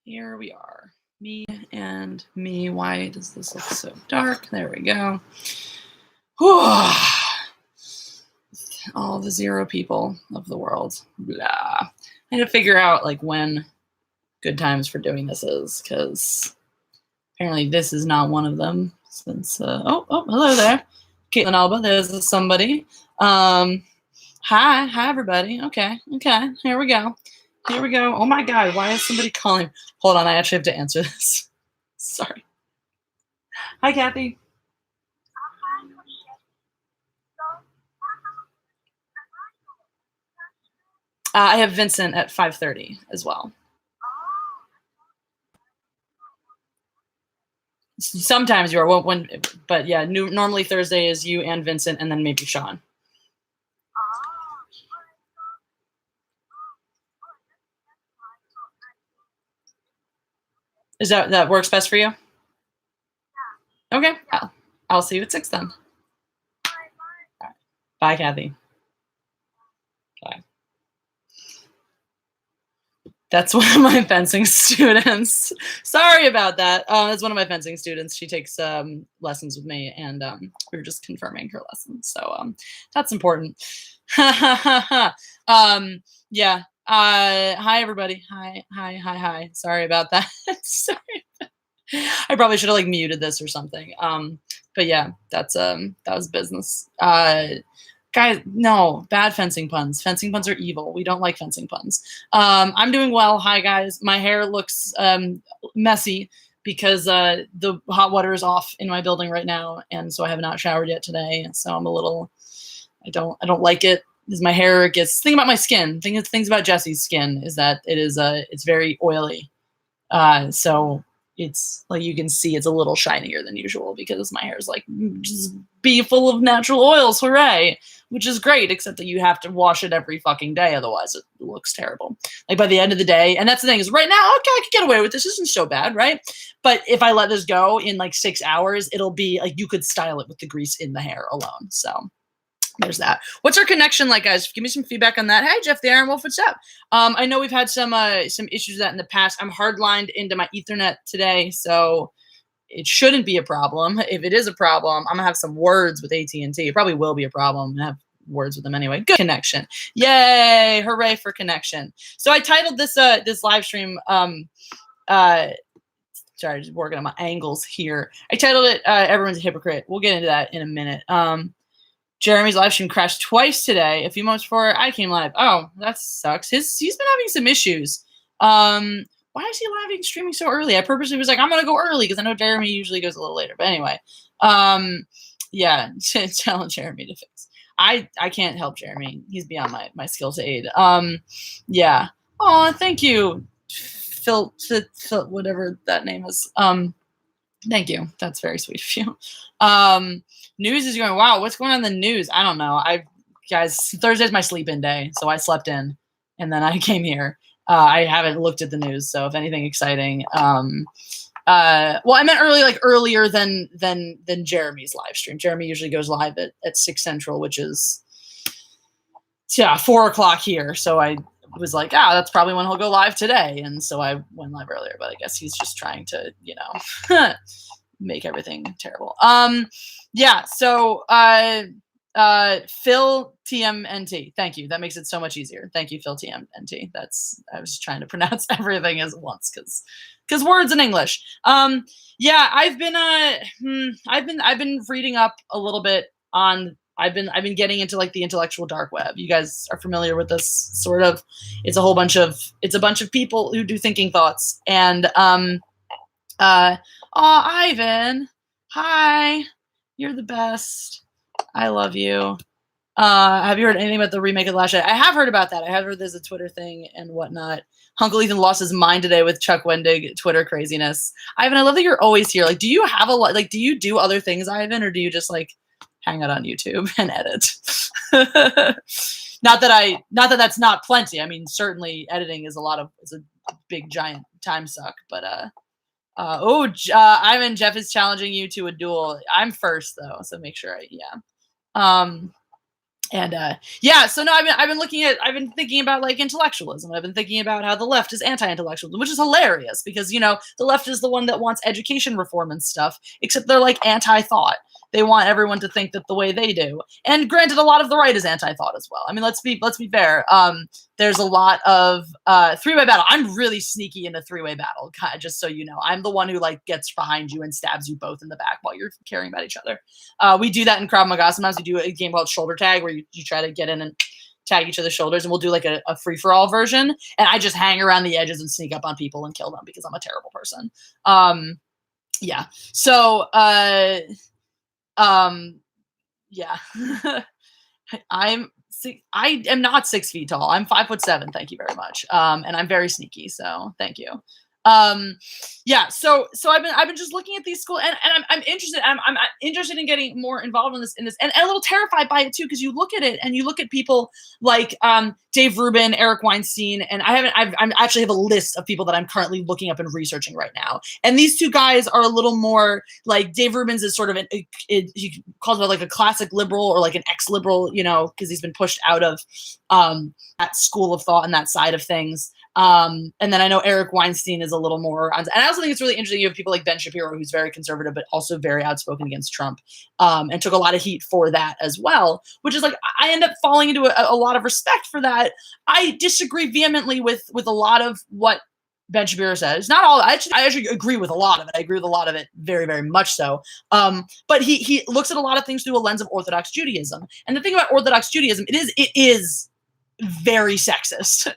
Here we are. Me and me. Why does this look so dark? There we go. Whew. All the zero people of the world. Blah. I had to figure out like when good times for doing this is, because apparently this is not one of them. Since oh, hello there, Caitlin Alba. There's somebody. Hi everybody. Okay, here we go. Oh my God, why is somebody calling? Hold on, I actually have to answer this. Sorry. Hi, Kathy. I have Vincent at 5:30 as well. Sometimes you are but yeah, normally Thursday is you and Vincent, and then maybe Sean. Is that works best for you? Okay, I'll see you at 6 then. Right. Bye, Kathy. Bye. That's one of my fencing students. Sorry about that. That's one of my fencing students. She takes lessons with me, and we were just confirming her lessons. So that's important. Yeah. Hi, everybody. Hi. Sorry about that. Sorry. I probably should have like muted this or something. But yeah, that was business. Guys, no, bad fencing puns. Fencing puns are evil. We don't like fencing puns. I'm doing well. Hi, guys. My hair looks messy because the hot water is off in my building right now, and so I have not showered yet today. So I'm a little. I don't like it. Because my hair gets. Thing about my skin. Things about Jesse's skin is that it is it's very oily. So it's like you can see it's a little shinier than usual because my hair is like just be full of natural oils, hooray, which is great, except that you have to wash it every fucking day, otherwise it looks terrible. Like by the end of the day, and that's the thing is right now, okay, I could get away with this. This isn't so bad, right? But if I let this go in like 6 hours, it'll be like you could style it with the grease in the hair alone. So there's that. What's our connection like, guys? Give me some feedback on that. Hey, Jeff the Iron Wolf, what's up? I know we've had some issues with that in the past. I'm hardlined into my Ethernet today, so it shouldn't be a problem. If it is a problem, I'm gonna have some words with AT&T. It probably will be a problem. I'm gonna have words with them anyway. Good connection. Yay! Hooray for connection. So I titled this this live stream. Sorry, just working on my angles here. I titled it "Everyone's a Hypocrite." We'll get into that in a minute. Jeremy's live stream crashed twice today. A few moments before I came live. Oh, that sucks. He's been having some issues. Why is he live streaming so early? I purposely was like, I'm gonna go early because I know Jeremy usually goes a little later. But anyway, yeah, tell Jeremy to fix. I can't help Jeremy. He's beyond my skill to aid. Yeah. Oh, thank you, Phil, whatever that name is. Thank you. That's very sweet of you. News is going, wow, what's going on in the news? I don't know. Guys, Thursday's my sleep-in day, so I slept in, and then I came here. I haven't looked at the news, so if anything exciting. Well, I meant earlier than Jeremy's live stream. Jeremy usually goes live at 6 Central, which is 4 o'clock here. So I was like, that's probably when he'll go live today. And so I went live earlier, but I guess he's just trying to, make everything terrible. Yeah. So, Phil TMNT. Thank you. That makes it so much easier. Thank you, Phil TMNT. I was trying to pronounce everything as once because words in English. Yeah, I've been reading up a little bit on, I've been getting into like the intellectual dark web. You guys are familiar with this sort of, it's a bunch of people who do thinking thoughts. And, Ivan, hi, you're the best. I love you. Have you heard anything about the remake of The Last Jedi? I have heard about that. I have heard there's a Twitter thing and whatnot. Uncle Ethan lost his mind today with Chuck Wendig Twitter craziness. Ivan, I love that you're always here. Like, do you have do you do other things, Ivan, or do you just like hang out on YouTube and edit? Not that that's not plenty. I mean, certainly editing is a big giant time suck, but Ivan, Jeff is challenging you to a duel. I'm first though, so make sure And yeah, so no, I've been thinking about like intellectualism. I've been thinking about how the left is anti-intellectualism, which is hilarious because the left is the one that wants education reform and stuff, except they're like anti-thought. They want everyone to think that the way they do. And granted, a lot of the right is anti-thought as well. I mean, let's be fair. There's a lot of three-way battle. I'm really sneaky in a three-way battle, just so you know. I'm the one who like gets behind you and stabs you both in the back while you're caring about each other. We do that in Krav Maga. Sometimes we do a game called Shoulder Tag where you try to get in and tag each other's shoulders, and we'll do like a free-for-all version. And I just hang around the edges and sneak up on people and kill them because I'm a terrible person. Yeah. So, yeah. I am not 6 feet tall. I'm 5'7". Thank you very much. And I'm very sneaky. So thank you. Yeah. So I've been just looking at these schools, and I'm interested. I'm interested in getting more involved in this, and a little terrified by it too, because you look at it and you look at people like Dave Rubin, Eric Weinstein, and I actually have a list of people that I'm currently looking up and researching right now. And these two guys are a little more like Dave Rubin's is sort of he calls it like a classic liberal or like an ex-liberal, because he's been pushed out of that school of thought and that side of things. And then I know Eric Weinstein is a little more, and I also think it's really interesting. You have people like Ben Shapiro, who's very conservative, but also very outspoken against Trump, and took a lot of heat for that as well, which is like, I end up falling into a lot of respect for that. I disagree vehemently with a lot of what Ben Shapiro says. Not all, I actually agree with a lot of it. I agree with a lot of it, very, very much so. But he looks at a lot of things through a lens of Orthodox Judaism. And the thing about Orthodox Judaism, it is very sexist.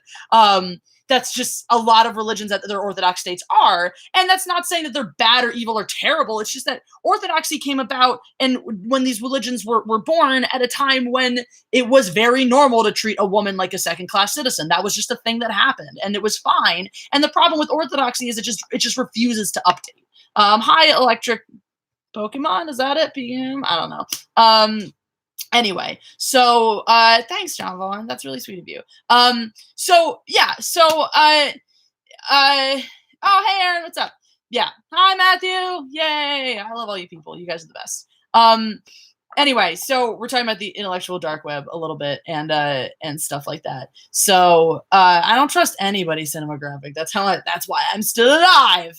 That's just a lot of religions that their Orthodox states are. And that's not saying that they're bad or evil or terrible. It's just that Orthodoxy came about and when these religions were born at a time when it was very normal to treat a woman like a second-class citizen. That was just a thing that happened, and it was fine. And the problem with Orthodoxy is it just refuses to update. Hi, Electric Pokemon, is that it? PM? I don't know. Anyway, so thanks, John Vaughn. That's really sweet of you. So yeah, so oh hey Aaron, what's up? Yeah. Hi Matthew. Yay. I love all you people. You guys are the best. Anyway, so we're talking about the intellectual dark web a little bit and stuff like that. So I don't trust anybody cinematographic. That's why I'm still alive.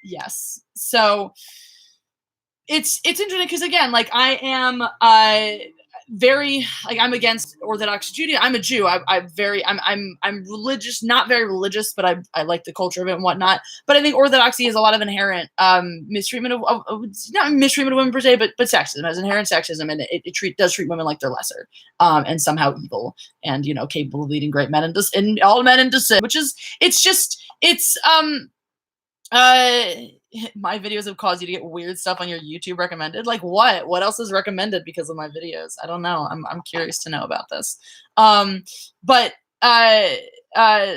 Yes. So it's interesting because again, like I am very like I'm against Orthodox Judaism. I'm a Jew. I'm religious, not very religious, but I like the culture of it and whatnot. But I think Orthodoxy has a lot of inherent mistreatment of not mistreatment of women per se, but sexism. It has inherent sexism, and it does treat women like they're lesser and somehow evil and capable of leading great men and all men into sin. Which is my videos have caused you to get weird stuff on your YouTube recommended. Like what? What else is recommended because of my videos? I don't know. I'm curious to know about this. But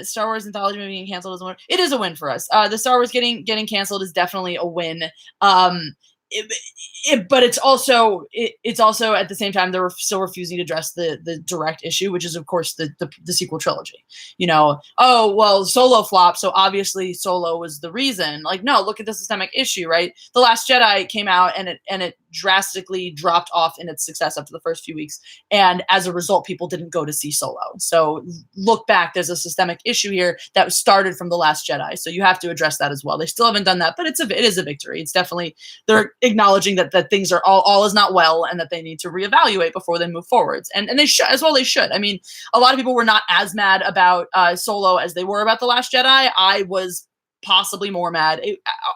Star Wars anthology movie getting canceled is a win. It is a win for us. The Star Wars getting canceled is definitely a win. But it's also at the same time they're still refusing to address the direct issue, which is of course the sequel trilogy. Oh well, Solo flopped, so obviously Solo was the reason. Like, no, look at the systemic issue, right? The Last Jedi came out and it drastically dropped off in its success after the first few weeks, and as a result, people didn't go to see Solo. So look back, there's a systemic issue here that started from The Last Jedi, so you have to address that as well. They still haven't done that, but it is a victory. It's definitely, they're acknowledging that things are all is not well and that they need to reevaluate before they move forwards, and they should as well. They should. I mean, a lot of people were not as mad about Solo as they were about The Last Jedi. I was possibly more mad.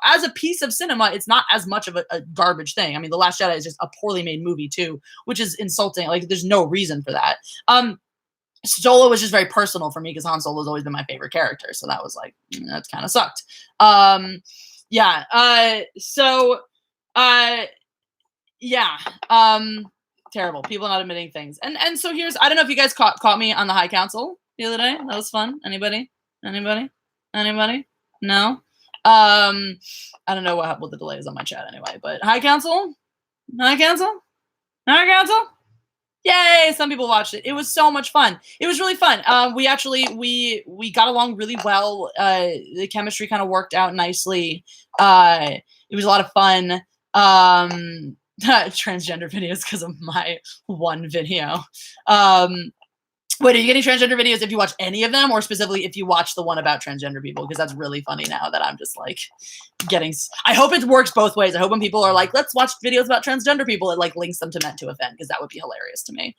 As a piece of cinema, it's not as much of a garbage thing. I mean, The Last Jedi is just a poorly made movie too, which is insulting. Like, there's no reason for that. Solo was just very personal for me because Han Solo has always been my favorite character, so that was like, that kind of sucked. Terrible. People not admitting things. And so here's, I don't know if you guys caught me on the High Council the other day. That was fun. Anybody? No? I don't know what the delay is on my chat anyway, but High Council? Yay! Some people watched it. It was so much fun. It was really fun. We actually we got along really well. The chemistry kind of worked out nicely. It was a lot of fun. transgender videos because of my one video. Um, Wait, are you getting transgender videos if you watch any of them, or specifically if you watch the one about transgender people? Because that's really funny now that I'm just like getting. I hope it works both ways. I hope when people are like, let's watch videos about transgender people, it like links them to Meant to Offend, because that would be hilarious to me.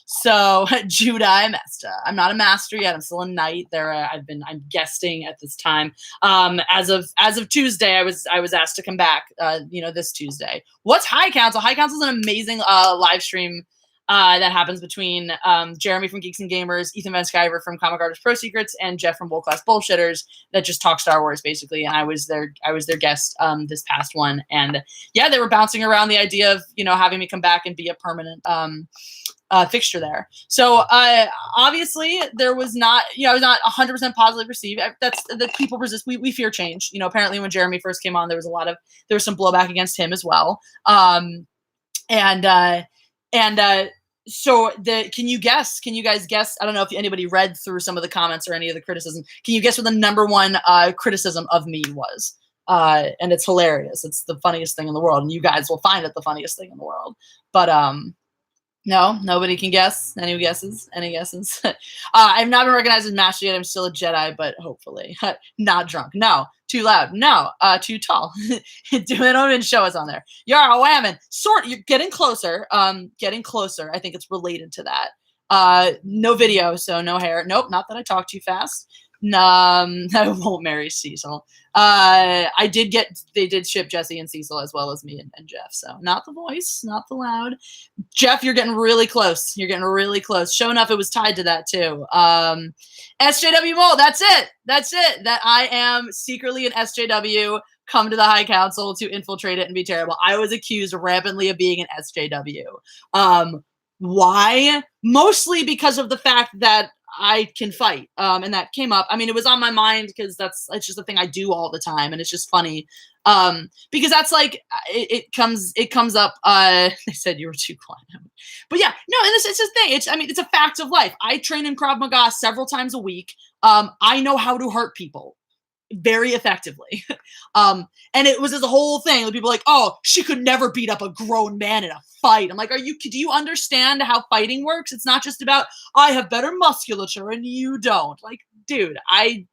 So Judah, I'm not a master yet. I'm still a knight. I'm guesting at this time. As of Tuesday, I was asked to come back. This Tuesday. What's High Council? High Council is an amazing live stream that happens between Jeremy from Geeks and Gamers, Ethan Van Sciver from Comic Artist Pro Secrets, and Jeff from World Class Bullshitters that just talk Star Wars basically. And I was their guest this past one, and yeah, they were bouncing around the idea of having me come back and be a permanent fixture there. So obviously there was not, I was not 100% positively received. That's the people resist. We fear change. Apparently when Jeremy first came on, there was some blowback against him as well. So can you guys guess? I don't know if anybody read through some of the comments or any of the criticism. Can you guess what the number one criticism of me was? And it's hilarious. It's the funniest thing in the world, and you guys will find it the funniest thing in the world. But no, nobody can guess. Any guesses? I've not been recognized as master yet. I'm still a Jedi, but hopefully. Not drunk. No. Too loud. No. Too tall. They don't even show us on there. You're a whammon. You're getting closer. Getting closer. I think it's related to that. No video, so no hair. Nope, not that I talk too fast. I won't marry Cecil. They did ship Jesse and Cecil as well as me and Jeff. So not the voice, not the loud. Jeff, you're getting really close. Sure enough, it was tied to that too. SJW Mole, that's it. That I am secretly an SJW, come to the High Council to infiltrate it and be terrible. I was accused rampantly of being an SJW. Why? Mostly because of the fact that I can fight. And that came up. I mean, it was on my mind because it's just a thing I do all the time. And it's just funny. Because that's like, it comes up, they said you were too quiet. But yeah, no, and it's the thing. It's a fact of life. I train in Krav Maga several times a week. I know how to hurt people very effectively. And it was this whole thing. People were like, oh, she could never beat up a grown man in a fight. I'm like, do you understand how fighting works? It's not just about, I have better musculature and you don't. Like, dude, I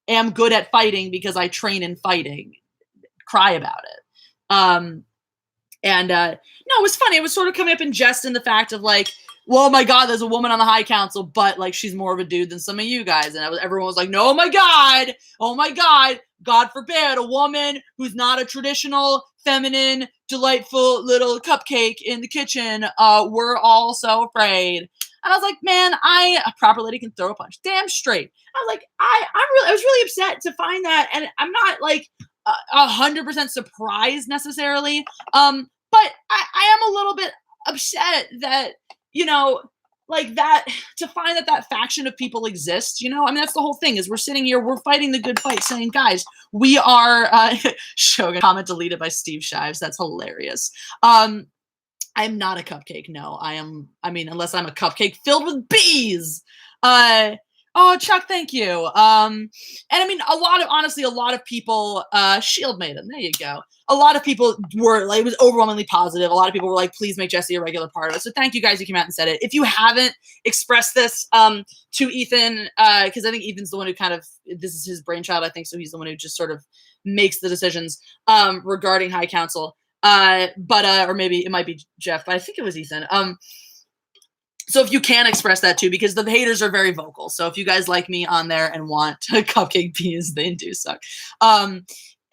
am good at fighting because I train in fighting. Cry about it. No, it was funny. It was sort of coming up in jest in the fact of like, well, oh my God, there's a woman on the High Council, but like she's more of a dude than some of you guys. And everyone was like, no, oh my God, God forbid, a woman who's not a traditional, feminine, delightful little cupcake in the kitchen. We're all so afraid. And I was like, man, a proper lady can throw a punch. Damn straight. I was like, I was really upset to find that. And I'm not like 100% surprised necessarily. But I am a little bit upset that, like that, to find that faction of people exists, that's the whole thing is we're sitting here, we're fighting the good fight saying, guys, we are, Shogun comment deleted by Steve Shives. That's hilarious. I'm not a cupcake. No, unless I'm a cupcake filled with bees. Oh, Chuck, thank you. And a lot of people, Shield Maiden, there you go. A lot of people were like, it was overwhelmingly positive. A lot of people were like, please make Jesse a regular part of it. So thank you guys who came out and said it. If you haven't expressed this to Ethan, because I think Ethan's the one who this is his brainchild, I think. So he's the one who just sort of makes the decisions regarding High Council. Or maybe it might be Jeff, but I think it was Ethan. So if you can express that too, because the haters are very vocal. So if you guys like me on there and want cupcake bees, they do suck.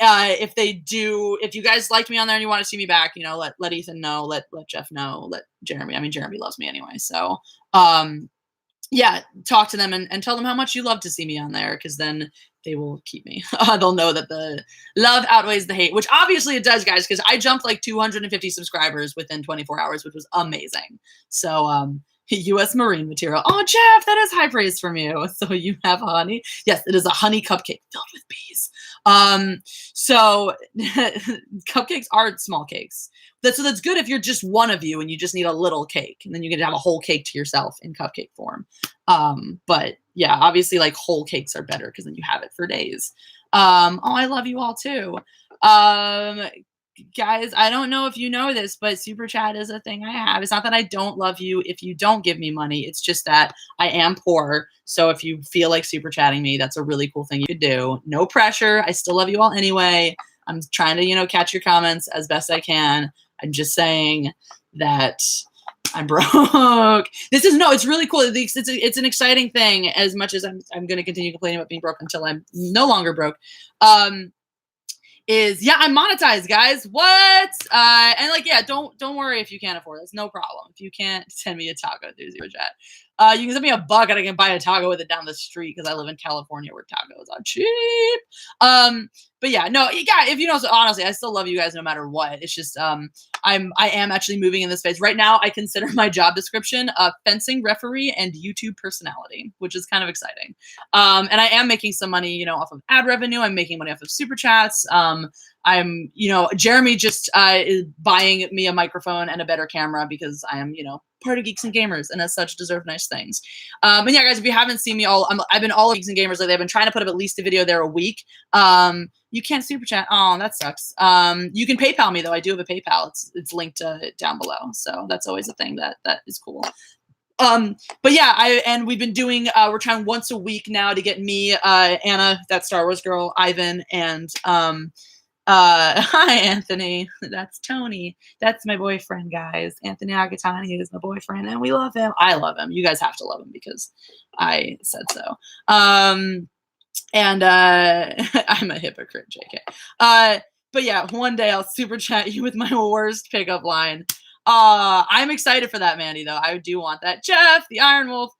If you guys like me on there and you want to see me back, let Ethan know, let Jeff know, let Jeremy. Jeremy loves me anyway. So, yeah, talk to them and tell them how much you love to see me on there, because then they will keep me. They'll know that the love outweighs the hate, which obviously it does, guys, because I jumped like 250 subscribers within 24 hours, which was amazing. So, U.S. Marine material. Oh, Jeff, that is high praise from you. So you have honey? Yes, it is a honey cupcake filled with bees. So cupcakes are small cakes. So that's good if you're just one of you and you just need a little cake, and then you can have a whole cake to yourself in cupcake form. But yeah, obviously like whole cakes are better because then you have it for days. Oh, I love you all too. guys, I don't know if you know this, but super chat is a thing I have. It's not that I don't love you if you don't give me money. It's just that I am poor. So if you feel like super chatting me, that's a really cool thing you could do. No pressure. I still love you all anyway. I'm trying to, catch your comments as best I can. I'm just saying that I'm broke. It's really cool. It's an exciting thing as much as I'm going to continue complaining about being broke until I'm no longer broke. I'm monetized, guys. What? And like, yeah, don't worry if you can't afford this. No problem. If you can't, send me a taco through Zero Chat. You can send me a buck and I can buy a taco with it down the street because I live in California where tacos are cheap. But yeah, no, if you know, so honestly, I still love you guys no matter what. It's just, I am actually moving in this space right now. I consider my job description fencing referee and YouTube personality, which is kind of exciting. And I am making some money, off of ad revenue. I'm making money off of super chats. Jeremy just is buying me a microphone and a better camera because I am, part of Geeks and Gamers and as such deserve nice things. And yeah, guys, if you haven't seen me I've been all of Geeks and Gamers lately. I've been trying to put up at least a video there a week. You can't super chat. Oh, that sucks. You can PayPal me though. I do have a PayPal. It's linked down below. So that's always a thing that is cool. But yeah, we've been doing, we're trying once a week now to get me, Anna, that Star Wars girl, Ivan, and, hi, Anthony. That's Tony. That's my boyfriend, guys. Anthony Agatani is my boyfriend, and we love him. I love him. You guys have to love him because I said so. I'm a hypocrite, JK. But yeah, one day I'll super chat you with my worst pickup line. I'm excited for that, Mandy, though. I do want that. Jeff, the Iron Wolf.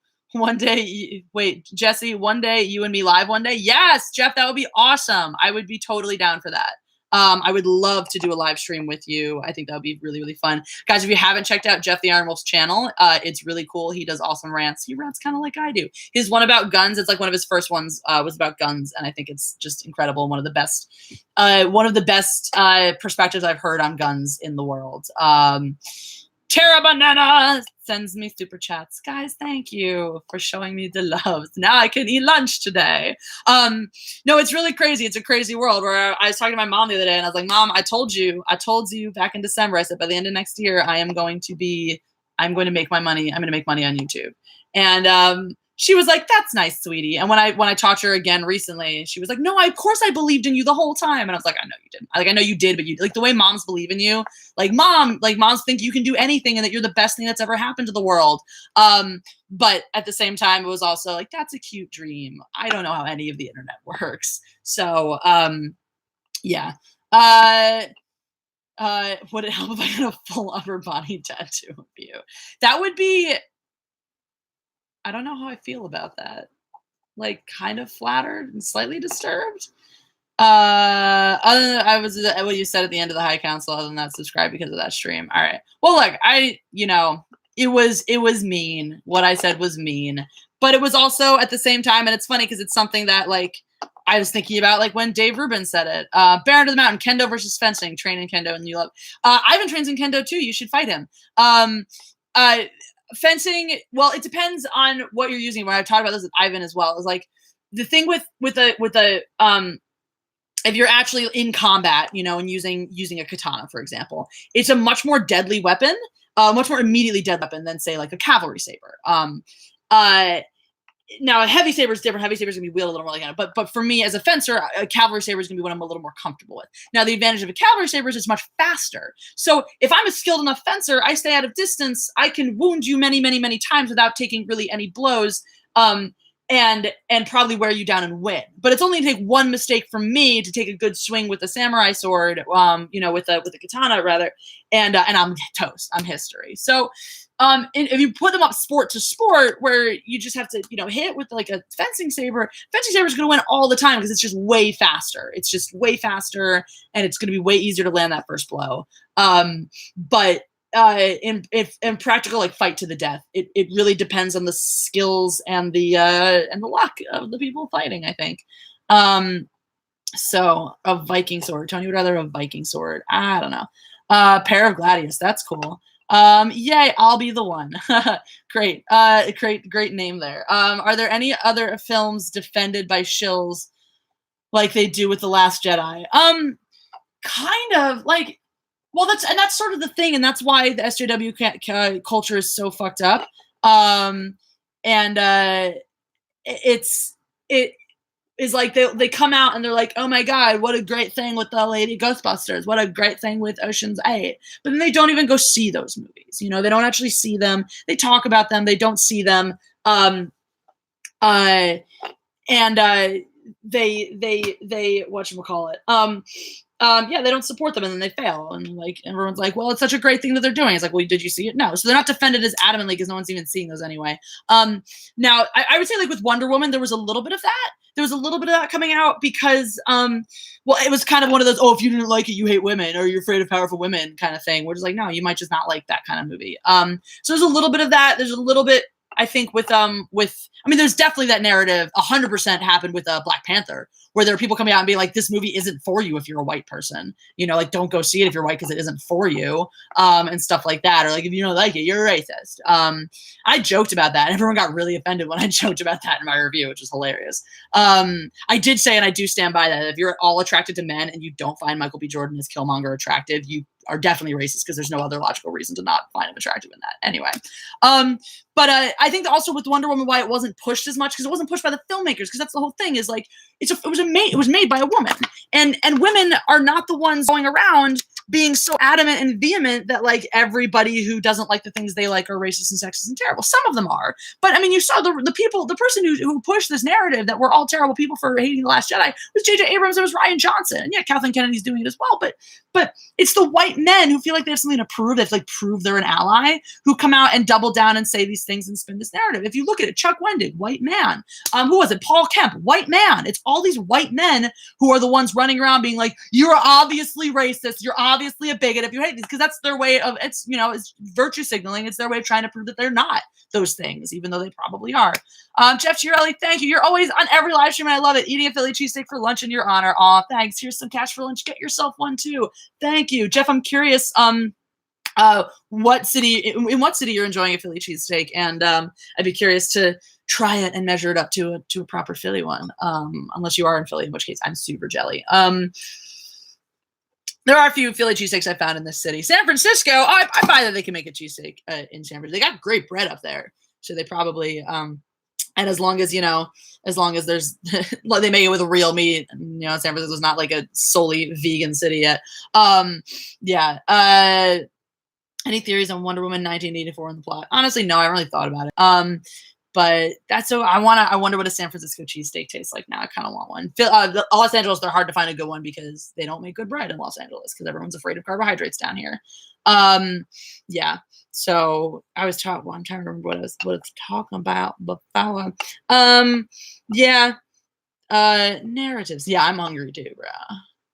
Jesse, one day you and me live one day? Yes, Jeff, that would be awesome. I would be totally down for that. I would love to do a live stream with you. I think that would be really, really fun. Guys, if you haven't checked out Jeff the Iron Wolf's channel, it's really cool. He does awesome rants. He rants kind of like I do. His one about guns, it's like one of his first ones was about guns, and I think it's just incredible. One of the best perspectives I've heard on guns in the world. Tara Banana sends me super chats. Guys, thank you for showing me the love. Now I can eat lunch today. No, it's really crazy. It's a crazy world where I was talking to my mom the other day and I was like, Mom, I told you back in December, I said, by the end of next year, I'm going to make my money. I'm going to make money on YouTube. And, she was like, that's nice, sweetie. And when I talked to her again recently, she was like, no, of course I believed in you the whole time. And I was like, I know you didn't. I know you did, but you, like, the way moms believe in you, moms think you can do anything and that you're the best thing that's ever happened to the world. But at the same time, it was also like, that's a cute dream. I don't know how any of the internet works. So, yeah. Would it help if I had a full upper body tattoo of you? That would be, I don't know how I feel about that. Like, kind of flattered and slightly disturbed. Other than what you said at the end of the High Council, other than that, subscribe because of that stream. All right. Well, look, it was mean. What I said was mean, but it was also at the same time, and it's funny because it's something that like I was thinking about, like when Dave Rubin said it. Baron of the Mountain, Kendo versus fencing, train in Kendo, and you love. Ivan trains in Kendo too. You should fight him. Fencing, well, it depends on what you're using. When I talked about this with Ivan as well, is like the thing with the if you're actually in combat, and using a katana, for example, it's a much more deadly weapon, much more immediately deadly weapon than say like a cavalry saber. Now a heavy saber is different. Heavy saber is gonna be wielded a little more like that. But for me as a fencer, a cavalry saber is gonna be what I'm a little more comfortable with. Now the advantage of a cavalry saber is it's much faster. So if I'm a skilled enough fencer, I stay out of distance. I can wound you many, many, many times without taking really any blows. And probably wear you down and win. But it's only to take one mistake from me to take a good swing with the samurai sword, with the katana rather, and I'm toast. I'm history. So. If you put them up sport to sport where you just have to, hit with like a fencing saber is going to win all the time because it's just way faster. It's just way faster and it's going to be way easier to land that first blow. But in practical, like fight to the death, it really depends on the skills and the luck of the people fighting, I think. So a Viking sword. Tony would rather have a Viking sword. I don't know. Pair of Gladius. That's cool. Yay, I'll be the one. Great. Great name there. Are there any other films defended by shills like they do with The Last Jedi? Kind of like Well, that's sort of the thing, and that's why the SJW culture is so fucked up. Um, and it's it is like they come out and they're like, oh my god, what a great thing with the Lady Ghostbusters, what a great thing with Ocean's 8. But then they don't even go see those movies. You know, they don't actually see them. They talk about them. They don't see them. Uh, and they whatchamacallit. Yeah, they don't support them and then they fail. And like everyone's like, well, it's such a great thing that they're doing. It's like, well, did you see it? No. So they're not defended as adamantly because no one's even seeing those anyway. Now I would say like with Wonder Woman, there was a little bit of that. There was a little bit of that coming out because well, it was kind of one of those, oh, if you didn't like it, you hate women or you're afraid of powerful women kind of thing. We're just like, no, you might just not like that kind of movie. So there's a little bit of that. There's a little bit, I think with I mean, there's definitely that narrative 100% happened with Black Panther, where there are people coming out and being like, this movie isn't for you if you're a white person, you know, like don't go see it if you're white because it isn't for you, and stuff like that. Or like, if you don't like it, you're a racist. I joked about that. Everyone got really offended when I joked about that in my review, which is hilarious. I did say, and I do stand by that, if you're all attracted to men and you don't find Michael B. Jordan as Killmonger attractive, you are definitely racist because there's no other logical reason to not find him attractive in that. Anyway, but I think that also with Wonder Woman, why it wasn't pushed as much, because it wasn't pushed by the filmmakers, because that's the whole thing, is like it was made by a woman, and women are not the ones going around being so adamant and vehement that like everybody who doesn't like the things they like are racist and sexist and terrible. Some of them are, but I mean, you saw the person who pushed this narrative that we're all terrible people for hating The Last Jedi was J.J. Abrams. It was Rian Johnson, and yeah, Kathleen Kennedy's doing it as well, but it's the white men who feel like they have something to prove, they have to like prove they're an ally, who come out and double down and say these things and spin this narrative. If you look at it, Chuck Wendig, white man. Who was it? Paul Kemp, white man. It's all these white men who are the ones running around being like, you're obviously racist, you're obviously a bigot if you hate these, because that's their way of, it's, you know, it's virtue signaling. It's their way of trying to prove that they're not those things, even though they probably are. Jeff Chiarelli, thank you. You're always on every live stream, and I love it. Eating a Philly cheesesteak for lunch in your honor. Aw, thanks. Here's some cash for lunch. Get yourself one too. Thank you. Jeff, I'm curious, what city you're enjoying a Philly cheesesteak, and I'd be curious to try it and measure it up to a proper Philly one. Unless you are in Philly, in which case I'm super jelly. There are a few Philly cheesesteaks I found in this city. San Francisco, I buy that they can make a cheesesteak in San Francisco. They got great bread up there, so they probably and as long as, you know, as long as there's they make it with real meat, you know, San Francisco's not like a solely vegan city yet. Yeah. Any theories on Wonder Woman 1984 and the plot? Honestly, no, I haven't really thought about it. But that's so I wonder what a San Francisco cheesesteak tastes like now. I kind of want one. Los Angeles, they're hard to find a good one because they don't make good bread in Los Angeles because everyone's afraid of carbohydrates down here. Yeah. So I was talking. Well, I'm trying to remember what I was talking about before. Yeah. Narratives. Yeah, I'm hungry too, bro.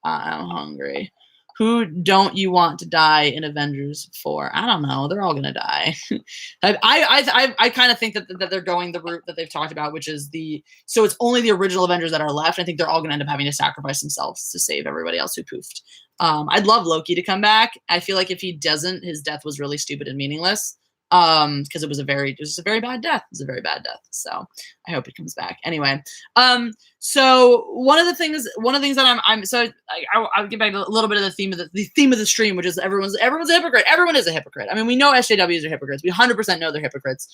I'm hungry. Who don't you want to die in Avengers 4? I don't know. They're all gonna die. I kind of think that they're going the route that they've talked about, which is so it's only the original Avengers that are left. I think they're all gonna end up having to sacrifice themselves to save everybody else who poofed. I'd love Loki to come back. I feel like if he doesn't, his death was really stupid and meaningless. Because it was a very bad death. It was a very bad death. So I hope he comes back. Anyway, so one of the things that I'll get back to a little bit of the theme of the stream, which is everyone's a hypocrite. Everyone is a hypocrite. I mean, we know SJWs are hypocrites. We 100% know they're hypocrites.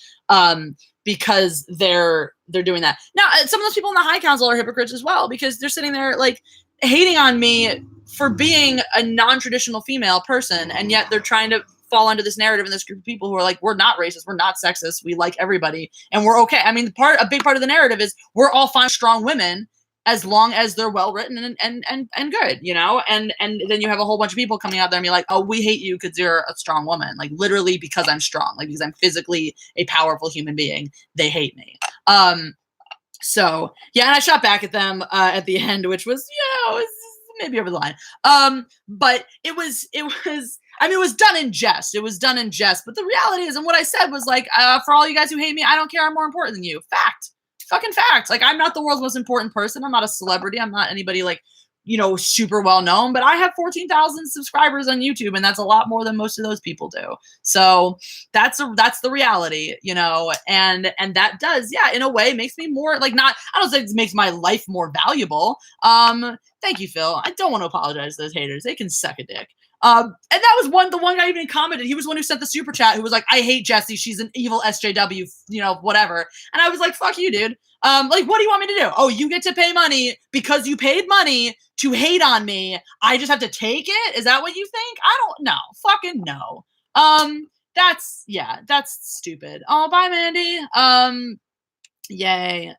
Because they're doing that. Now, some of those people in the High Council are hypocrites as well, because they're sitting there like hating on me for being a non-traditional female person, and yet they're trying to fall under this narrative in this group of people who are like, we're not racist, we're not sexist, we like everybody, and we're okay. I mean, a big part of the narrative is we're all fine, strong women as long as they're well written and good, you know. And then you have a whole bunch of people coming out there and be like, oh, we hate you because you're a strong woman, like literally because I'm strong, like because I'm physically a powerful human being, they hate me. So yeah, and I shot back at them at the end, which was, you know, it was maybe over the line. But it was. I mean, it was done in jest. But the reality is, and what I said was like, for all you guys who hate me, I don't care. I'm more important than you. Fact. Fucking fact. Like, I'm not the world's most important person. I'm not a celebrity. I'm not anybody like, you know, super well known, but I have 14,000 subscribers on YouTube, and that's a lot more than most of those people do. So that's the reality, you know, and that does, yeah, in a way makes me more like, not, I don't say it makes my life more valuable. Thank you, Phil. I don't want to apologize to those haters. They can suck a dick. And that was the one guy even commented. He was the one who sent the super chat who was like, I hate Jessie. She's an evil SJW, whatever. And I was like, fuck you, dude. Like, what do you want me to do? Oh, you get to pay money because you paid money to hate on me. I just have to take it? Is that what you think? I don't know. Fucking no. That's stupid. Oh, bye, Mandy. Yay.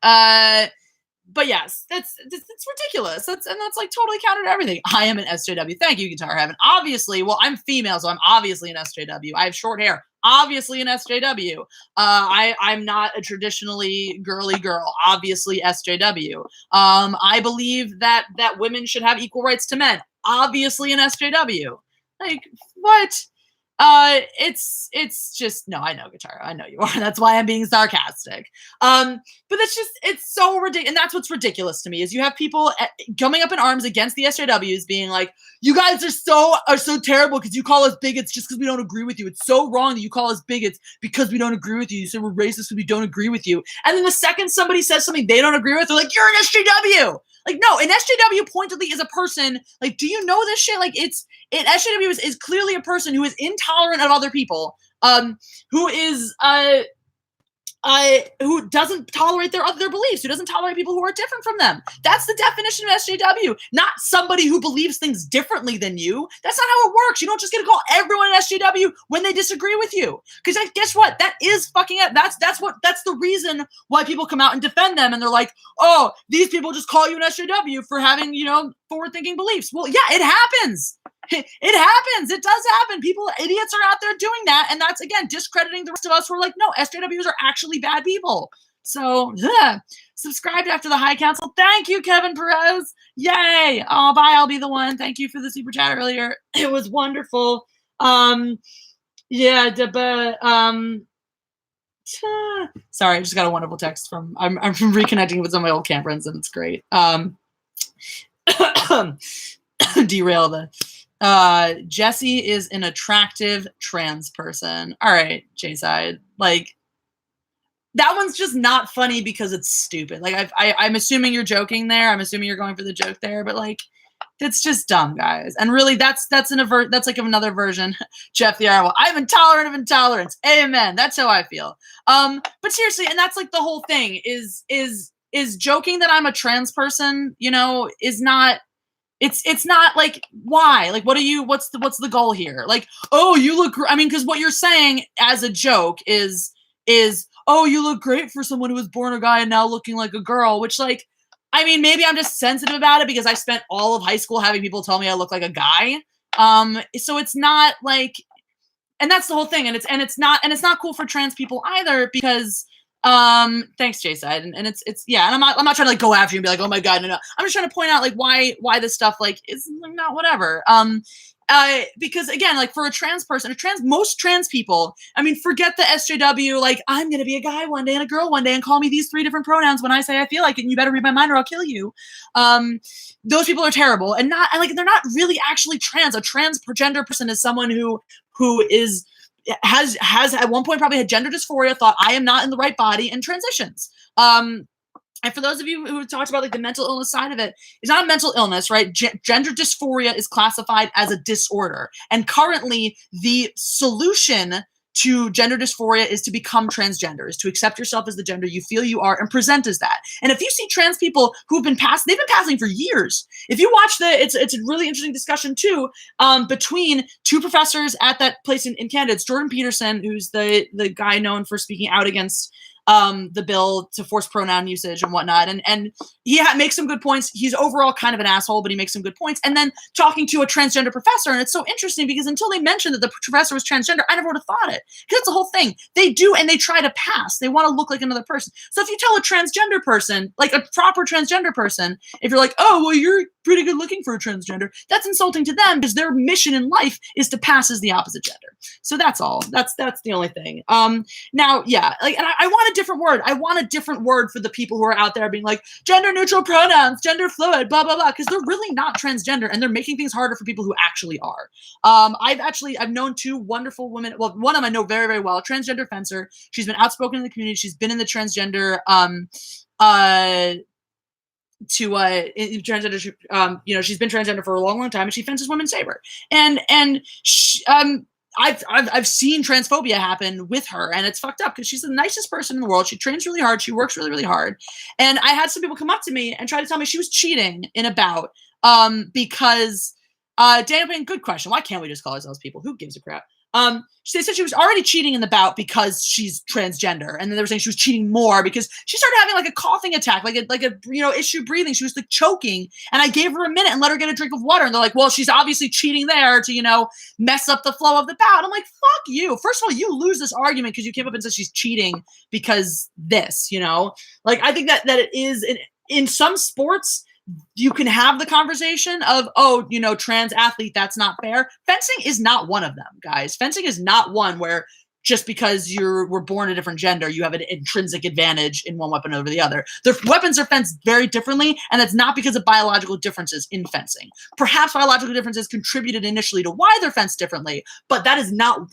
But yes, that's ridiculous. That's like totally counter to everything. I am an SJW. Thank you, Guitar Heaven. Obviously, well, I'm female, so I'm obviously an SJW. I have short hair. Obviously an SJW. I'm not a traditionally girly girl. Obviously SJW. I believe that women should have equal rights to men. Obviously an SJW. Like, what? It's just, no, I know, Guitar. I know you are. That's why I'm being sarcastic. But it's so ridiculous. And that's what's ridiculous to me is you have people coming up in arms against the SJWs being like, you guys are so terrible because you call us bigots just because we don't agree with you. It's so wrong that you call us bigots because we don't agree with you. You say we're racist because we don't agree with you. And then the second somebody says something they don't agree with, they're like, you're an SJW. Like, no, an SJW pointedly is a person, like, do you know this shit? Like, SJW is clearly a person who is intolerant of other people, who is, who doesn't tolerate their beliefs, who doesn't tolerate people who are different from them. That's the definition of SJW, not somebody who believes things differently than you. That's not how it works. You don't just get to call everyone an SJW when they disagree with you. Because guess what? That is fucking it. That's the reason why people come out and defend them. And they're like, oh, these people just call you an SJW for having, forward-thinking beliefs. Well, yeah, it happens. It happens. It does happen. Idiots are out there doing that. And that's, again, discrediting the rest of us who are like, no, SJWs are actually bad people. So, subscribed after the High Council. Thank you, Kevin Perez. Yay. Oh, bye. I'll be the one. Thank you for the super chat earlier. It was wonderful. Sorry, I just got a wonderful text I'm reconnecting with some of my old camp friends, and it's great. Derail the Jessie is an attractive trans person. All right, J-Side. Like, that one's just not funny because it's stupid. Like, I'm assuming you're joking there. I'm assuming you're going for the joke there, but like, it's just dumb, guys. And really, that's like another version. Jeff the Honorable. I'm intolerant of intolerance. Amen. That's how I feel. But seriously, and that's like the whole thing is joking that I'm a trans person, is not. It's not like, why? Like, what's the goal here? Like, oh, you look, because what you're saying as a joke is, oh, you look great for someone who was born a guy and now looking like a girl, which, like, maybe I'm just sensitive about it because I spent all of high school having people tell me I look like a guy. So it's not like, and that's the whole thing. And it's not cool for trans people either because, thanks, J-Side. And it's yeah, and I'm not trying to like go after you and be like, oh my God, no. I'm just trying to point out like why this stuff like is not whatever. Because again, like for a trans person, most trans people, forget the SJW, like I'm gonna be a guy one day and a girl one day and call me these 3 different pronouns when I say I feel like it, and you better read my mind or I'll kill you. Those people are terrible and they're not really actually trans. A transgender person is someone who has at one point probably had gender dysphoria, thought I am not in the right body, and transitions. And for those of you who talked about like the mental illness side of it, it's not a mental illness, right? Gender dysphoria is classified as a disorder. And currently the solution to gender dysphoria is to become transgender, is to accept yourself as the gender you feel you are and present as that. And if you see trans people who've been they've been passing for years. If you watch it's a really interesting discussion too, between 2 professors at that place in Canada. It's Jordan Peterson, who's the guy known for speaking out against the bill to force pronoun usage and whatnot. And he makes some good points. He's overall kind of an asshole, but he makes some good points. And then talking to a transgender professor, and it's so interesting because until they mentioned that the professor was transgender, I never would have thought it. Because it's the whole thing. They do, and they try to pass. They want to look like another person. So if you tell a transgender person, like a proper transgender person, if you're like, oh, well, you're pretty good looking for a transgender, that's insulting to them because their mission in life is to pass as the opposite gender. So that's all. That's the only thing. Now, yeah, like, and I want a different word. I want a different word for the people who are out there being like gender neutral pronouns, gender fluid, blah, blah, blah, because they're really not transgender and they're making things harder for people who actually are. I've known 2 wonderful women. Well, one of them I know very, very well, a transgender fencer. She's been outspoken in the community. She's been in the transgender, transgender. She's been transgender for a long, long time, and she fences women's saber. And I've seen transphobia happen with her, and it's fucked up because she's the nicest person in the world. She trains really hard. She works really, really hard. And I had some people come up to me and try to tell me she was cheating in a bout because Daniel Payne, good question. Why can't we just call ourselves people? Who gives a crap? They said she was already cheating in the bout because she's transgender, and then they were saying she was cheating more because she started having like a coughing attack, like a issue breathing. She was like choking, and I gave her a minute and let her get a drink of water, and they're like, "Well, she's obviously cheating there to mess up the flow of the bout." I'm like, "Fuck you!" First of all, you lose this argument because you came up and said she's cheating because this, like I think that it is in some sports. You can have the conversation of, trans athlete, that's not fair. Fencing is not one of them, guys. Fencing is not one where just because were born a different gender, you have an intrinsic advantage in one weapon over the other. Their weapons are fenced very differently, and that's not because of biological differences in fencing. Perhaps biological differences contributed initially to why they're fenced differently, but that is not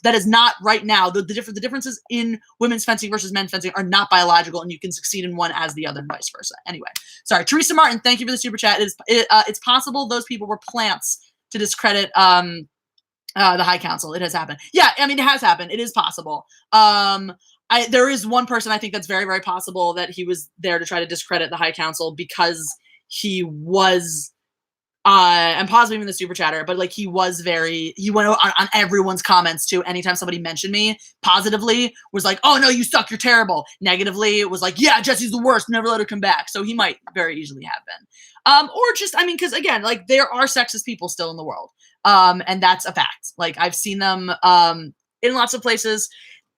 right now. The differences in women's fencing versus men's fencing are not biological, and you can succeed in one as the other and vice versa. Anyway, sorry. Teresa Martin, thank you for the super chat. It's possible those people were plants to discredit the High Council. It has happened. Yeah, I mean, it has happened. It is possible. There is one person I think that's very, very possible that he was there to try to discredit the High Council because he was, I'm positive even the super chatter, but like he went on everyone's comments too. Anytime somebody mentioned me positively was like, "Oh no, you suck, you're terrible." Negatively, it was like, "Yeah, Jesse's the worst, never let her come back." So he might very easily have been. Or just, I mean, because again, like there are sexist people still in the world. And that's a fact. Like I've seen them in lots of places.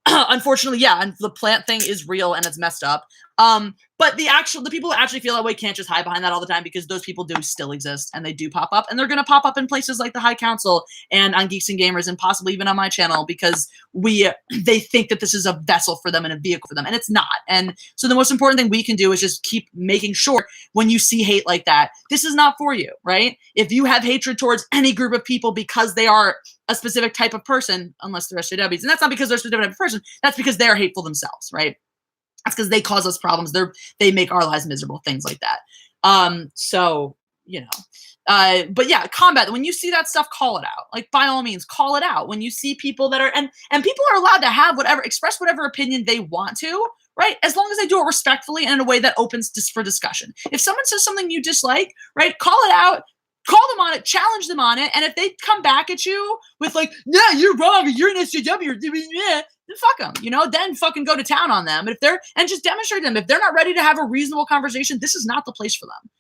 Unfortunately, yeah, and the plant thing is real and it's messed up. But the people who actually feel that way can't just hide behind that all the time because those people do still exist and they do pop up, and they're going to pop up in places like the High Council and on Geeks and Gamers and possibly even on my channel because they think that this is a vessel for them and a vehicle for them, and it's not. And so the most important thing we can do is just keep making sure when you see hate like that, this is not for you, right? If you have hatred towards any group of people because they are a specific type of person, unless they're SJWs, and that's not because they're a specific type of person, that's because they're hateful themselves, right? That's because they cause us problems. They make our lives miserable, things like that. But yeah, combat. When you see that stuff, call it out. Like by all means, call it out. When you see people that are and people are allowed to express whatever opinion they want to, right? As long as they do it respectfully and in a way that opens for discussion. If someone says something you dislike, right, call it out. Call them on it, challenge them on it, and if they come back at you with like, "Yeah, you're wrong, you're an SJW," then fuck them, then fucking go to town on them. And just demonstrate to them, if they're not ready to have a reasonable conversation, this is not the place for them.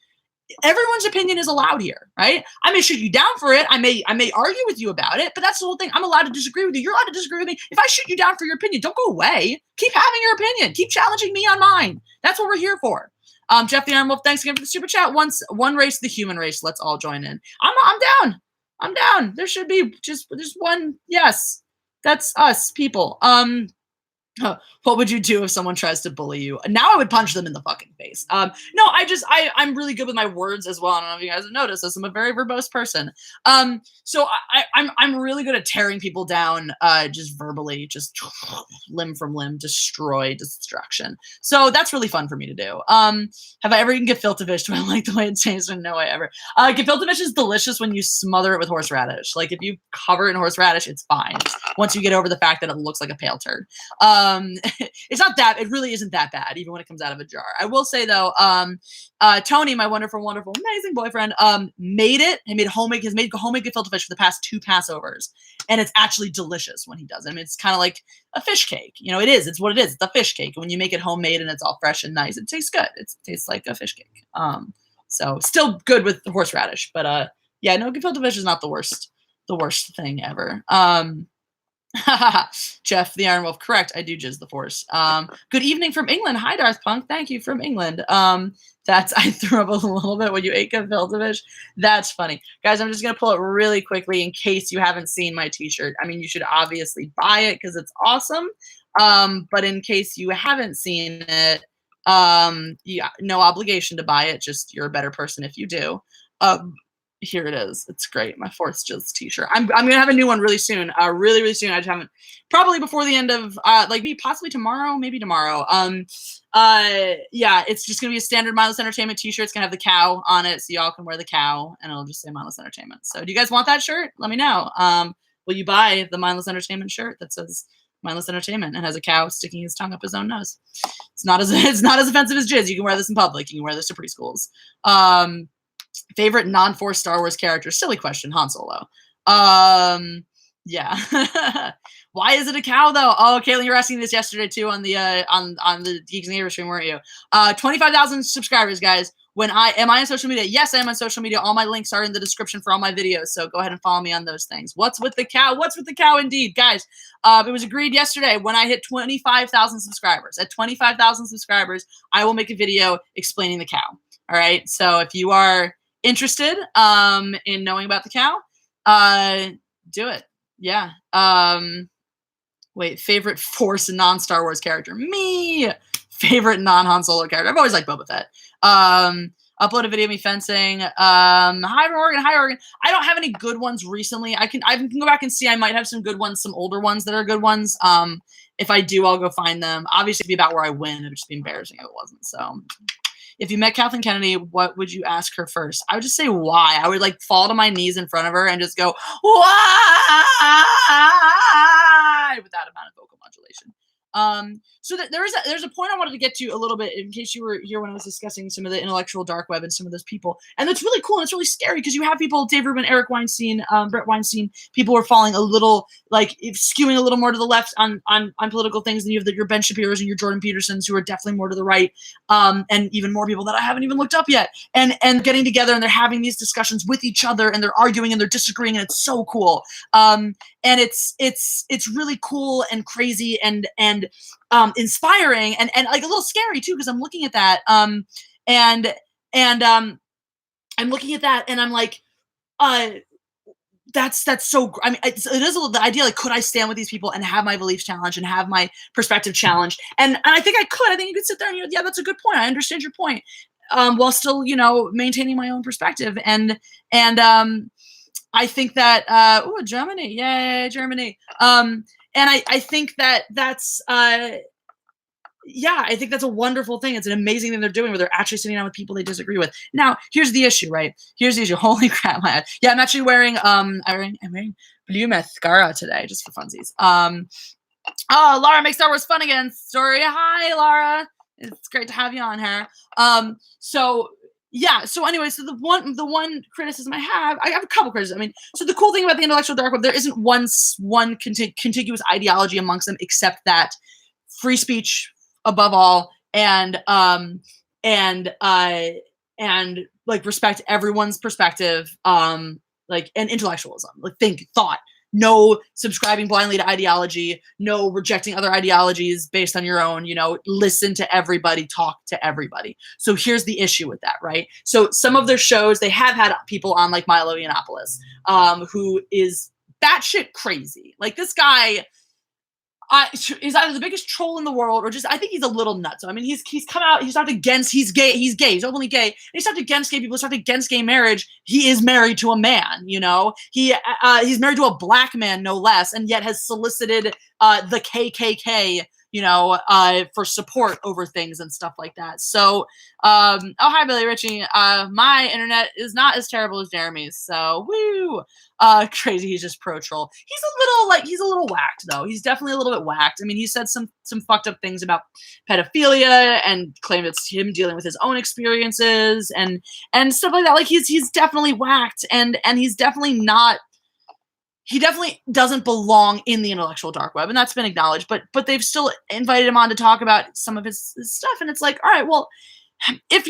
Everyone's opinion is allowed here, right? I may shoot you down for it. I may argue with you about it, but that's the whole thing. I'm allowed to disagree with you. You're allowed to disagree with me. If I shoot you down for your opinion, don't go away. Keep having your opinion. Keep challenging me on mine. That's what we're here for. Jeff the Iron Wolf, thanks again for the super chat. One race, the human race. Let's all join in. I'm down. I'm down. There should be just one. Yes, that's us people. What would you do if someone tries to bully you? Now I would punch them in the fucking face. No, I'm really good with my words as well. I don't know if you guys have noticed this. I'm a very verbose person. So I'm really good at tearing people down, just verbally, just limb from limb, destruction. So that's really fun for me to do. Have I ever eaten gefilte fish? Do I like the way it tastes? No, I ever. Gefilte fish is delicious when you smother it with horseradish. Like if you cover it in horseradish, it's fine. Once you get over the fact that it looks like a pale turd. It really isn't that bad, even when it comes out of a jar. I will say though, Tony, my wonderful, wonderful, amazing boyfriend, has made homemade gefilte fish for the past 2 Passovers, and it's actually delicious when he does it. I mean, it's kind of like a fish cake. It's what it is. It's a fish cake. And when you make it homemade and it's all fresh and nice, it tastes good. It tastes like a fish cake. So still good with horseradish, but yeah, no, gefilte fish is not the worst thing ever. Jeff the Iron Wolf, correct. I do jizz the force. Good evening from England. Hi, Darth Punk. Thank you from England. I threw up a little bit when you ate gefilte fish. That's funny. Guys, I'm just going to pull it really quickly in case you haven't seen my t-shirt. I mean, you should obviously buy it because it's awesome. But in case you haven't seen it, yeah, no obligation to buy it. Just you're a better person if you do. Here it is. It's great. My fourth Jizz t-shirt. I'm gonna have a new one really soon. Really soon. I just haven't, probably before the end of like maybe possibly tomorrow, maybe tomorrow. Yeah, it's just gonna be a standard Mindless Entertainment t-shirt. It's gonna have the cow on it, so y'all can wear the cow, and it'll just say Mindless Entertainment. So do you guys want that shirt? Let me know. Will you buy the Mindless Entertainment shirt that says Mindless Entertainment and has a cow sticking his tongue up his own nose? It's not as offensive as Jizz. You can wear this in public. You can wear this to preschools. Favorite non-Force Star Wars character? Silly question. Han Solo. Yeah. Why is it a cow though? Oh, Caitlin, you were asking this yesterday too on the on the Geeks and Gamers stream, weren't you? 25,000 subscribers, guys. Am I on social media? Yes, I am on social media. All my links are in the description for all my videos, so go ahead and follow me on those things. What's with the cow? What's with the cow indeed, guys? It was agreed yesterday when I hit 25,000 subscribers. At 25,000 subscribers, I will make a video explaining the cow. All right. So if you are interested in knowing about the cow, do it. Yeah. Wait, favorite Force and non-Star Wars character? Me. Favorite non-Han Solo character? I've always liked Boba Fett. Upload a video of me fencing. Hi Oregon. I don't have any good ones recently. I can go back and see. I might have some good ones, some older ones that are good ones. If I do, I'll go find them. Obviously, it'd be about where I win. It would just be embarrassing if it wasn't. So, if you met Kathleen Kennedy, what would you ask her first? I would just say why. I would like fall to my knees in front of her and just go, why, with that amount of vocal modulation. So there's a point I wanted to get to a little bit in case you were here when I was discussing some of the intellectual dark web and some of those people. And it's really cool and it's really scary because you have people, Dave Rubin, Eric Weinstein, Brett Weinstein, people who are falling a little, like skewing a little more to the left on political things. And you have your Ben Shapiro's and your Jordan Petersons who are definitely more to the right. And even more people that I haven't even looked up yet. And getting together and they're having these discussions with each other and they're arguing and they're disagreeing and it's so cool. And it's really cool and crazy and inspiring and like a little scary too because I'm looking at that I'm looking at that and I'm like that's so, I mean, it is the idea, like, could I stand with these people and have my beliefs challenged and have my perspective challenged? And I think I think you could sit there and yeah, that's a good point. I understand your point. While still, maintaining my own perspective. And I think that, Germany, yay, Germany. And I think that's, I think that's a wonderful thing. It's an amazing thing they're doing where they're actually sitting down with people they disagree with. Now, here's the issue, right? Here's the issue. Holy crap, yeah, I'm actually wearing, I'm wearing blue mascara today, just for funsies. Laura makes Star Wars fun again. Story. Hi, Laura. It's great to have you on here. So anyway, so the one criticism I have a couple criticisms. I mean, so the cool thing about the intellectual dark web, there isn't one contiguous ideology amongst them, except that free speech above all, and like respect everyone's perspective, like, and intellectualism, like thought. No subscribing blindly to ideology, no rejecting other ideologies based on your own, listen to everybody, talk to everybody. So here's the issue with that, right? So some of their shows, they have had people on like Milo Yiannopoulos, who is batshit crazy. Like this guy is either the biggest troll in the world or just, I think he's a little nuts. I mean, he's come out, he's talked against, he's gay, he's openly gay. And he's talked against gay people, he's talked against gay marriage. He is married to a man, he's married to a black man, no less, and yet has solicited the KKK, for support over things and stuff like that. So, hi, Billy Ritchie. My internet is not as terrible as Jeremy's, so woo. Crazy. He's just pro troll. He's a little whacked though. He's definitely a little bit whacked. I mean, he said some fucked up things about pedophilia and claimed it's him dealing with his own experiences and stuff like that. Like he's definitely whacked and he's definitely not. He definitely doesn't belong in the intellectual dark web, and that's been acknowledged. But they've still invited him on to talk about some of his stuff, and it's like, all right, well, if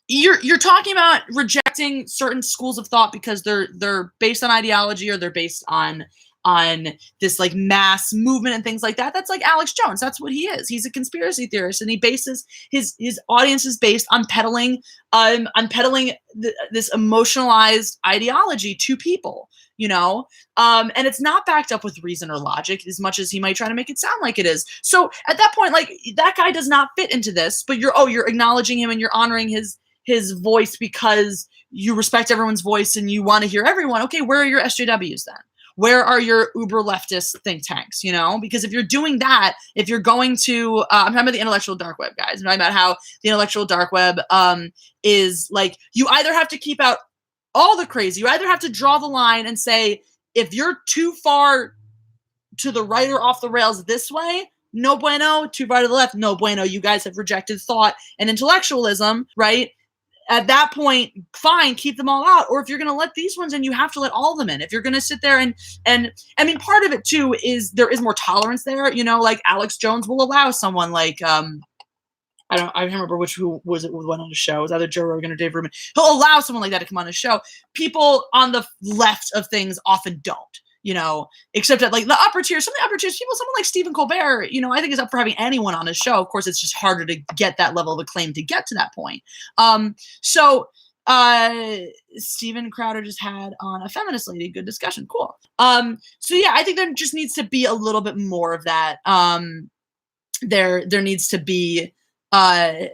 you're talking about rejecting certain schools of thought because they're based on ideology or they're based on this like mass movement and things like that. That's like Alex Jones. That's what he is. He's a conspiracy theorist, and he bases his audience is based on peddling this emotionalized ideology to people. And it's not backed up with reason or logic as much as he might try to make it sound like it is. So at that point, like that guy does not fit into this, but you're acknowledging him and you're honoring his his voice because you respect everyone's voice and you want to hear everyone. Okay, where are your SJWs then? Where are your uber leftist think tanks? You know, because if you're doing that, if you're going to, I'm talking about the intellectual dark web, guys. I'm talking about how the intellectual dark web is like, you either have to keep out all the crazy, you either have to draw the line and say, if you're too far to the right or off the rails this way, no bueno. Too far to the left, no bueno. You guys have rejected thought and intellectualism, right? At that point, fine, keep them all out. Or if you're going to let these ones in, you have to let all of them in. If you're going to sit there and I mean, part of it too is there is more tolerance there. You know, like Alex Jones will allow someone like I can't remember who was it who went on the show. It was either Joe Rogan or Dave Rubin. He'll allow someone like that to come on his show. People on the left of things often don't. You know, except at like the upper tier, some of the upper tiers, people, someone like Stephen Colbert, you know, I think is up for having anyone on his show. Of course, it's just harder to get that level of acclaim to get to that point. So Steven Crowder just had on a feminist lady, good discussion. Cool. So yeah, I think there just needs to be a little bit more of that. There needs to be a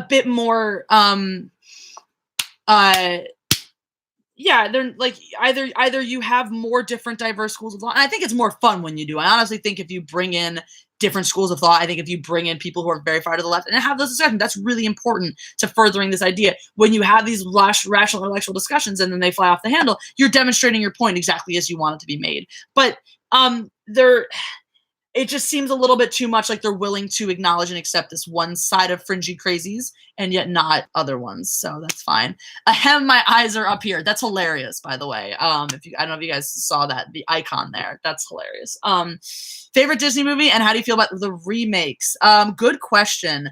bit more yeah, they're like either you have more different diverse schools of thought. And I think it's more fun when you do. I honestly think if you bring in different schools of thought, I think if you bring in people who are very far to the left and have those discussions, that's really important to furthering this idea. When you have these rational intellectual discussions and then they fly off the handle, you're demonstrating your point exactly as you want it to be made. But it just seems a little bit too much like they're willing to acknowledge and accept this one side of fringy crazies and yet not other ones. So that's fine. Ahem, my eyes are up here. That's hilarious, by the way. I don't know if you guys saw that, the icon there. That's hilarious. Favorite Disney movie and how do you feel about the remakes? Good question.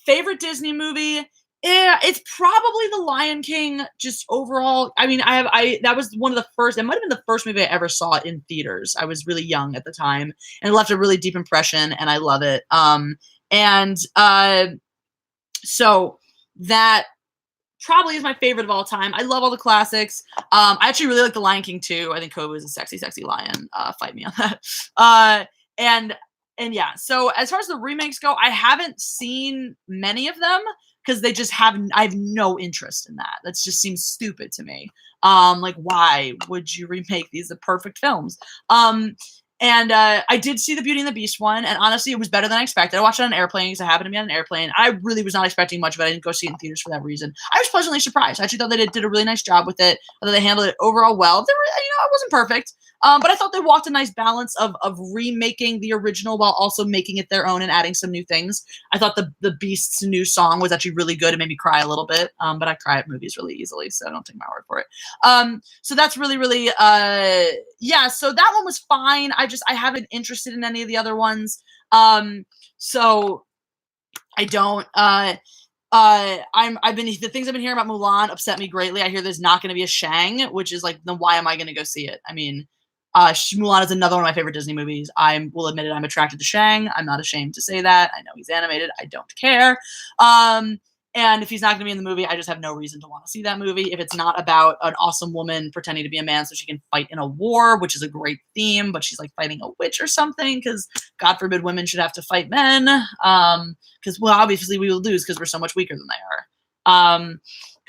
Favorite Disney movie? Yeah, it's probably The Lion King, just overall. I mean, that was one of the first, it might have been the first movie I ever saw in theaters. I was really young at the time and it left a really deep impression and I love it. So that probably is my favorite of all time. I love all the classics. I actually really like The Lion King too. I think Kobe is a sexy, sexy lion. Fight me on that. And yeah, so as far as the remakes go, I haven't seen many of them because I have no interest in that. That just seems stupid to me. Like, why would you remake these? Are perfect films. I did see the Beauty and the Beast one, and honestly, it was better than I expected. I watched it on an airplane because I happened to be on an airplane. I really was not expecting much of it. I didn't go see it in theaters for that reason. I was pleasantly surprised. I actually thought they did a really nice job with it. I thought they handled it overall well. It wasn't perfect. But I thought they walked a nice balance of remaking the original while also making it their own and adding some new things. I thought the Beast's new song was actually really good. It made me cry a little bit. But I cry at movies really easily, so don't take my word for it. So that's really, really, yeah, so that one was fine. I haven't interested in any of the other ones. So I don't, the things I've been hearing about Mulan upset me greatly. I hear there's not going to be a Shang, which is like, then why am I going to go see it? I mean, Mulan is another one of my favorite Disney movies. I will admit it. I'm attracted to Shang. I'm not ashamed to say that. I know he's animated. I don't care. And if he's not going to be in the movie, I just have no reason to want to see that movie. If it's not about an awesome woman pretending to be a man so she can fight in a war, which is a great theme, but she's like fighting a witch or something, because God forbid women should have to fight men. Because, well, obviously we will lose because we're so much weaker than they are.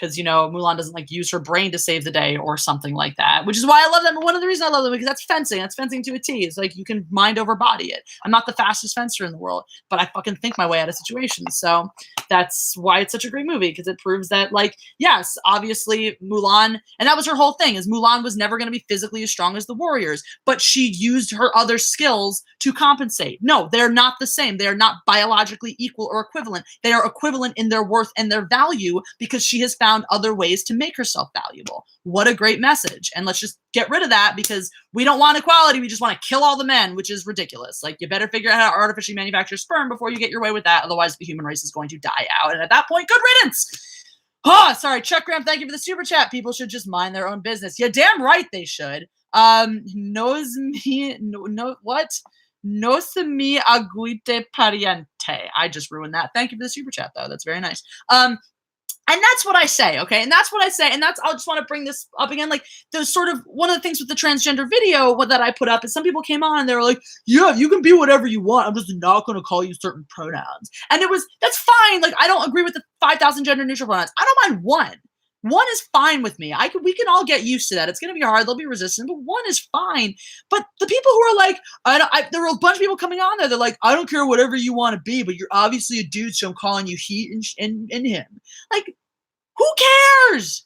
Because, Mulan doesn't like use her brain to save the day or something like that, which is why I love them. One of the reasons I love them, because that's fencing. That's fencing to a T. It's like you can mind over body it. I'm not the fastest fencer in the world, but I fucking think my way out of situations. So that's why it's such a great movie, because it proves that, like, yes, obviously Mulan, and that was her whole thing, is Mulan was never going to be physically as strong as the warriors, but she used her other skills to compensate. No, they're not the same. They are not biologically equal or equivalent. They are equivalent in their worth and their value because she has found other ways to make herself valuable. What a great message. And let's just get rid of that, because we don't want equality. We just want to kill all the men, which is ridiculous. Like, you better figure out how to artificially manufacture sperm before you get your way with that. Otherwise, the human race is going to die out. And at that point, good riddance. Oh, sorry. Chuck Graham, thank you for the super chat. People should just mind their own business. Yeah, damn right they should. Knows me, no, what? No se mi aguite pariente. I just ruined that. Thank you for the super chat, though. That's very nice. And that's what I say, okay? And that's what I say. And that's, I just want to bring this up again. Like, there's sort of one of the things with the transgender video that I put up is some people came on and they were like, yeah, you can be whatever you want. I'm just not going to call you certain pronouns. And that's fine. Like, I don't agree with the 5,000 gender neutral pronouns. I don't mind one. One is fine with me. We can all get used to that. It's going to be hard. There'll be resistance, but one is fine. But the people who are like, there were a bunch of people coming on there. They're like, I don't care whatever you want to be, but you're obviously a dude, so I'm calling you he and him. Like, who cares?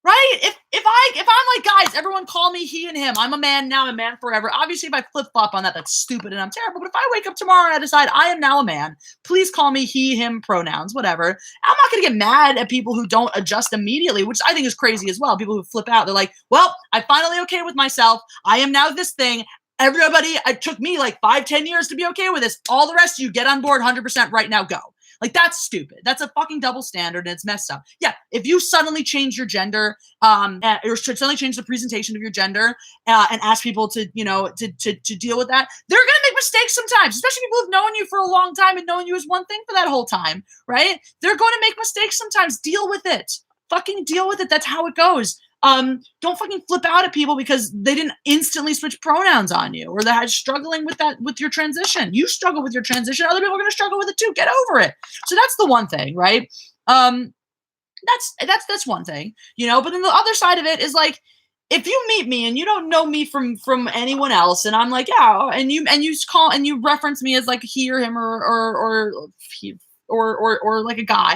Right? If I'm like, guys, everyone call me he and him. I'm a man now, I'm a man forever. Obviously, if I flip-flop on that, that's stupid and I'm terrible. But if I wake up tomorrow and I decide I am now a man, please call me he, him, pronouns, whatever. I'm not going to get mad at people who don't adjust immediately, which I think is crazy as well. People who flip out, they're like, well, I'm finally okay with myself. I am now this thing. Everybody, it took me like 5-10 years to be okay with this. All the rest of you, get on board 100% right now, go. Like, that's stupid. That's a fucking double standard and it's messed up. Yeah, if you suddenly change your gender, or should suddenly change the presentation of your gender and ask people to, to deal with that, they're going to make mistakes sometimes, especially people who've known you for a long time and known you as one thing for that whole time, right? They're going to make mistakes sometimes. Deal with it. Fucking deal with it. That's how it goes. Don't fucking flip out at people because they didn't instantly switch pronouns on you or they're struggling with your transition. You struggle with your transition. Other people are going to struggle with it too. Get over it. So that's the one thing, right? That's one thing, but then the other side of it is like, if you meet me and you don't know me from anyone else and I'm like, yeah, and you call and you reference me as like he or him or he, or like a guy,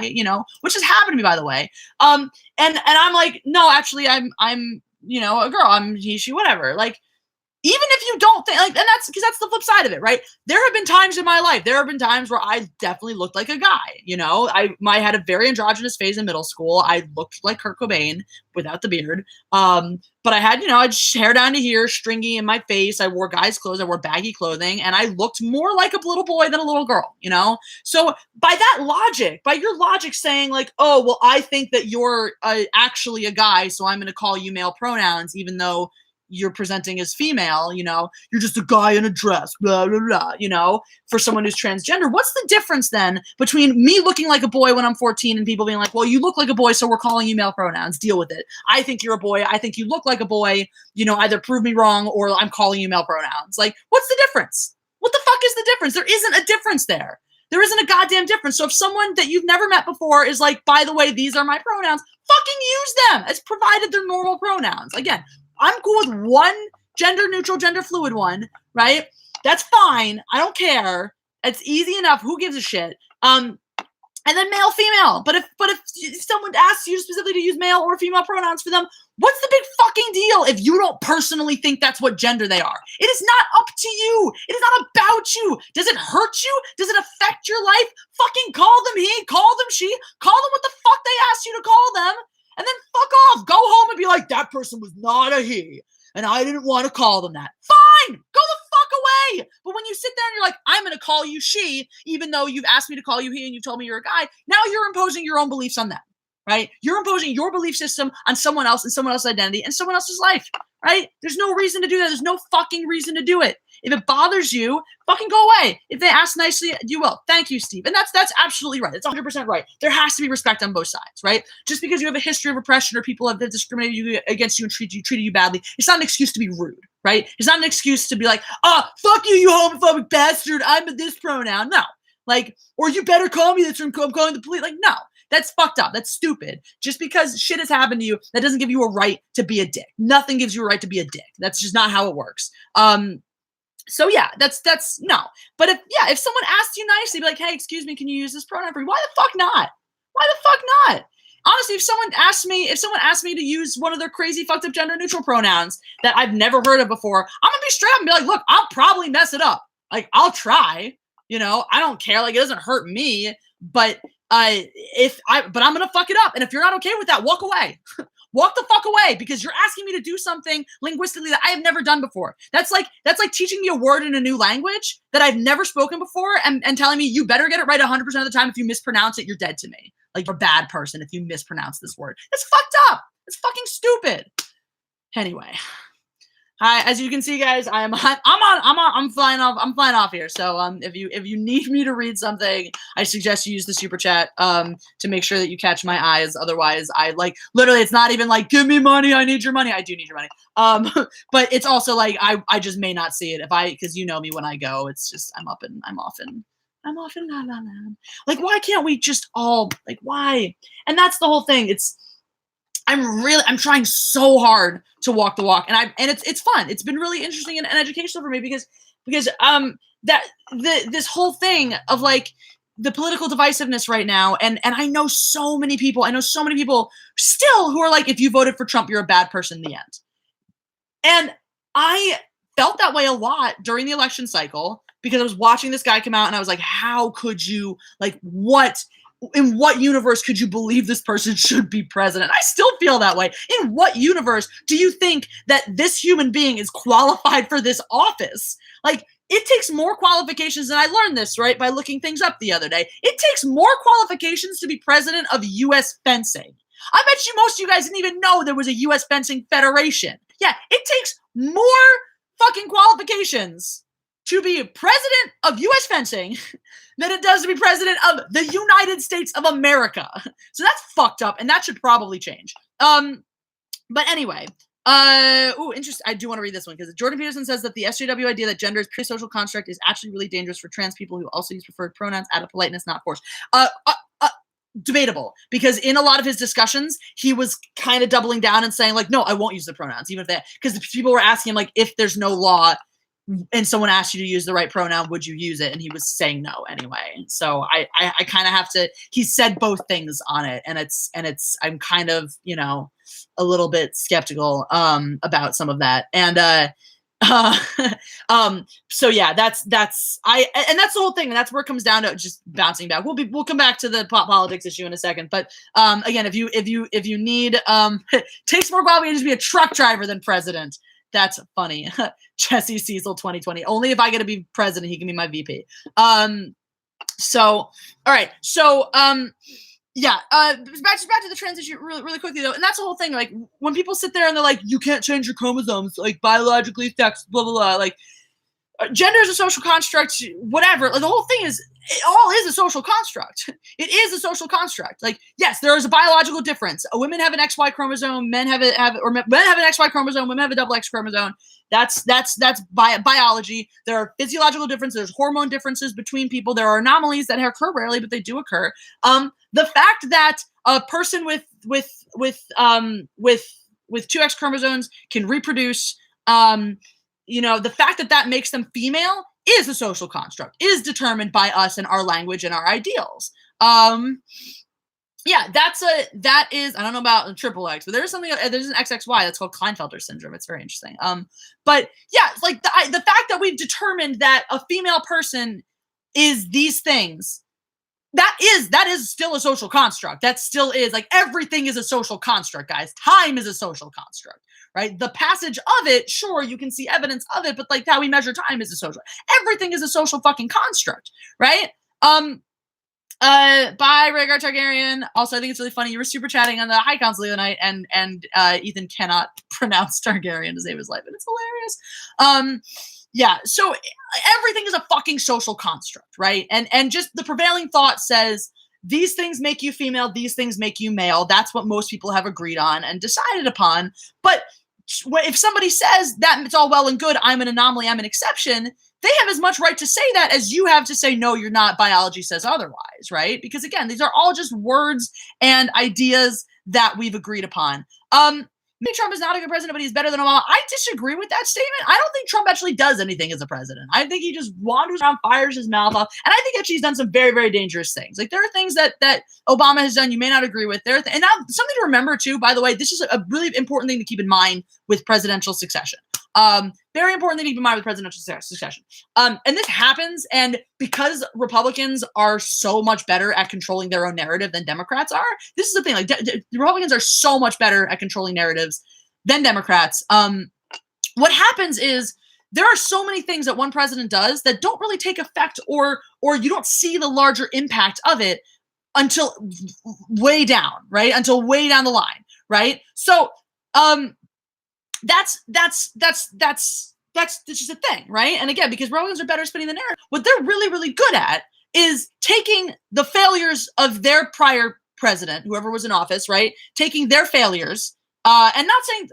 which has happened to me, by the way. And I'm like, no, actually, I'm a girl. I'm he, she, whatever. Like, even if you don't think like, and that's because that's the flip side of it, right? There have been times in my life, there have been times where I definitely looked like a guy. I had a very androgynous phase in middle school. I looked like Kurt Cobain without the beard. But I had, I had hair down to here, stringy in my face. I wore guys' clothes. I wore baggy clothing, and I looked more like a little boy than a little girl. So by that logic, by your logic saying like, oh, well, I think that you're actually a guy, so I'm going to call you male pronouns, even though you're presenting as female, you're just a guy in a dress, blah, blah, blah, for someone who's transgender. What's the difference then between me looking like a boy when I'm 14 and people being like, well, you look like a boy, so we're calling you male pronouns, deal with it. I think you're a boy. I think you look like a boy, either prove me wrong or I'm calling you male pronouns. Like, what's the difference? What the fuck is the difference? There isn't a difference there. There isn't a goddamn difference. So if someone that you've never met before is like, by the way, these are my pronouns, fucking use them as provided they're normal pronouns. Again, I'm cool with one gender neutral, gender fluid one, right? That's fine. I don't care. It's easy enough. Who gives a shit? And then male, female. But if someone asks you specifically to use male or female pronouns for them, what's the big fucking deal if you don't personally think that's what gender they are? It is not up to you. It is not about you. Does it hurt you? Does it affect your life? Fucking call them he, call them she, call them what the fuck they asked you to call them. And then fuck off. Go home and be like, that person was not a he. And I didn't want to call them that. Fine. Go the fuck away. But when you sit there and you're like, I'm going to call you she, even though you've asked me to call you he and you told me you're a guy, now you're imposing your own beliefs on them, right? You're imposing your belief system on someone else and someone else's identity and someone else's life, right? There's no reason to do that. There's no fucking reason to do it. If it bothers you, fucking go away. If they ask nicely, you will. Thank you, Steve. And that's absolutely right. It's 100% right. There has to be respect on both sides, right? Just because you have a history of oppression or people have discriminated against you and treated you badly, it's not an excuse to be rude, right? It's not an excuse to be like, fuck you, you homophobic bastard. I'm this pronoun. No. Like, or you better call me this or I'm calling the police. Like, no. That's fucked up. That's stupid. Just because shit has happened to you, that doesn't give you a right to be a dick. Nothing gives you a right to be a dick. That's just not how it works. So yeah, that's no. But if someone asks you nicely, be like, hey, excuse me, can you use this pronoun for me? Why the fuck not? Why the fuck not? Honestly, if someone asked me to use one of their crazy fucked up gender neutral pronouns that I've never heard of before, I'm gonna be straight up and be like, look, I'll probably mess it up. Like, I'll try. I don't care. Like, it doesn't hurt me. But I'm gonna fuck it up. And if you're not okay with that, walk away. Walk the fuck away, because you're asking me to do something linguistically that I have never done before. That's like teaching me a word in a new language that I've never spoken before and telling me you better get it right 100% of the time. If you mispronounce it, you're dead to me. Like, you're a bad person if you mispronounce this word. It's fucked up. It's fucking stupid. Anyway. Hi, as you can see, guys, I'm flying off here. So if you need me to read something, I suggest you use the super chat to make sure that you catch my eyes. Otherwise, I like literally it's not even like give me money, I need your money. I do need your money. But it's also like I just may not see it because you know me when I go. It's just I'm often la la la. Like why can't we just all like why? And that's the whole thing. I'm trying so hard to walk the walk, and it's fun. It's been really interesting and educational for me because this whole thing of like the political divisiveness right now, and I know so many people still who are like, if you voted for Trump, you're a bad person in the end. And I felt that way a lot during the election cycle because I was watching this guy come out and I was like, how could you in what universe could you believe this person should be president? I still feel that way. In what universe do you think that this human being is qualified for this office? Like, it takes more qualifications, and I learned this, right, by looking things up the other day. It takes more qualifications to be president of U.S. fencing. I bet you most of you guys didn't even know there was a U.S. fencing federation. Yeah, it takes more fucking qualifications to be president of U.S. fencing than it does to be president of the United States of America. So that's fucked up, and that should probably change. But anyway, interesting. I do want to read this one because Jordan Peterson says that the SJW idea that gender is pure social construct is actually really dangerous for trans people who also use preferred pronouns out of politeness, not force. Debatable, because in a lot of his discussions, he was kind of doubling down and saying like, no, I won't use the pronouns, even if because people were asking him like, if there's no law and someone asked you to use the right pronoun, would you use it? And he was saying no anyway. So I kind of have to, he said both things on it. And I'm kind of, a little bit skeptical, about some of that. And, so yeah, that's the whole thing. And that's where it comes down to just bouncing back. We'll come back to the politics issue in a second. But, again, if you need, takes more qualifications to be a truck driver than president. That's funny. Jesse Cecil 2020. Only if I get to be president, he can be my VP. So, all right. So, yeah. Back to the trans issue really quickly though. And that's the whole thing. Like when people sit there and they're like, you can't change your chromosomes, like biologically sex, blah, blah, blah. Like gender is a social construct, whatever. Like, the whole thing is, it all is a social construct. It is a social construct. Like, yes, there is a biological difference. Women have an XY chromosome, men have an XY chromosome, women have a double X chromosome. That's biology. There are physiological differences. There's hormone differences between people. There are anomalies that occur rarely, but they do occur. The fact that a person with two X chromosomes can reproduce, the fact that makes them female is a social construct, is determined by us and our language and our ideals. Yeah, that is, I don't know about triple X, but there's an XXY that's called Klinefelter syndrome. It's very interesting. But yeah, like the fact that we've determined that a female person is these things, that is still a social construct. That still is, like, everything is a social construct, guys. Time is a social construct, right? The passage of it, sure, you can see evidence of it, but like how we measure time is a social. Everything is a social fucking construct, right? Bye, Rhaegar Targaryen. Also, I think it's really funny. You were super chatting on the High Council the other night, and Ethan cannot pronounce Targaryen to save his life, and it's hilarious. Yeah, so everything is a fucking social construct, right? And just the prevailing thought says these things make you female, these things make you male. That's what most people have agreed on and decided upon. But if somebody says that it's all well and good, I'm an anomaly, I'm an exception, they have as much right to say that as you have to say, no, you're not, biology says otherwise, right? Because again, these are all just words and ideas that we've agreed upon. Maybe Trump is not a good president, but he's better than Obama. I disagree with that statement. I don't think Trump actually does anything as a president. I think he just wanders around, fires his mouth off. And I think actually he's done some very, very dangerous things. Like, there are things that Obama has done you may not agree with. And now something to remember too, by the way, this is a really important thing to keep in mind with presidential succession. Very important thing to keep in mind with presidential succession. And this happens, and because Republicans are so much better at controlling their own narrative than Democrats are, this is the thing, like, the Republicans are so much better at controlling narratives than Democrats. What happens is there are so many things that one president does that don't really take effect, or you don't see the larger impact of it until way down, right? Until way down the line, right? So, that's just a thing, right? And again, because Republicans are better at spinning the narrative, what they're really, really good at is taking the failures of their prior president, whoever was in office, right? Taking their failures, and not saying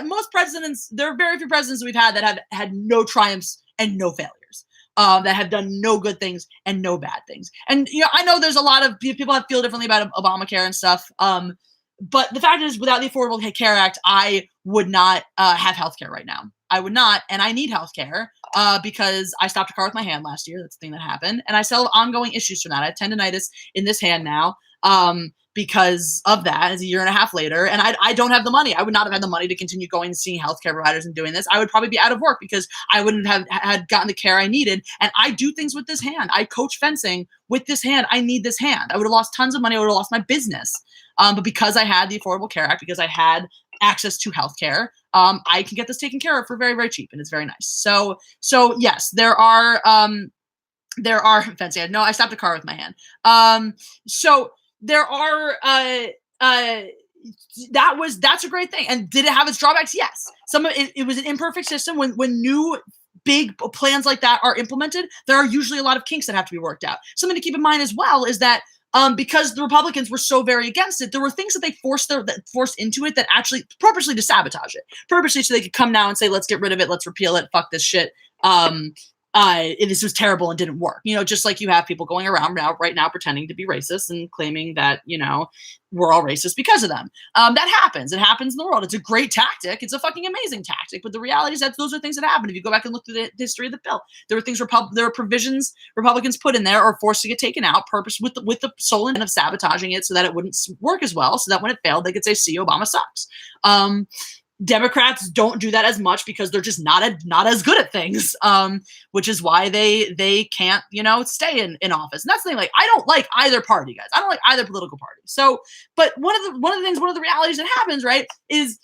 most presidents, there are very few presidents we've had that have had no triumphs and no failures, that have done no good things and no bad things. And, I know there's a lot of people that feel differently about Obamacare and stuff. But the fact is, without the Affordable Care Act, I would not have healthcare right now. I would not, and I need healthcare because I stopped a car with my hand last year. That's the thing that happened, and I still have ongoing issues from that. I have tendonitis in this hand now because of that. It's a year and a half later, and I don't have the money. I would not have had the money to continue going and seeing healthcare providers and doing this. I would probably be out of work because I wouldn't have had gotten the care I needed. And I do things with this hand. I coach fencing with this hand. I need this hand. I would have lost tons of money. I would have lost my business. But because I had the Affordable Care Act, because I had access to healthcare, I can get this taken care of for very, very cheap, and it's very nice. So yes, there are fancy. No, I stopped a car with my hand. So there are that's a great thing. And did it have its drawbacks? Yes. Some of it was an imperfect system. When new big plans like that are implemented, there are usually a lot of kinks that have to be worked out. Something to keep in mind as well is that because the Republicans were so very against it, there were things that they forced into it that actually purposely to sabotage it, purposely so they could come now and say, let's get rid of it, let's repeal it, fuck this shit. This was terrible and didn't work. Just like you have people going around right now pretending to be racist and claiming that, we're all racist because of them. That happens. It happens in the world. It's a great tactic. It's a fucking amazing tactic. But the reality is that those are things that happen. If you go back and look through the history of the bill, there were provisions Republicans put in there or forced to get taken out, purpose with the sole intent of sabotaging it so that it wouldn't work as well. So that when it failed, they could say, "See, Obama sucks." Democrats don't do that as much because they're just not as good at things, which is why they can't, stay in office. And that's the thing. Like, I don't like either party, guys. I don't like either political party. So, but one of the realities that happens, right, is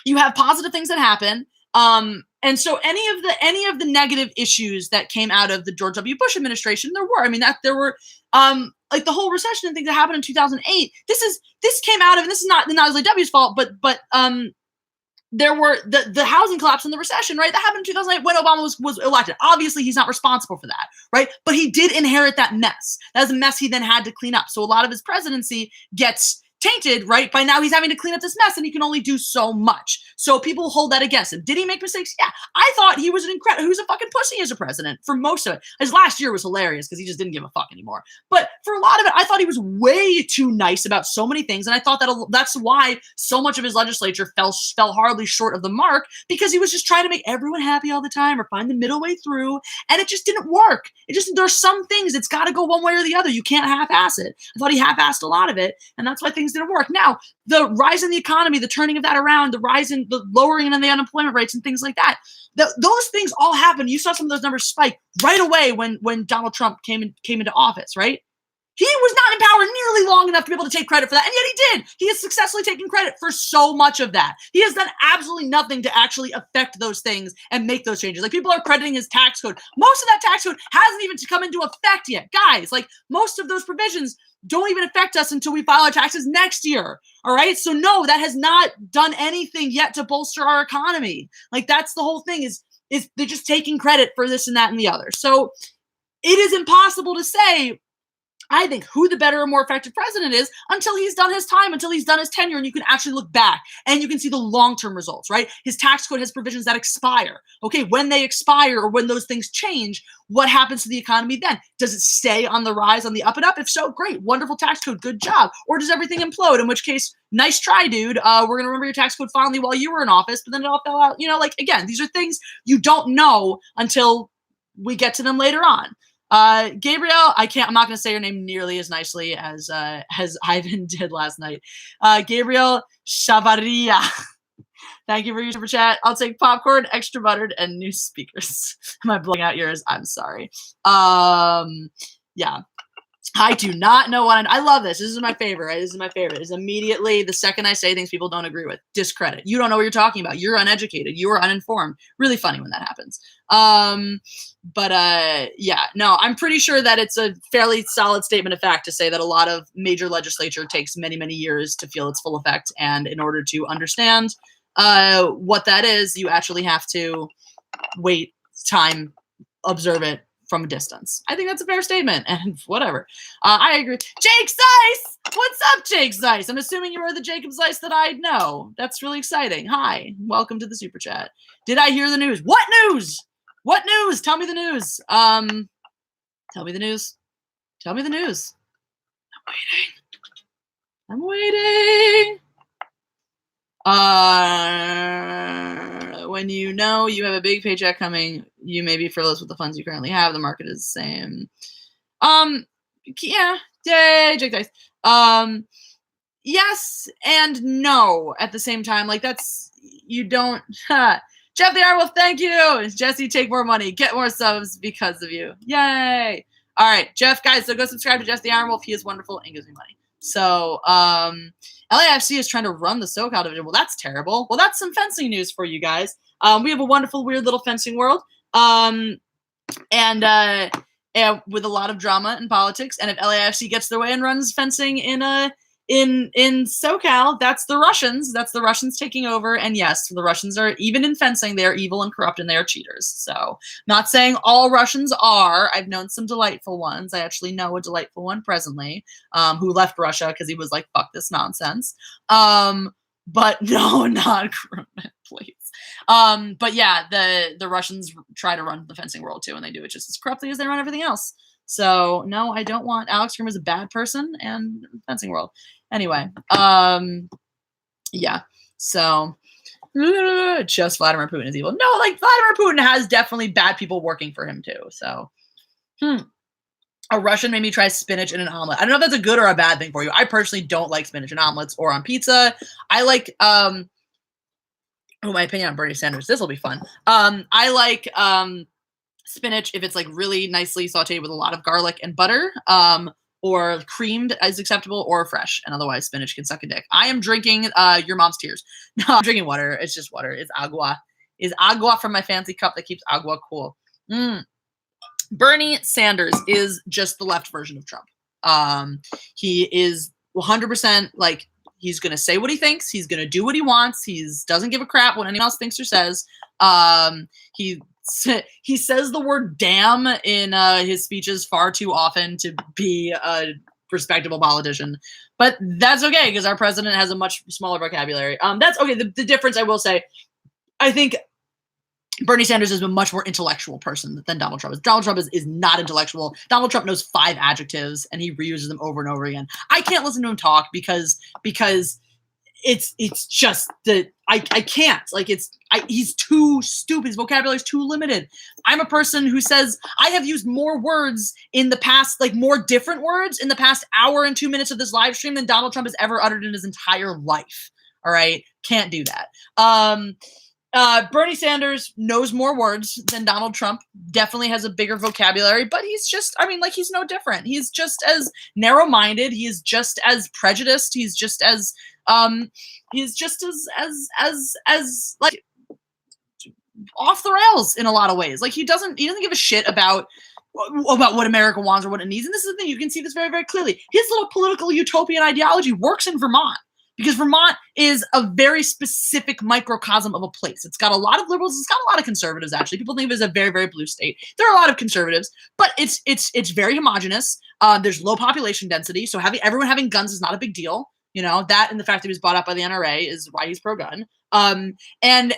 you have positive things that happen. And so any of the negative issues that came out of the George W. Bush administration, there were like the whole recession and things that happened in 2008. This came out of, and this is not Leslie W.'s fault, but there were the housing collapse and the recession, right? That happened in 2008 when Obama was elected. Obviously, he's not responsible for that, right? But he did inherit that mess. That was a mess he then had to clean up. So a lot of his presidency gets tainted, right? By now he's having to clean up this mess and he can only do so much. So people hold that against him. Did he make mistakes? Yeah. I thought he was he was a fucking pussy as a president for most of it. His last year was hilarious because he just didn't give a fuck anymore. But for a lot of it, I thought he was way too nice about so many things. And I thought that's why so much of his legislature fell horribly short of the mark, because he was just trying to make everyone happy all the time or find the middle way through. And it just didn't work. There's some things, it's got to go one way or the other. You can't half-ass it. I thought he half-assed a lot of it. And that's why things didn't work. Now, the rise in the economy, the turning of that around, the lowering in the unemployment rates and things like that, those things all happened. You saw some of those numbers spike right away when Donald Trump came into office, right? He was not in power nearly long enough to be able to take credit for that. And yet he did. He has successfully taken credit for so much of that. He has done absolutely nothing to actually affect those things and make those changes. Like, people are crediting his tax code. Most of that tax code hasn't even come into effect yet. Guys, like, most of those provisions don't even affect us until we file our taxes next year. All right. So no, that has not done anything yet to bolster our economy. Like, that's the whole thing is they're just taking credit for this and that and the other. So it is impossible to say, I think, who the better or more effective president is until he's done his time, until he's done his tenure, and you can actually look back and you can see the long-term results, right? His tax code has provisions that expire. Okay, when they expire or when those things change, what happens to the economy then? Does it stay on the rise, on the up and up? If so, great, wonderful tax code, good job. Or does everything implode? In which case, nice try, dude. We're going to remember your tax code fondly while you were in office, but then it all fell out. Again, these are things you don't know until we get to them later on. Gabriel, I'm not going to say your name nearly as nicely as Ivan did last night. Gabriel Chavaria. Thank you for your super chat. I'll take popcorn, extra buttered, and new speakers. Am I blowing out yours? I'm sorry. Yeah. I do not know what I love this. This is my favorite, right? This is my favorite. Is immediately the second I say things people don't agree with, discredit. You don't know what you're talking about. You're uneducated. You are uninformed. Really funny when that happens. Yeah, no, I'm pretty sure that it's a fairly solid statement of fact to say that a lot of major legislature takes many, many years to feel its full effect. And in order to understand What that is, you actually have to wait time, observe it from a distance. I think that's a fair statement, and whatever. I agree. Jake Zeiss! What's up, Jake Zeiss? I'm assuming you are the Jacob Zeiss that I know. That's really exciting. Hi, welcome to the super chat. Did I hear the news? What news? What news? Tell me the news. Tell me the news. Tell me the news. I'm waiting. When you know you have a big paycheck coming, you may be frivolous with the funds you currently have. The market is the same. Yeah, yay, Jake Dice. Yes and no at the same time. Like that's you don't. Jeff the Ironwolf, thank you. Jesse, take more money, get more subs because of you. Yay! All right, Jeff, guys, so go subscribe to Jeff the Ironwolf. He is wonderful and gives me money. So, LAFC is trying to run the SoCal division. Well, that's terrible. Well, that's some fencing news for you guys. We have a wonderful, weird little fencing world. And with a lot of drama and politics. And if LAFC gets their way and runs fencing in SoCal, that's the Russians. That's the Russians taking over. And yes, the Russians are, even in fencing, they're evil and corrupt and they are cheaters. So not saying all Russians are. I've known some delightful ones. I actually know a delightful one presently, who left Russia because he was like, fuck this nonsense. But no, not Grumman, please. But yeah, the Russians try to run the fencing world too, and they do it just as corruptly as they run everything else. So no, I don't want Alex Grim as a bad person and fencing world. Anyway, yeah. So just Vladimir Putin is evil. No, like Vladimir Putin has definitely bad people working for him too. So a Russian made me try spinach in an omelet. I don't know if that's a good or a bad thing for you. I personally don't like spinach in omelets or on pizza. I like my opinion on Bernie Sanders. This will be fun. I like spinach if it's like really nicely sauteed with a lot of garlic and butter, or creamed is acceptable, or fresh, and otherwise spinach can suck a dick. I am drinking your mom's tears. No, I'm drinking water. It's just water. It's agua. It's agua from my fancy cup that keeps agua cool. Bernie Sanders is just the left version of Trump. He is 100% like, he's going to say what he thinks. He's going to do what he wants. He doesn't give a crap what anyone else thinks or says. He says the word damn in his speeches far too often to be a respectable politician. But that's okay, because our president has a much smaller vocabulary. That's okay. The difference, I will say, I think Bernie Sanders is a much more intellectual person than Donald Trump is. Donald Trump is not intellectual. Donald Trump knows 5 adjectives, and he reuses them over and over again. I can't listen to him talk because it's just that I can't. Like, he's too stupid. His vocabulary is too limited. I'm a person who says I have used more words in the past, like more different words in the past hour and 2 minutes of this live stream than Donald Trump has ever uttered in his entire life. All right. Can't do that. Bernie Sanders knows more words than Donald Trump, definitely has a bigger vocabulary, but he's just, I mean, like, he's no different. He's just as narrow-minded. He is just as prejudiced. He's just as like off the rails in a lot of ways. Like, he doesn't give a shit about what America wants or what it needs. And this is the thing, you can see this very, very clearly. His little political utopian ideology works in Vermont, because Vermont is a very specific microcosm of a place. It's got a lot of liberals. It's got a lot of conservatives, actually. People think of it as a very, very blue state. There are a lot of conservatives, but it's very homogenous. There's low population density, so everyone having guns is not a big deal. You know, that, and the fact that he was bought up by the NRA is why he's pro-gun. And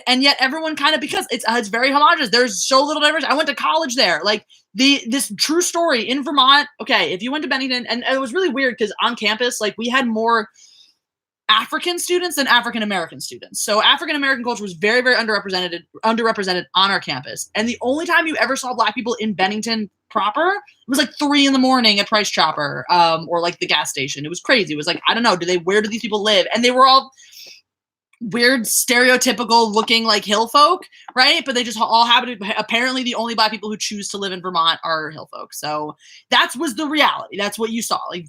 yet everyone kind of, because it's very homogenous. There's so little diversity. I went to college there. Like, this true story in Vermont. Okay, if you went to Bennington, and it was really weird because on campus, like, we had more African students than African American students. So African American culture was very, very underrepresented on our campus. And the only time you ever saw Black people in Bennington proper, it was like 3 a.m. at Price Chopper, or like the gas station. It was crazy. It was like, I don't know, where do these people live? And they were all weird, stereotypical looking like hill folk, right? But they just all happen to, apparently the only Black people who choose to live in Vermont are hill folk. So that was the reality. That's what you saw. Like,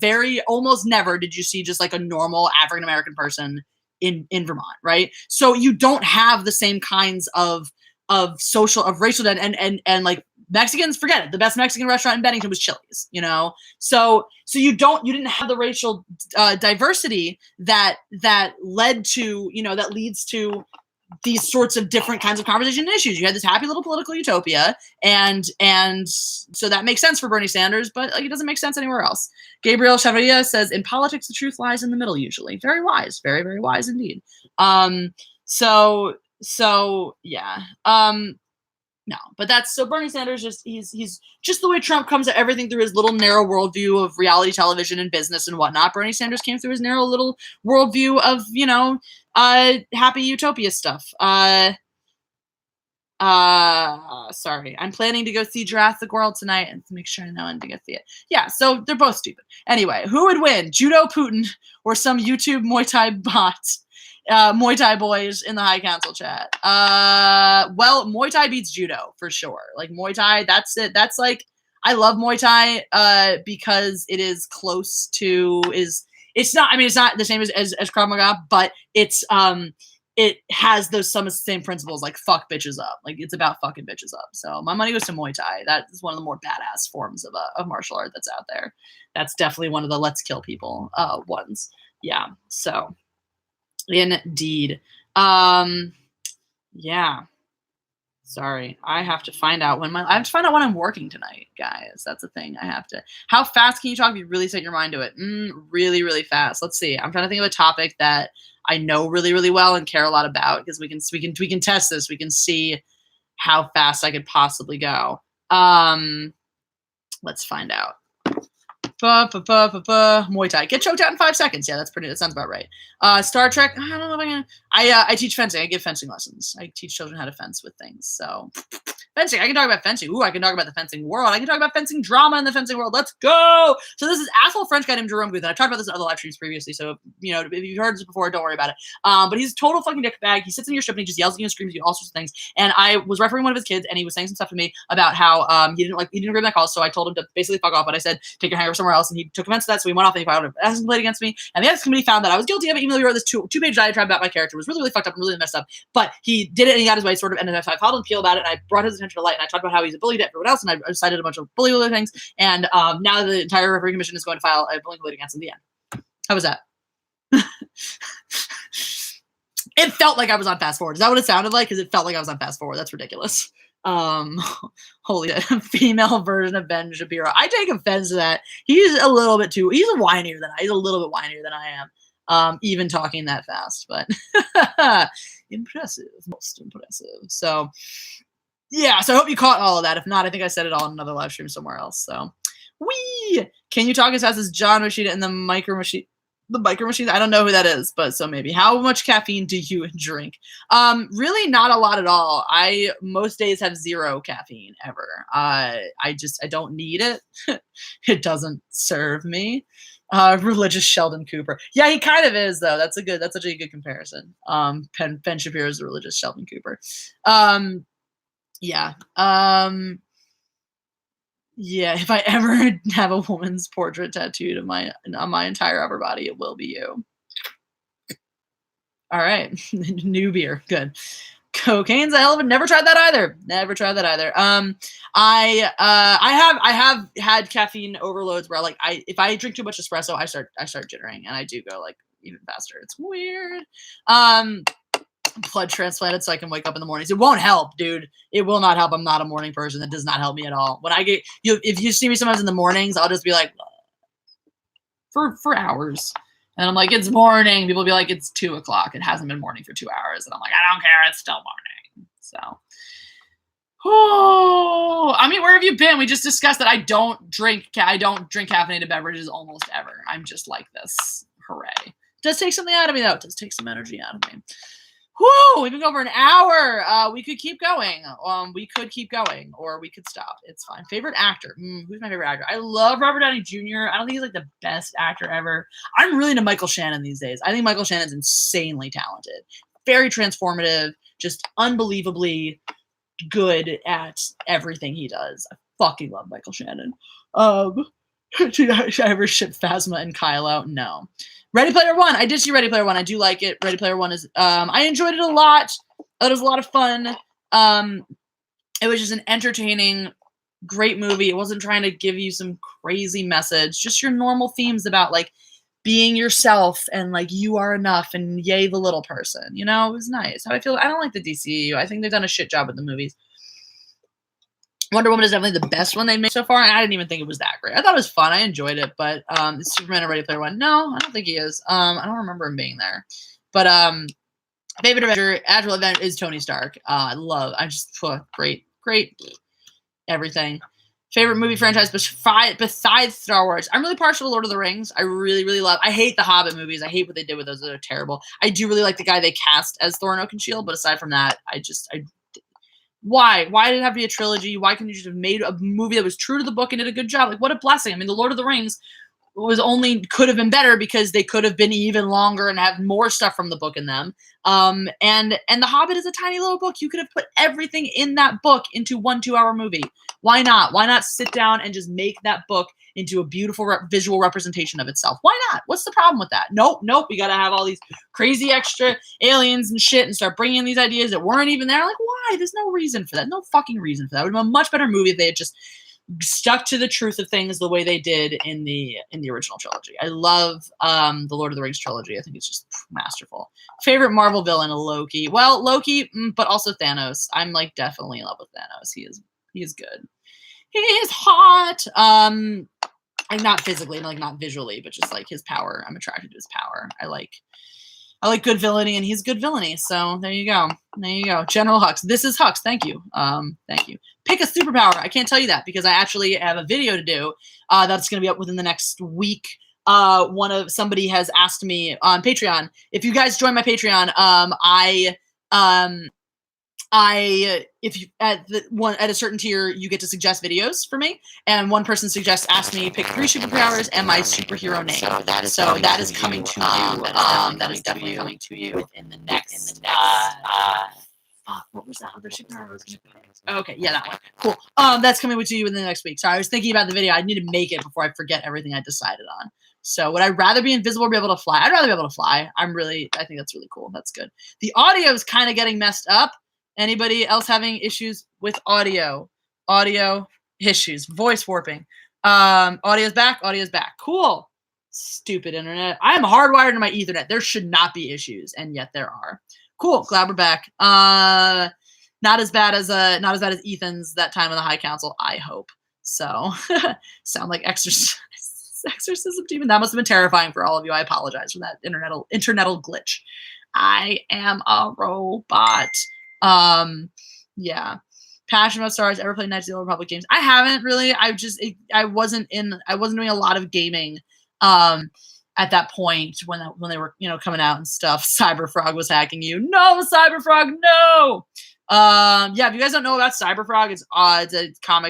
almost never did you see just like a normal African American person in Vermont, right? So you don't have the same kinds of racial and like Mexicans, forget it. The best Mexican restaurant in Bennington was Chili's, you know? So you didn't have the racial diversity that led to, that leads to these sorts of different kinds of conversation and issues. You had this happy little political utopia, and so that makes sense for Bernie Sanders, but like it doesn't make sense anywhere else. Gabriel Chavarria says, in politics, the truth lies in the middle usually. Very wise, very, very wise indeed. So yeah. No, but that's so Bernie Sanders he's just the way Trump comes at everything through his little narrow worldview of reality television and business and whatnot. Bernie Sanders came through his narrow little worldview of, happy utopia stuff. Sorry. I'm planning to go see Jurassic World tonight and to make sure I know when to go see it. Yeah, so they're both stupid. Anyway, who would win? Judo Putin or some YouTube Muay Thai bot? Muay Thai boys in the High Council chat. Well, Muay Thai beats Judo for sure. Like Muay Thai, that's it. That's like, I love Muay Thai because it is close to it's not the same as Krav Maga, but it has some of the same principles, like fuck bitches up. Like it's about fucking bitches up. So my money goes to Muay Thai. That is one of the more badass forms of martial art that's out there. That's definitely one of the let's kill people ones. Yeah. So indeed. Yeah. Sorry. I have to find out when I'm working tonight, guys. That's the thing. How fast can you talk if you really set your mind to it? Really, really fast. Let's see. I'm trying to think of a topic that I know really, really well and care a lot about, because we can test this. We can see how fast I could possibly go. Let's find out. Muay Thai. Get choked out in 5 seconds. Yeah, that sounds about right. Star Trek. I don't know if I can. I teach fencing. I give fencing lessons. I teach children how to fence with things. So fencing. I can talk about fencing. Ooh, I can talk about the fencing world. I can talk about fencing drama in the fencing world. Let's go. So this is asshole French guy named Jerome Guth, and I've talked about this in other live streams previously. So if you've heard this before, don't worry about it. But he's a total fucking dickbag. He sits in your strip and he just yells at you and screams at you, all sorts of things. And I was refereeing one of his kids, and he was saying some stuff to me about how he didn't agree with my calls. So I told him to basically fuck off. But I said, take your hanger somewhere else, and he took offense to that. So he went off and he filed an ethics complaint against me. And the ethics committee found that I was guilty of it, even though he wrote this two-page diatribe about my character. It was really, really fucked up and really messed up. But he did it and he got his way, sort of. And I filed an appeal about it, and I brought his attention to light, and I talked about how he's a bully to everyone else, and I cited a bunch of bully things. And now the entire referee commission is going to file a bullying complaint against him. The end. How was that? It felt like I was on fast forward. Is that what it sounded like? Because it felt like I was on fast forward. That's ridiculous. Holy female version of Ben Shapiro. I take offense to that. He's a little bit he's a little bit whinier than I am. Even talking that fast, but impressive, most impressive. So yeah, so I hope you caught all of that. If not, I think I said it all in another live stream somewhere else. So can you talk as fast as John Rashida in the Micro Machine? The biker machines. I don't know who that is, but so maybe. How much caffeine do you drink? Really not a lot at all. I most days have zero caffeine ever. I don't need it. It doesn't serve me. Religious Sheldon Cooper. Yeah, he kind of is though. That's such a good comparison. Ben Shapiro is the religious Sheldon Cooper. Yeah. Yeah, if I ever have a woman's portrait tattooed on my entire upper body, it will be you. All right. New beer. Good. Cocaine's a hell of a, never tried that either. I have had caffeine overloads where if I drink too much espresso, I start jittering, and I do go even faster. It's weird. Blood transplanted so I can wake up in the mornings. It won't help, dude. It will not help. I'm not a morning person. That does not help me at all. When I get if you see me sometimes in the mornings, I'll just be like for hours, and I'm like, it's morning. People will be like, it's 2:00. It hasn't been morning for 2 hours, and I'm like, I don't care. It's still morning. So, where have you been? We just discussed that I don't drink caffeinated beverages almost ever. I'm just like this. Hooray! It does take something out of me though. It does take some energy out of me. Whoo! We've been going for an hour. We could keep going. We could keep going, or we could stop. It's fine. Favorite actor? Who's my favorite actor? I love Robert Downey Jr. I don't think he's the best actor ever. I'm really into Michael Shannon these days. I think Michael Shannon's insanely talented, very transformative, just unbelievably good at everything he does. I fucking love Michael Shannon. Should I ever ship Phasma and Kylo? No. Ready Player One. I did see Ready Player One. I do like it. Ready Player One is, I enjoyed it a lot. It was a lot of fun. It was just an entertaining, great movie. It wasn't trying to give you some crazy message. Just your normal themes about being yourself and like you are enough and yay the little person. You know, it was nice. How I feel. I don't like the DCU. I think they've done a shit job with the movies. Wonder Woman is definitely the best one they made so far, and I didn't even think it was that great. I thought it was fun. I enjoyed it, but is Superman a Ready Player One? No, I don't think he is. I don't remember him being there. But favorite Avenger, actual event is Tony Stark. I just great everything. Favorite movie franchise besides Star Wars. I'm really partial to Lord of the Rings. I really love. I hate the Hobbit movies. I hate what they did with those. They're terrible. I do really like the guy they cast as Thorin Oakenshield, but aside from that, why did it have to be a trilogy? Why couldn't you just have made a movie that was true to the book and did a good job? Like, what a blessing. I mean, the Lord of the Rings could have been better because they could have been even longer and have more stuff from the book in them. And The Hobbit is a tiny little book. You could have put everything in that book into 1 2-hour movie. Why not? Why not sit down and just make that book into a beautiful visual representation of itself? Why not? What's the problem with that? Nope. We got to have all these crazy extra aliens and shit and start bringing in these ideas that weren't even there. Like, why? There's no reason for that. No fucking reason for that. It would have been a much better movie if they had just stuck to the truth of things the way they did in the original trilogy. I love the Lord of the Rings trilogy. I think it's just masterful. Favorite Marvel villain, Loki. Well, Loki, but also Thanos. I'm like definitely in love with Thanos. He is good. He is hot. And not physically, like not visually, but just like his power. I'm attracted to his power. I like good villainy, and he's good villainy. So there you go. General Hux. This is Hux. Thank you. Thank you. Pick a superpower. I can't tell you that because I actually have a video to do that's going to be up within the next week. Somebody has asked me on Patreon. If you guys join my Patreon, if you at a certain tier, you get to suggest videos for me, and one person asked me pick 3 superpowers and my superhero name. So that is coming to you. That is definitely coming to you within the next. What was that other superpower I was going to pick? Okay, yeah, that one. Cool. That's coming to you within the next week. So I was thinking about the video. I need to make it before I forget everything I decided on. So would I rather be invisible or be able to fly? I'd rather be able to fly. I think that's really cool. That's good. The audio is kind of getting messed up. Anybody else having issues with audio? Audio issues. Voice warping. Audio's back. Cool. Stupid internet. I'm hardwired into my Ethernet. There should not be issues, and yet there are. Cool. Glad we're back. Not as bad as Ethan's that time in the High Council, I hope. So sound like exorcism demon. That must have been terrifying for all of you. I apologize for that internetal glitch. I am a robot. Yeah. Passion about Star Wars. Ever played Knights of the Old Republic games? I haven't really. I wasn't doing a lot of gaming at that point when they were coming out and stuff. Cyberfrog was hacking you. No, Cyberfrog, no. Yeah, if you guys don't know about Cyberfrog, it's a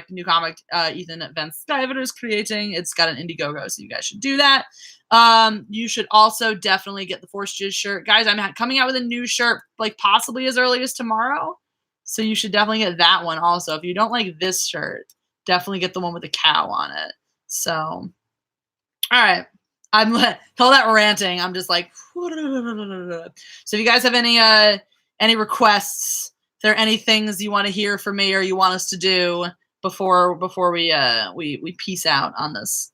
new comic Ethan Vance Diver is creating. It's got an Indiegogo, so you guys should do that. You should also definitely get the Force Jizz shirt. Guys, I'm coming out with a new shirt, like possibly as early as tomorrow. So you should definitely get that one also. If you don't like this shirt, definitely get the one with the cow on it. So, all right. I'm all that ranting. I'm just like, so if you guys have any requests, if there are any things you want to hear from me or you want us to do before we peace out on this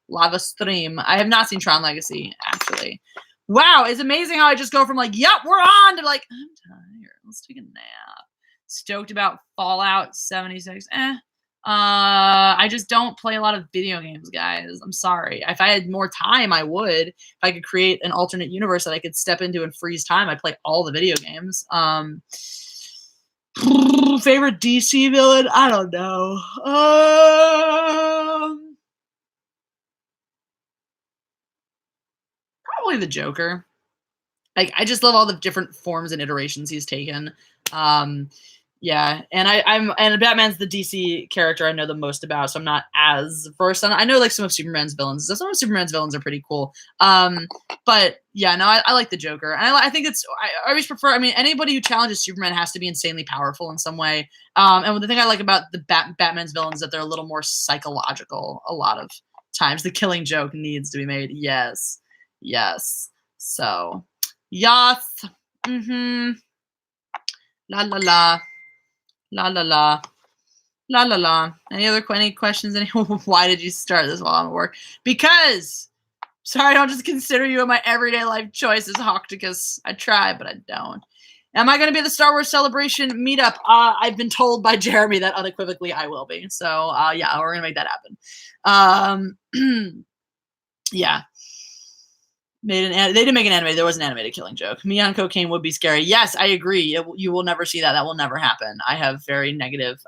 lava stream. I have not seen Tron Legacy, actually. Wow, it's amazing how I just go from like, yep, we're on, to like, I'm tired. Let's take a nap. Stoked about Fallout 76. I just don't play a lot of video games, guys. I'm sorry. If I had more time, I would. If I could create an alternate universe that I could step into and freeze time, I'd play all the video games. Favorite DC villain? I don't know. Probably the Joker. Like, I just love all the different forms and iterations he's taken. Yeah, and Batman's the DC character I know the most about, so I'm not as versed on. I know like some of Superman's villains. Some of Superman's villains are pretty cool. But yeah, no, I like the Joker, and I think I always prefer. I mean, anybody who challenges Superman has to be insanely powerful in some way. And the thing I like about the Batman's villains is that they're a little more psychological. A lot of times, the Killing Joke needs to be made. Yes. So, yes. La la la. La la la. La la la. Any questions? Why did you start this while I'm at work? Because Sorry, I don't just consider you in my everyday life choice as Hocticus. I try, but I don't. Am I going to be at the Star Wars Celebration meetup? I've been told by Jeremy that unequivocally I will be. So, yeah, we're going to make that happen. Yeah. They didn't make an anime. There was an animated Killing Joke. Me on cocaine would be scary. Yes, I agree. You will never see that. That will never happen. I have very negative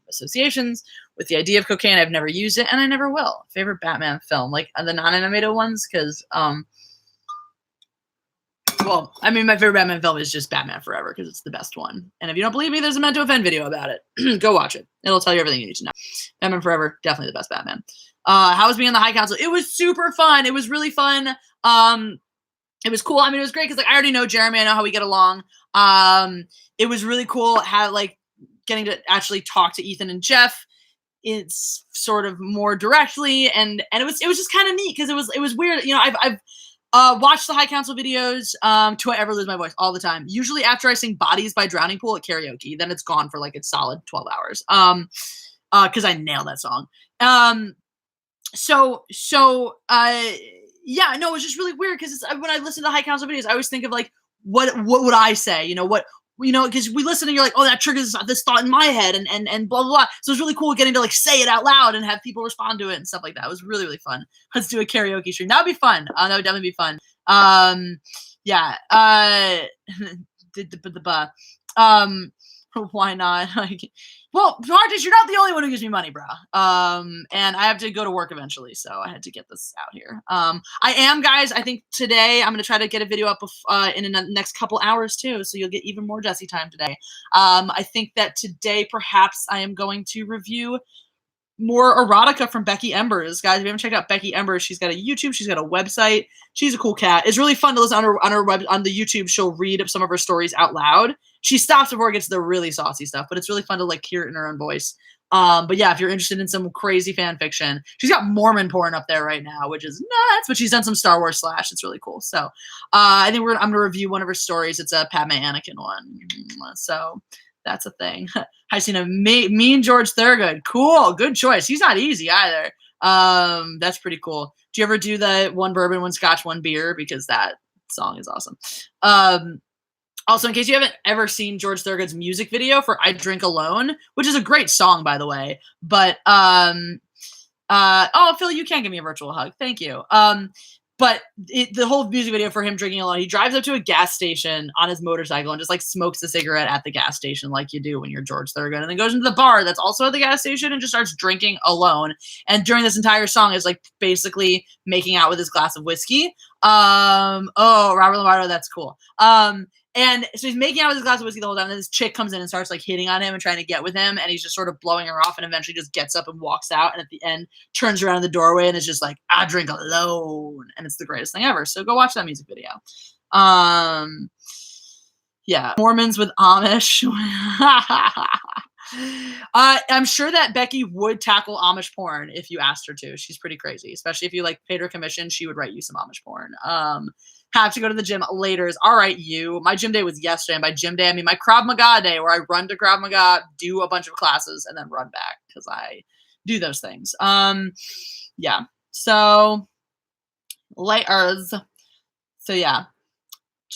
associations with the idea of cocaine. I've never used it, and I never will. Favorite Batman film, like the non-animated ones, because well, I mean, my favorite Batman film is just Batman Forever because it's the best one. And if you don't believe me, there's a Meant to Offend video about it. Go watch it. It'll tell you everything you need to know. Batman Forever, definitely the best Batman. How was being on the High Council? It was super fun. It was really fun. It was cool. I mean, it was great because like I already know Jeremy. I know how we get along. It was really cool how like getting to actually talk to Ethan and Jeff. It's sort of more directly, and it was just kind of neat because it was weird. You know, I've watch the High Council videos till I ever lose my voice all the time. Usually after I sing Bodies by Drowning Pool at karaoke, then it's gone for like a solid 12 hours. Because I nailed that song. Yeah, no, it was just really weird because when I listen to High Council videos, I always think of like, what would I say? You know, because we listen and you're like, oh, that triggers this thought in my head and blah, blah, blah. So it's really cool getting to like say it out loud and have people respond to it and stuff like that. It was really, really fun. Let's do a karaoke stream. That would be fun. That would definitely be fun. Yeah. Why not? Well, Marcus, you're not the only one who gives me money, bro. And I have to go to work eventually, so I had to get this out here. I am, guys. I think today I'm gonna try to get a video up in the next couple hours too, so you'll get even more Jesse time today. I think that today perhaps I am going to review more erotica from Becky Embers. Guys, if you haven't checked out Becky Embers, she's got a YouTube, she's got a website. She's a cool cat. It's really fun to listen on her web on the YouTube. She'll read some of her stories out loud. She stops before it gets to the really saucy stuff, but it's really fun to like hear it in her own voice. But yeah, if you're interested in some crazy fan fiction, she's got Mormon porn up there right now, which is nuts, but she's done some Star Wars slash. It's really cool. So I think I'm gonna review one of her stories. It's a Padme Anakin one. So that's a thing. I've seen a mean George Thorogood. Cool. Good choice. He's not easy either. That's pretty cool. Do you ever do the one bourbon, one scotch, one beer? Because that song is awesome. Also, in case you haven't ever seen George Thorogood's music video for I Drink Alone, which is a great song, by the way. But, oh, Phil, you can give me a virtual hug. Thank you. But the whole music video for him drinking alone, he drives up to a gas station on his motorcycle and just like smokes a cigarette at the gas station like you do when you're George Thorogood, and then goes into the bar that's also at the gas station and just starts drinking alone. And during this entire song is like basically making out with his glass of whiskey. Oh, Robert Lombardo, that's cool. And so he's making out with his glass of whiskey the whole time. And then this chick comes in and starts like hitting on him and trying to get with him. And he's just sort of blowing her off and eventually just gets up and walks out. And at the end, turns around in the doorway and is just like, I drink alone. And it's the greatest thing ever. So go watch that music video. Yeah. Mormons with Amish. I'm sure that Becky would tackle Amish porn if you asked her to. She's pretty crazy, especially if you like paid her commission. She would write you some Amish porn. Have to go to the gym later. All right, you. My gym day was yesterday. And by gym day, I mean my Krav Maga day, where I run to Krav Maga, do a bunch of classes, and then run back because I do those things. Yeah. So layers. So yeah.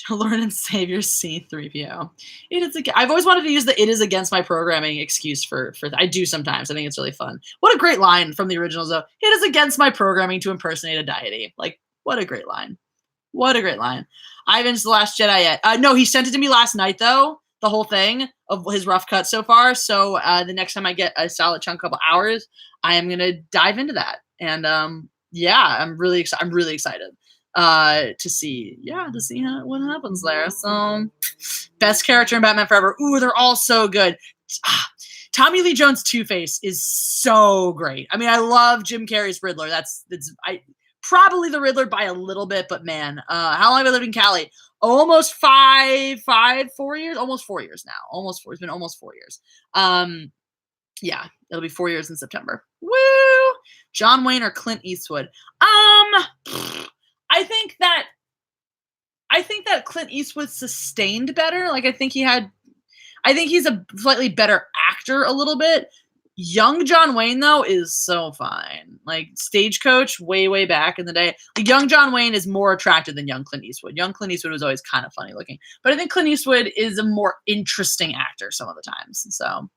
Lord and Savior C3PO. It is. I've always wanted to use the "it is against my programming" excuse for. I do sometimes. I think it's really fun. What a great line from the originals, though. It is against my programming to impersonate a deity. Like, what a great line. What a great line. I haven't The Last Jedi yet. No, he sent it to me last night, though. The whole thing of his rough cut so far. So the next time I get a solid chunk, couple hours, I am gonna dive into that. And yeah, I'm really excited to see what happens there. So best character in Batman Forever. Ooh, they're all so good. Tommy Lee Jones' Two-Face is so great. I mean, I love Jim Carrey's Riddler. Probably the Riddler by a little bit, but man, how long have I lived in Cali? Almost 4 years? Almost 4 years now. Almost 4. It's been almost 4 years. Yeah, it'll be 4 years in September. Woo! John Wayne or Clint Eastwood? I think that Clint Eastwood sustained better. Like, I think he's a slightly better actor a little bit. Young John Wayne though is so fine. Like Stagecoach, way back in the day. Like, young John Wayne is more attractive than young Clint Eastwood. Young Clint Eastwood was always kind of funny looking, but I think Clint Eastwood is a more interesting actor some of the times. So,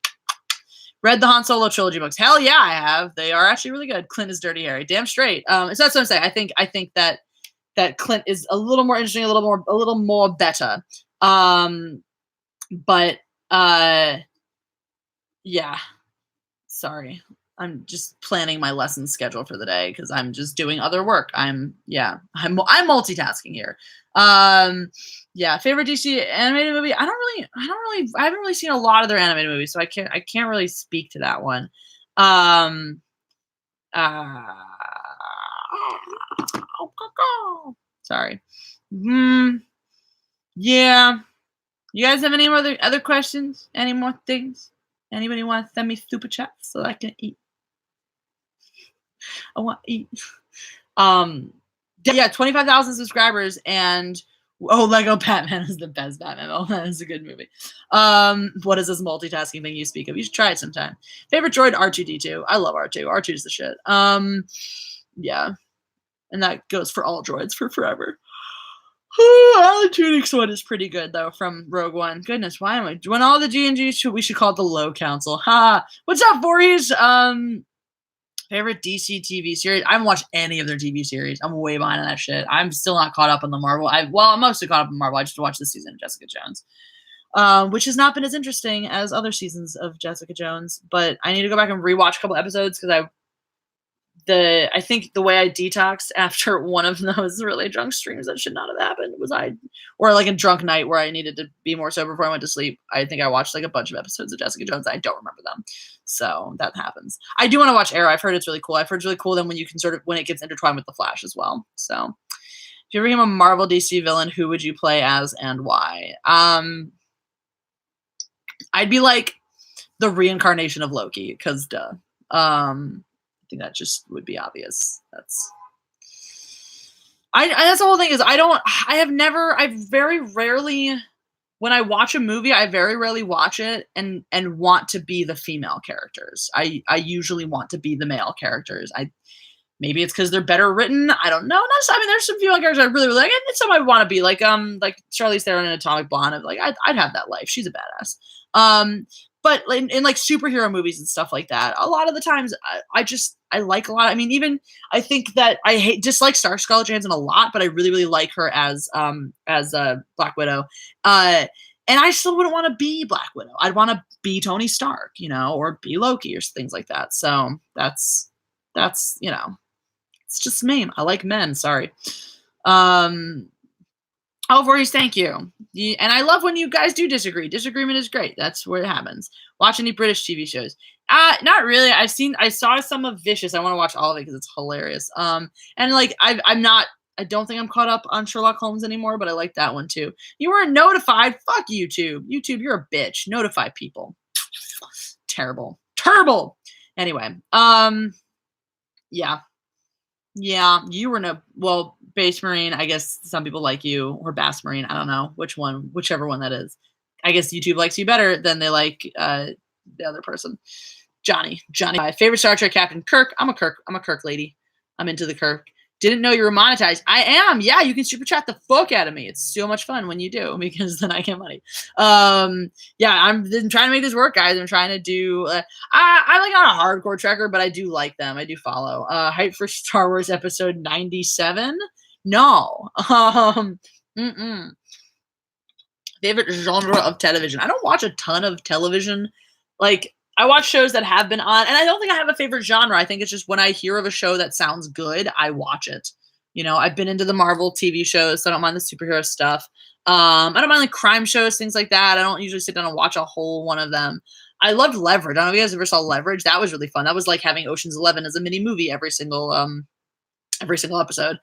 read the Han Solo trilogy books. Hell yeah, I have. They are actually really good. Clint is Dirty Harry. Damn straight. So that's what I'm saying. I think that Clint is a little more interesting, a little more better. But yeah. Sorry. I'm just planning my lesson schedule for the day because I'm just doing other work. I'm multitasking here. Yeah, favorite DC animated movie. I haven't really seen a lot of their animated movies, so I can't really speak to that one. Uh, sorry. Yeah. You guys have any other questions? Any more things? Anybody want to send me super chats so I can eat? I want to eat. Yeah, 25,000 subscribers and Lego Batman is the best Batman. Oh, that is a good movie. What is this multitasking thing you speak of? You should try it sometime. Favorite droid, R2D2. I love R2. R2 is the shit. Yeah. And that goes for all droids for forever. Alan Tudyk's one is pretty good though from Rogue One. Goodness, why am I doing all the G&G? We should call it the Low Council. Ha! What's up, Voorhees? Favorite DC TV series? I haven't watched any of their TV series. I'm way behind on that shit. I'm still not caught up on the Marvel. I'm mostly caught up on Marvel. I just watched this season of Jessica Jones, which has not been as interesting as other seasons of Jessica Jones. But I need to go back and rewatch a couple episodes because I think the way I detoxed after one of those really drunk streams that should not have happened or like a drunk night where I needed to be more sober before I went to sleep. I think I watched like a bunch of episodes of Jessica Jones. I don't remember them. So that happens. I do want to watch Arrow. I've heard it's really cool. I've heard it's really cool then when you can when it gets intertwined with the Flash as well. So if you ever became a Marvel DC villain, who would you play as and why? I'd be like the reincarnation of Loki because duh. I think that just would be obvious. That's the whole thing is I very rarely, when I watch a movie, I very rarely watch it and want to be the female characters. I usually want to be the male characters. Maybe it's because they're better written. I don't know. There's some female characters I really like, and some I want to be like Charlize Theron in Atomic Blonde. Like I'd have that life. She's a badass. But in like superhero movies and stuff like that, a lot of the times I like a lot. Even I think that I dislike Scarlett Johansson a lot, but I really, really like her as Black Widow. And I still wouldn't want to be Black Widow. I'd want to be Tony Stark, or be Loki or things like that. So that's it's just me. I like men. Sorry. Voorhees, thank you. And I love when you guys do disagree. Disagreement is great. That's where it happens. Watch any British TV shows? Not really. I saw some of Vicious. I want to watch all of it because it's hilarious. And like I don't think I'm caught up on Sherlock Holmes anymore, but I like that one too. You weren't notified. Fuck YouTube. YouTube, you're a bitch. Notify people. Terrible. Anyway, yeah. Yeah, you were Base Marine, I guess some people like you, or Bass Marine, I don't know whichever one that is. I guess YouTube likes you better than they like the other person. Johnny. My favorite Star Trek Captain Kirk. I'm a Kirk lady. I'm into the Kirk. Didn't know you were monetized. I am. Yeah, you can super chat the fuck out of me. It's so much fun when you do because then I get money. Yeah, I'm trying to make this work, guys. I'm trying to do. I'm like not a hardcore trekker, but I do like them. I do follow. Hype for Star Wars Episode 97. No. Favorite genre of television. I don't watch a ton of television. Like I watch shows that have been on, and I don't think I have a favorite genre. I think it's just when I hear of a show that sounds good, I watch it. I've been into the Marvel TV shows, so I don't mind the superhero stuff. I don't mind like crime shows, things like that. I don't usually sit down and watch a whole one of them. I loved Leverage. I don't know if you guys ever saw Leverage. That was really fun. That was like having Ocean's 11 as a mini movie every single episode.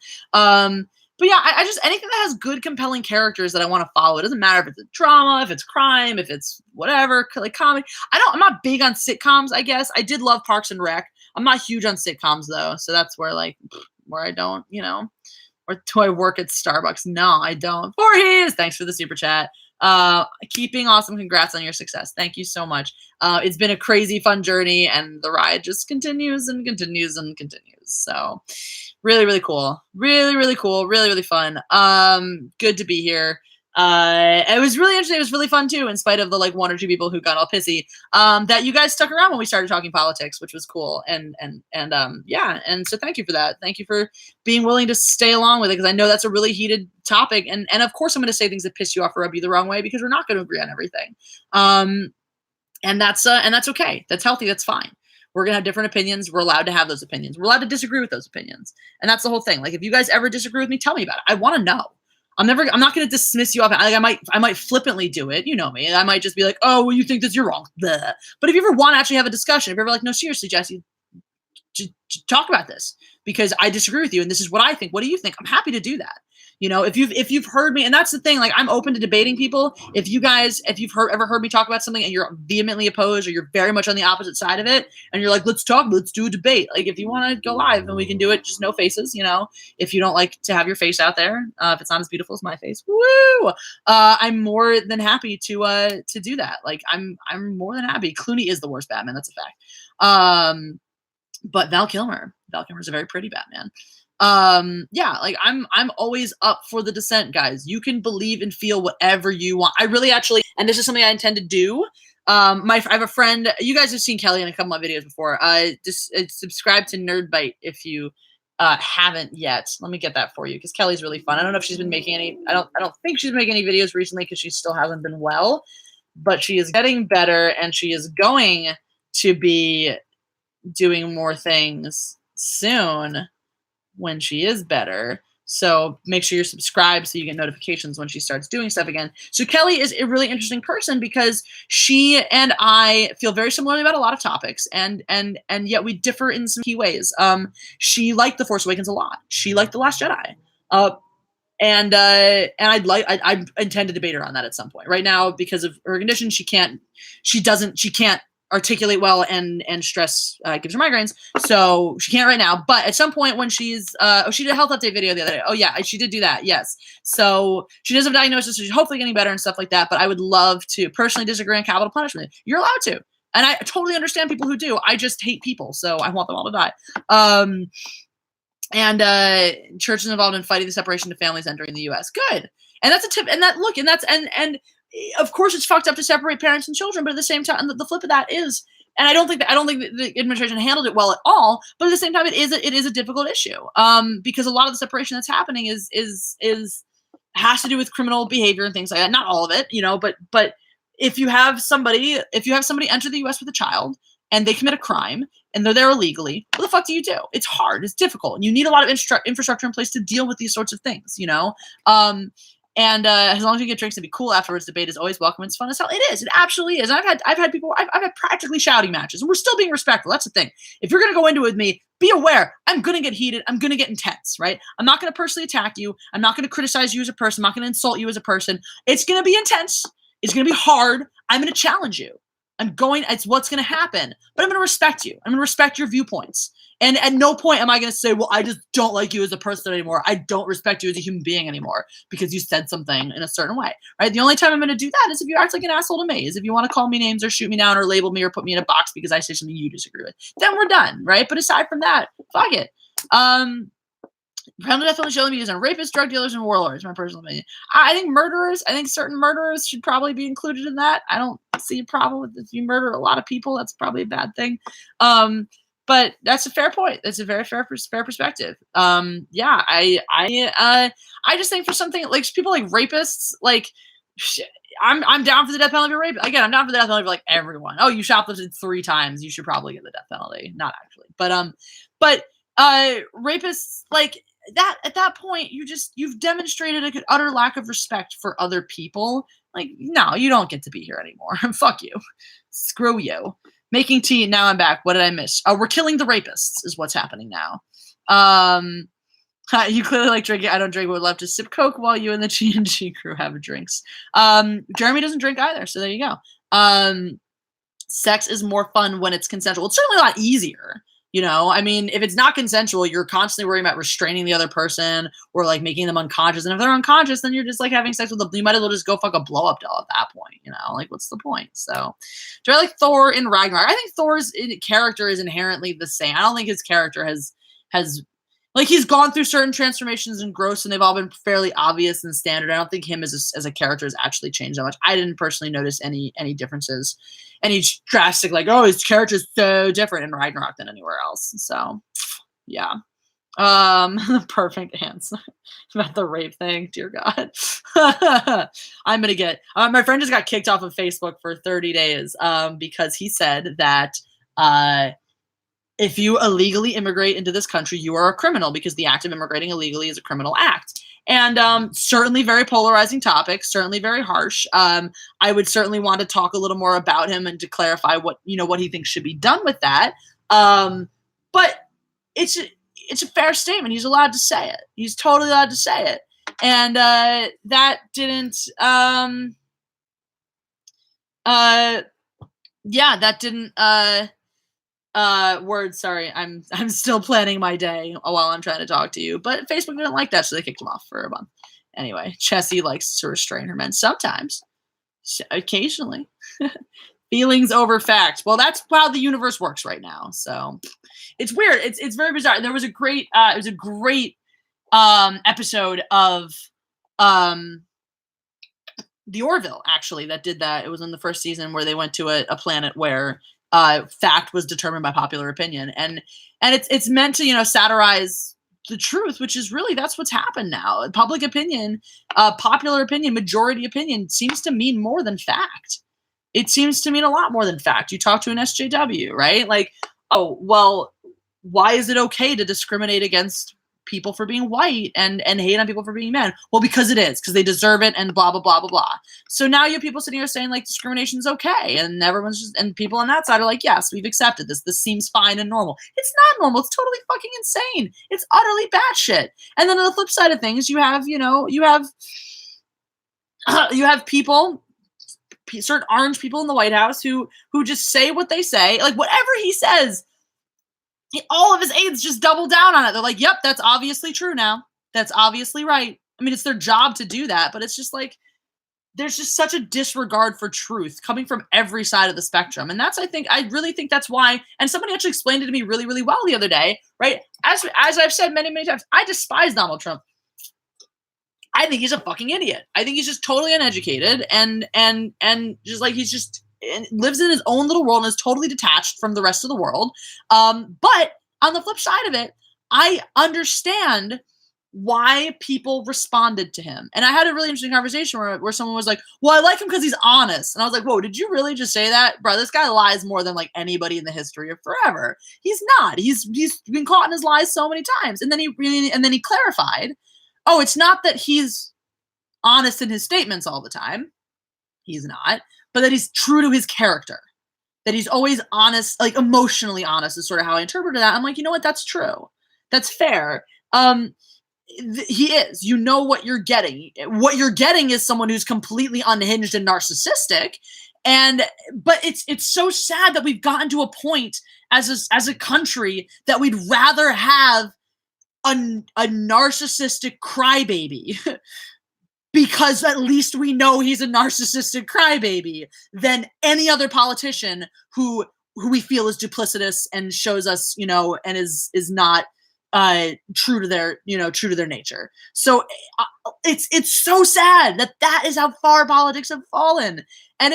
But yeah, I just anything that has good, compelling characters that I want to follow. It doesn't matter if it's a drama, if it's crime, if it's whatever, like comedy. I'm not big on sitcoms, I guess. I did love Parks and Rec. I'm not huge on sitcoms though, so that's where I don't, Or do I work at Starbucks? No, I don't. Voorhees, thanks for the super chat. Keeping awesome. Congrats on your success. Thank you so much. It's been a crazy fun journey, and the ride just continues and continues and continues. So really, really cool. Really, really cool. Really, really fun. Good to be here. It was really interesting. It was really fun too, in spite of the like one or two people who got all pissy. That you guys stuck around when we started talking politics, which was cool. And yeah. And so thank you for that. Thank you for being willing to stay along with it, because I know that's a really heated topic. And of course I'm going to say things that piss you off or rub you the wrong way, because we're not going to agree on everything. And that's okay. That's healthy. That's fine. We're going to have different opinions. We're allowed to have those opinions. We're allowed to disagree with those opinions. And that's the whole thing. Like, if you guys ever disagree with me, tell me about it. I want to know. I'm not going to dismiss you off. Like, I might flippantly do it. You know me. I might just be like, oh, well, you think that you're wrong. Blah. But if you ever want to actually have a discussion, if you're ever like, no, seriously, Jesse, talk about this, because I disagree with you and this is what I think. What do you think? I'm happy to do that. You know, if you've heard me, and that's the thing, like, I'm open to debating people. If you've ever heard me talk about something and you're vehemently opposed, or you're very much on the opposite side of it, and you're like, let's do a debate. Like, if you want to go live and we can do it, just no faces, you know, if you don't like to have your face out there, if it's not as beautiful as my face, woo, I'm more than happy to do that. Like, I'm more than happy. Clooney is the worst Batman. That's a fact. But Val Kilmer's a very pretty Batman. Yeah, like, I'm always up for the dissent, guys. You can believe and feel whatever you want. I really actually, and this is something I intend to do. I have a friend, you guys have seen Kelly in a couple of my videos before. Just subscribe to Nerdbite if you haven't yet. Let me get that for you, because Kelly's really fun. I don't know if she's been making any, I don't think she's making any videos recently, because she still hasn't been well, but she is getting better, and she is going to be doing more things soon when she is better. So make sure you're subscribed so you get notifications when she starts doing stuff again. So Kelly is a really interesting person, because she and I feel very similarly about a lot of topics, and yet we differ in some key ways. She liked The Force Awakens a lot. She liked The Last Jedi. And I intend to debate her on that at some point. Right now, because of her condition, she can't articulate well, and stress gives her migraines, so she can't right now. But at some point, when she's she did a health update video the other day. Oh yeah, she did do that. Yes. So she does have a diagnosis, so she's hopefully getting better and stuff like that. But I would love to personally disagree on capital punishment. You're allowed to, and I totally understand people who do. I just hate people, so I want them all to die. And church is involved in fighting the separation of families entering the U.S. Good. And that's a tip. And that look, and that's and of course it's fucked up to separate parents and children, but at the same time, the flip of that is, and I don't think the administration handled it well at all, but at the same time, it is a difficult issue. Because a lot of the separation that's happening is has to do with criminal behavior and things like that. Not all of it, you know, but if you have somebody enter the U.S. with a child, and they commit a crime, and they're there illegally, what the fuck do you do? It's hard. It's difficult. And you need a lot of infrastructure in place to deal with these sorts of things, you know? And as long as you get drinks and be cool afterwards, debate is always welcome. It's fun as hell. It is. It absolutely is. I've had people, I've had practically shouting matches, and we're still being respectful. That's the thing. If you're going to go into it with me, be aware, I'm going to get heated. I'm going to get intense, right? I'm not going to personally attack you. I'm not going to criticize you as a person. I'm not going to insult you as a person. It's going to be intense. It's going to be hard. I'm going to challenge you. It's what's going to happen, but I'm going to respect you. I'm going to respect your viewpoints. And at no point am I going to say, well, I just don't like you as a person anymore. I don't respect you as a human being anymore because you said something in a certain way, right? The only time I'm going to do that is if you act like an asshole to me, is if you want to call me names or shoot me down or label me or put me in a box because I say something you disagree with. Then we're done, right? But aside from that, fuck it. Penalty death penalty should only be used on rapists, drug dealers, and warlords, my personal opinion. I think certain murderers should probably be included in that. I don't see a problem with if you murder a lot of people. That's probably a bad thing. But that's a fair point. That's a very fair perspective. Yeah, I just think for something like people like rapists, like I'm down for the death penalty for rape. Again, I'm down for the death penalty for like everyone. Oh, you shoplifted 3 times, you should probably get the death penalty. Not actually, but rapists, like that, at that point, you've demonstrated an utter lack of respect for other people. Like, no, you don't get to be here anymore. Fuck you. Screw you. Making tea. Now I'm back. What did I miss? We're killing the rapists is what's happening now. You clearly like drinking. I don't drink, but would love to sip Coke while you and the G&G crew have drinks. Jeremy doesn't drink either, so there you go. Sex is more fun when it's consensual. It's certainly a lot easier You know, I mean, if it's not consensual, you're constantly worrying about restraining the other person or like making them unconscious. And if they're unconscious, then you're just like having sex with them. You might as well just go fuck a blow up doll at that point. You know, like what's the point? So, do I like Thor in Ragnarok? I think Thor's character is inherently the same. I don't think his character has like he's gone through certain transformations and growths, and they've all been fairly obvious and standard. I don't think him as a character has actually changed that much. I didn't personally notice any differences, any drastic like, oh, his character is so different in Ragnarok than anywhere else. So, yeah. The perfect answer about the rape thing. Dear God, I'm gonna get. My friend just got kicked off of Facebook for 30 days because he said that if you illegally immigrate into this country, you are a criminal because the act of immigrating illegally is a criminal act. And certainly very polarizing topic, certainly very harsh. I would certainly want to talk a little more about him and to clarify what he thinks should be done with that. But it's a fair statement. He's allowed to say it. He's totally allowed to say it. And that didn't words, sorry, I'm still planning my day while I'm trying to talk to you. But Facebook didn't like that, so they kicked him off for a month. Anyway, Chessie likes to restrain her men sometimes, occasionally. Feelings over facts. Well, that's how the universe works right now. So it's weird. It's very bizarre. There was a great episode of the Orville actually that did that. It was in the first season where they went to a planet where fact was determined by popular opinion, and it's meant to satirize the truth, which is really that's what's happened now. Public opinion, popular opinion, majority opinion seems to mean more than fact. It seems to mean a lot more than fact. You talk to an SJW, right? Like, oh well, why is it okay to discriminate against people for being white and hate on people for being men? Well, because it is, because they deserve it and blah, blah, blah, blah, blah. So now you have people sitting here saying like discrimination is okay. And everyone's just, and people on that side are like, yes, we've accepted this. This seems fine and normal. It's not normal. It's totally fucking insane. It's utterly batshit. And then on the flip side of things, you have people, certain orange people in the White House who just say what they say. Like whatever he says, all of his aides just double down on it. They're like, yep, that's obviously true now. That's obviously right. I mean, it's their job to do that, but it's just like, there's just such a disregard for truth coming from every side of the spectrum. And that's, I really think that's why, and somebody actually explained it to me really, really well the other day, right? As I've said many, many times, I despise Donald Trump. I think he's a fucking idiot. I think he's just totally uneducated and just like, he's just, and lives in his own little world and is totally detached from the rest of the world. But on the flip side of it, I understand why people responded to him. And I had a really interesting conversation where someone was like, well, I like him because he's honest. And I was like, whoa, did you really just say that? Bro, this guy lies more than like anybody in the history of forever. He's not. He's been caught in his lies so many times. And then he clarified, oh, it's not that he's honest in his statements all the time. He's not. But that he's true to his character, that he's always honest, like emotionally honest is sort of how I interpreted that. I'm like, you know what? That's true. That's fair. He is, what you're getting. What you're getting is someone who's completely unhinged and narcissistic. But it's so sad that we've gotten to a point as a country that we'd rather have a narcissistic crybaby because at least we know he's a narcissistic crybaby than any other politician who we feel is duplicitous and shows us, and is not true to their nature. So it's so sad that is how far politics have fallen. And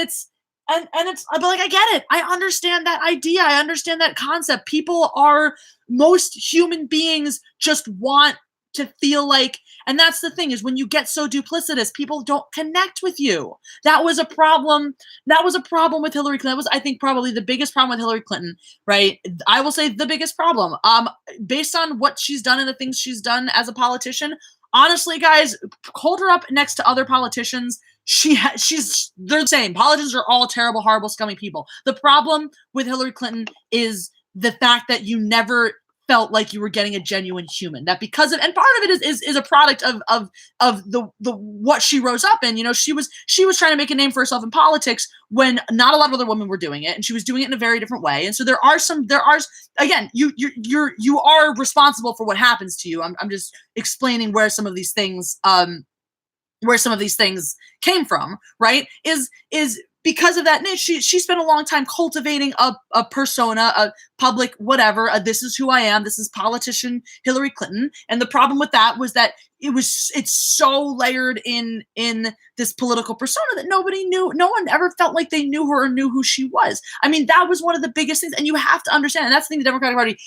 but like, I get it. I understand that idea. I understand that concept. Most human beings just want to feel like, and that's the thing, is when you get so duplicitous, people don't connect with you. That was a problem. That was a problem with Hillary Clinton. That was, I think, probably the biggest problem with Hillary Clinton, right? I will say the biggest problem. Based on what she's done and the things she's done as a politician, honestly, guys, hold her up next to other politicians. They're the same. Politicians are all terrible, horrible, scummy people. The problem with Hillary Clinton is the fact that you never felt like you were getting a genuine human. That because of, and part of it is a product of the what she rose up in. You know, she was trying to make a name for herself in politics when not a lot of other women were doing it, and she was doing it in a very different way. And so there are again, you are responsible for what happens to you. I'm just explaining where some of these things came from, right? Is because of that niche, she spent a long time cultivating a persona, a public whatever, this is who I am, this is politician Hillary Clinton. And the problem with that was that it's so layered in this political persona that nobody knew, no one ever felt like they knew her or knew who she was. I mean, that was one of the biggest things, and you have to understand, and that's the thing the Democratic Party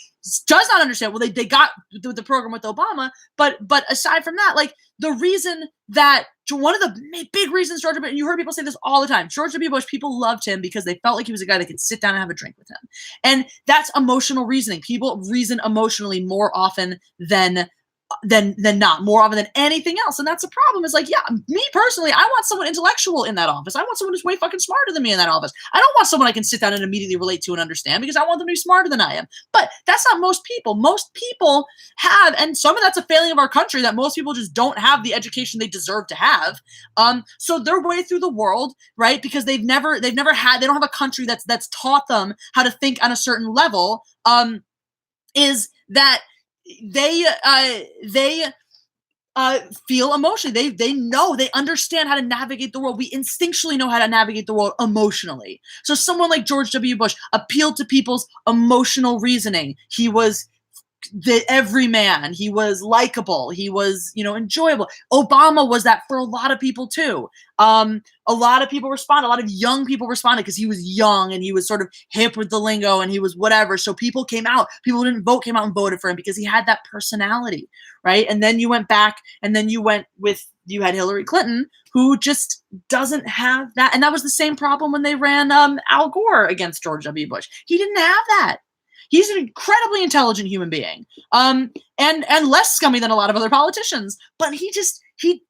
does not understand. Well, they got the program with Obama, but aside from that, like, the reason that one of the big reasons George W. you heard people say this all the time, George W. Bush, people loved him because they felt like he was a guy that could sit down and have a drink with him. And that's emotional reasoning. People reason emotionally more often than not, more often than anything else. And that's a problem. Is like, yeah, me personally, I want someone intellectual in that office. I want someone who's way fucking smarter than me in that office. I don't want someone I can sit down and immediately relate to and understand, because I want them to be smarter than I am. But that's not most people. Most people have, and some of that's a failing of our country, that most people just don't have the education they deserve to have. So their way through the world, right? Because they don't have a country that's taught them how to think on a certain level, is that they feel emotionally. They understand how to navigate the world. We instinctually know how to navigate the world emotionally. So someone like George W. Bush appealed to people's emotional reasoning. He was the everyman. He was likable. He was, enjoyable. Obama was that for a lot of people too. A lot of people responded. A lot of young people responded because he was young and he was sort of hip with the lingo and he was whatever. So people came out. People who didn't vote came out and voted for him because he had that personality, right? And then you went back, and then you had Hillary Clinton, who just doesn't have that. And that was the same problem when they ran Al Gore against George W. Bush. He didn't have that. He's an incredibly intelligent human being, and less scummy than a lot of other politicians. But he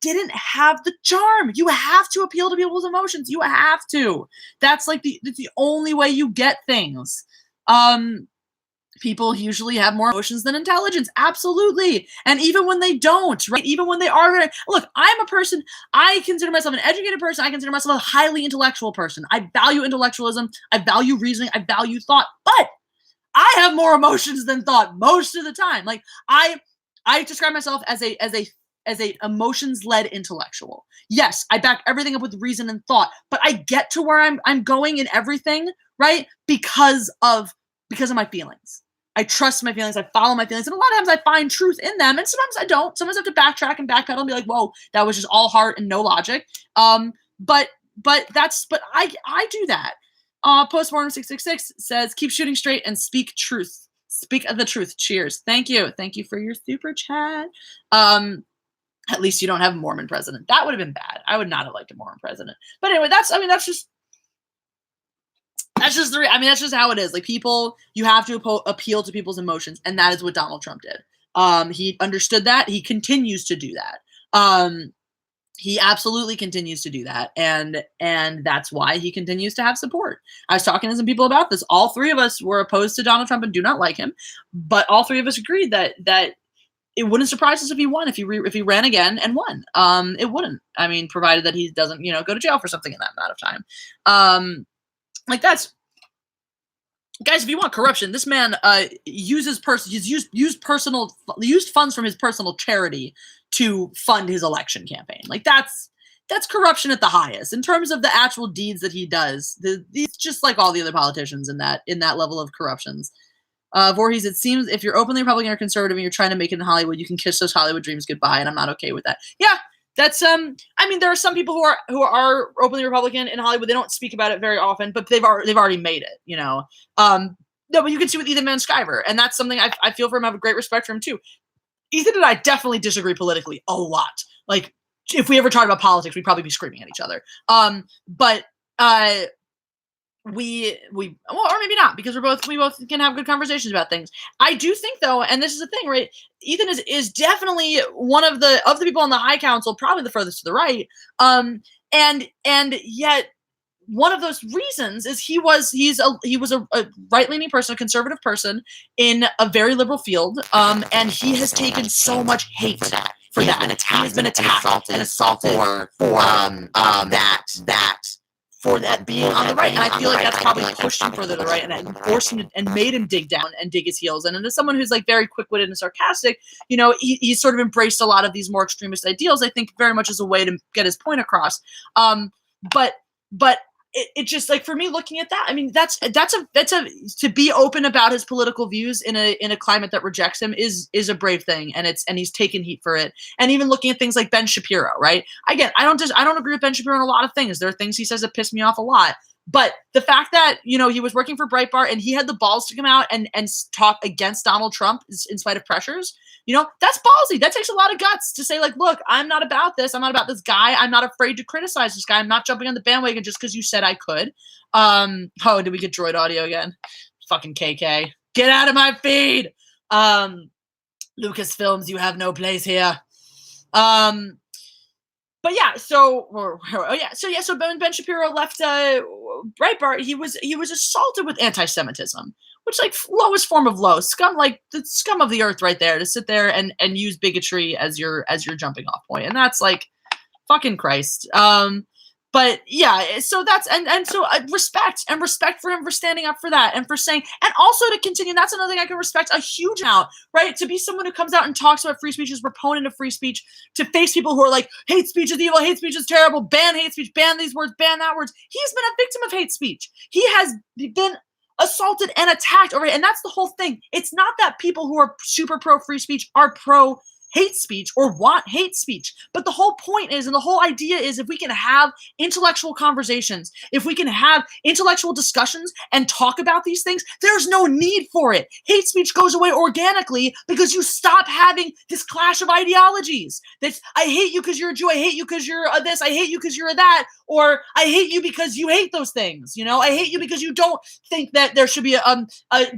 didn't have the charm. You have to appeal to people's emotions. You have to. That's like the only way you get things. People usually have more emotions than intelligence. Absolutely. And even when they don't, right? Even when they are, look, I'm a person, I consider myself an educated person. I consider myself a highly intellectual person. I value intellectualism. I value reasoning. I value thought. But I have more emotions than thought most of the time. Like, I describe myself as a emotions-led intellectual. Yes, I back everything up with reason and thought, but I get to where I'm going in everything, right? Because of my feelings. I trust my feelings. I follow my feelings. And a lot of times I find truth in them. And sometimes I don't. Sometimes I have to backtrack and backpedal and be like, whoa, that was just all heart and no logic. But I do that. Postmortem 666 says, keep shooting straight and speak truth. Speak of the truth. Cheers. Thank you. Thank you for your super chat. At least you don't have a Mormon president. That would have been bad. I would not have liked a Mormon president. But anyway, that's just how it is. Like, people, you have to appeal to people's emotions, and that is what Donald Trump did. He understood that. He continues to do that. He absolutely continues to do that, and that's why he continues to have support. I was talking to some people about this. All three of us were opposed to Donald Trump and do not like him, but all three of us agreed that it wouldn't surprise us if he won, if he ran again and won. It wouldn't. I mean, provided that he doesn't, go to jail for something in that amount of time. Like, that's, guys, if you want corruption, this man used funds from his personal charity to fund his election campaign. Like, that's corruption at the highest. In terms of the actual deeds that he does, he's just like all the other politicians in that level of corruptions. Voorhees, it seems if you're openly Republican or conservative and you're trying to make it in Hollywood, you can kiss those Hollywood dreams goodbye, and I'm not okay with that. Yeah, that's I mean, there are some people who are openly Republican in Hollywood. They don't speak about it very often, but they've already made it. No, but you can see with Ethan Van Sciver, and that's something I feel for him. I have a great respect for him too. Ethan and I definitely disagree politically a lot. Like, if we ever talked about politics, we'd probably be screaming at each other. But we well, or maybe not, because we both can have good conversations about things. I do think, though, and this is the thing, right? Ethan is definitely one of the people on the High Council, probably the furthest to the right. And yet one of those reasons is he was a right-leaning person, a conservative person in a very liberal field, and he has taken so much hate for that. He has been attacked and assaulted for that being on the right, and I feel like that's probably pushed him further to the right and forced him and made him dig down and dig his heels in. And as someone who's like very quick-witted and sarcastic, you know, he sort of embraced a lot of these more extremist ideals, I think, very much as a way to get his point across. But it just, like, for me, looking at that, I mean, that's a to be open about his political views in a climate that rejects him is a brave thing, and he's taken heat for it. And even looking at things like Ben Shapiro, right? Again, I don't agree with Ben Shapiro on a lot of things. There are things he says that piss me off a lot. But the fact that, you know, he was working for Breitbart and he had the balls to come out and talk against Donald Trump in spite of pressures, you know, that's ballsy. That takes a lot of guts to say, like, look, I'm not about this. I'm not about this guy. I'm not afraid to criticize this guy. I'm not jumping on the bandwagon just because you said I could. Oh, did we get droid audio again? Fucking KK. Get out of my feed. Lucasfilms, you have no place here. But yeah, so Ben Shapiro left Breitbart. He was assaulted with anti-Semitism, which, like, lowest form of low scum, like the scum of the earth, right there, to sit there and use bigotry as your jumping off point, and that's like fucking Christ. But yeah, so that's and so respect for him for standing up for that and for saying, and also to continue. That's another thing I can respect a huge amount, right? To be someone who comes out and talks about free speech, is a proponent of free speech, to face people who are like, hate speech is evil, hate speech is terrible, ban hate speech, ban these words, ban that words. He's been a victim of hate speech. He has been assaulted and attacked over it, and that's the whole thing. It's not that people who are super pro free speech are pro hate speech or want hate speech. But the whole point is, and the whole idea is, if we can have intellectual conversations, if we can have intellectual discussions and talk about these things, there's no need for it. Hate speech goes away organically because you stop having this clash of ideologies. That's, I hate you because you're a Jew, I hate you because you're a this, I hate you because you're a that, or I hate you because you hate those things. You know, I hate you because you don't think that there should be a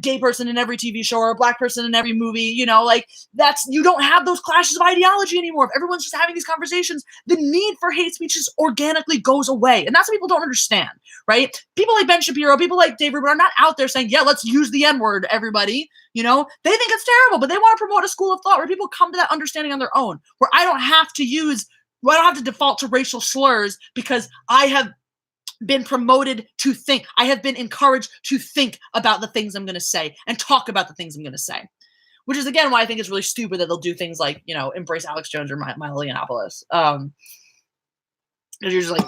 gay person in every TV show or a black person in every movie. You know, like, that's, you don't have those clashes of ideology anymore. If everyone's just having these conversations, the need for hate speech just organically goes away. And that's what people don't understand, right? People like Ben Shapiro, people like Dave Rubin are not out there saying, yeah, let's use the N-word, everybody. You know, they think it's terrible, but they want to promote a school of thought where people come to that understanding on their own, where I don't have to default to racial slurs because I have been promoted to think. I have been encouraged to think about the things I'm going to say and talk about the things I'm going to say. Which is, again, why I think it's really stupid that they'll do things like, you know, embrace Alex Jones or Milo Yiannopoulos. Because you're just like,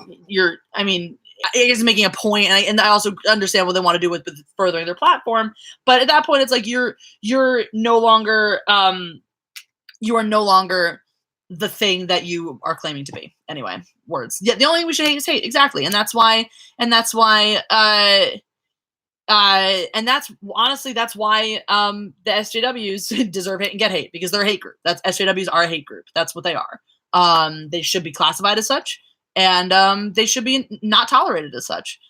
I mean, I guess making a point, and I also understand what they want to do with furthering their platform. But at that point, it's like you're no longer you are no longer the thing that you are claiming to be. Anyway, words. Yeah, the only thing we should hate is hate. Exactly, and that's why. And that's honestly, that's why the SJWs deserve hate and get hate, because they're a hate group. That's SJWs are a hate group. That's what they are. They should be classified as such, and they should be not tolerated as such.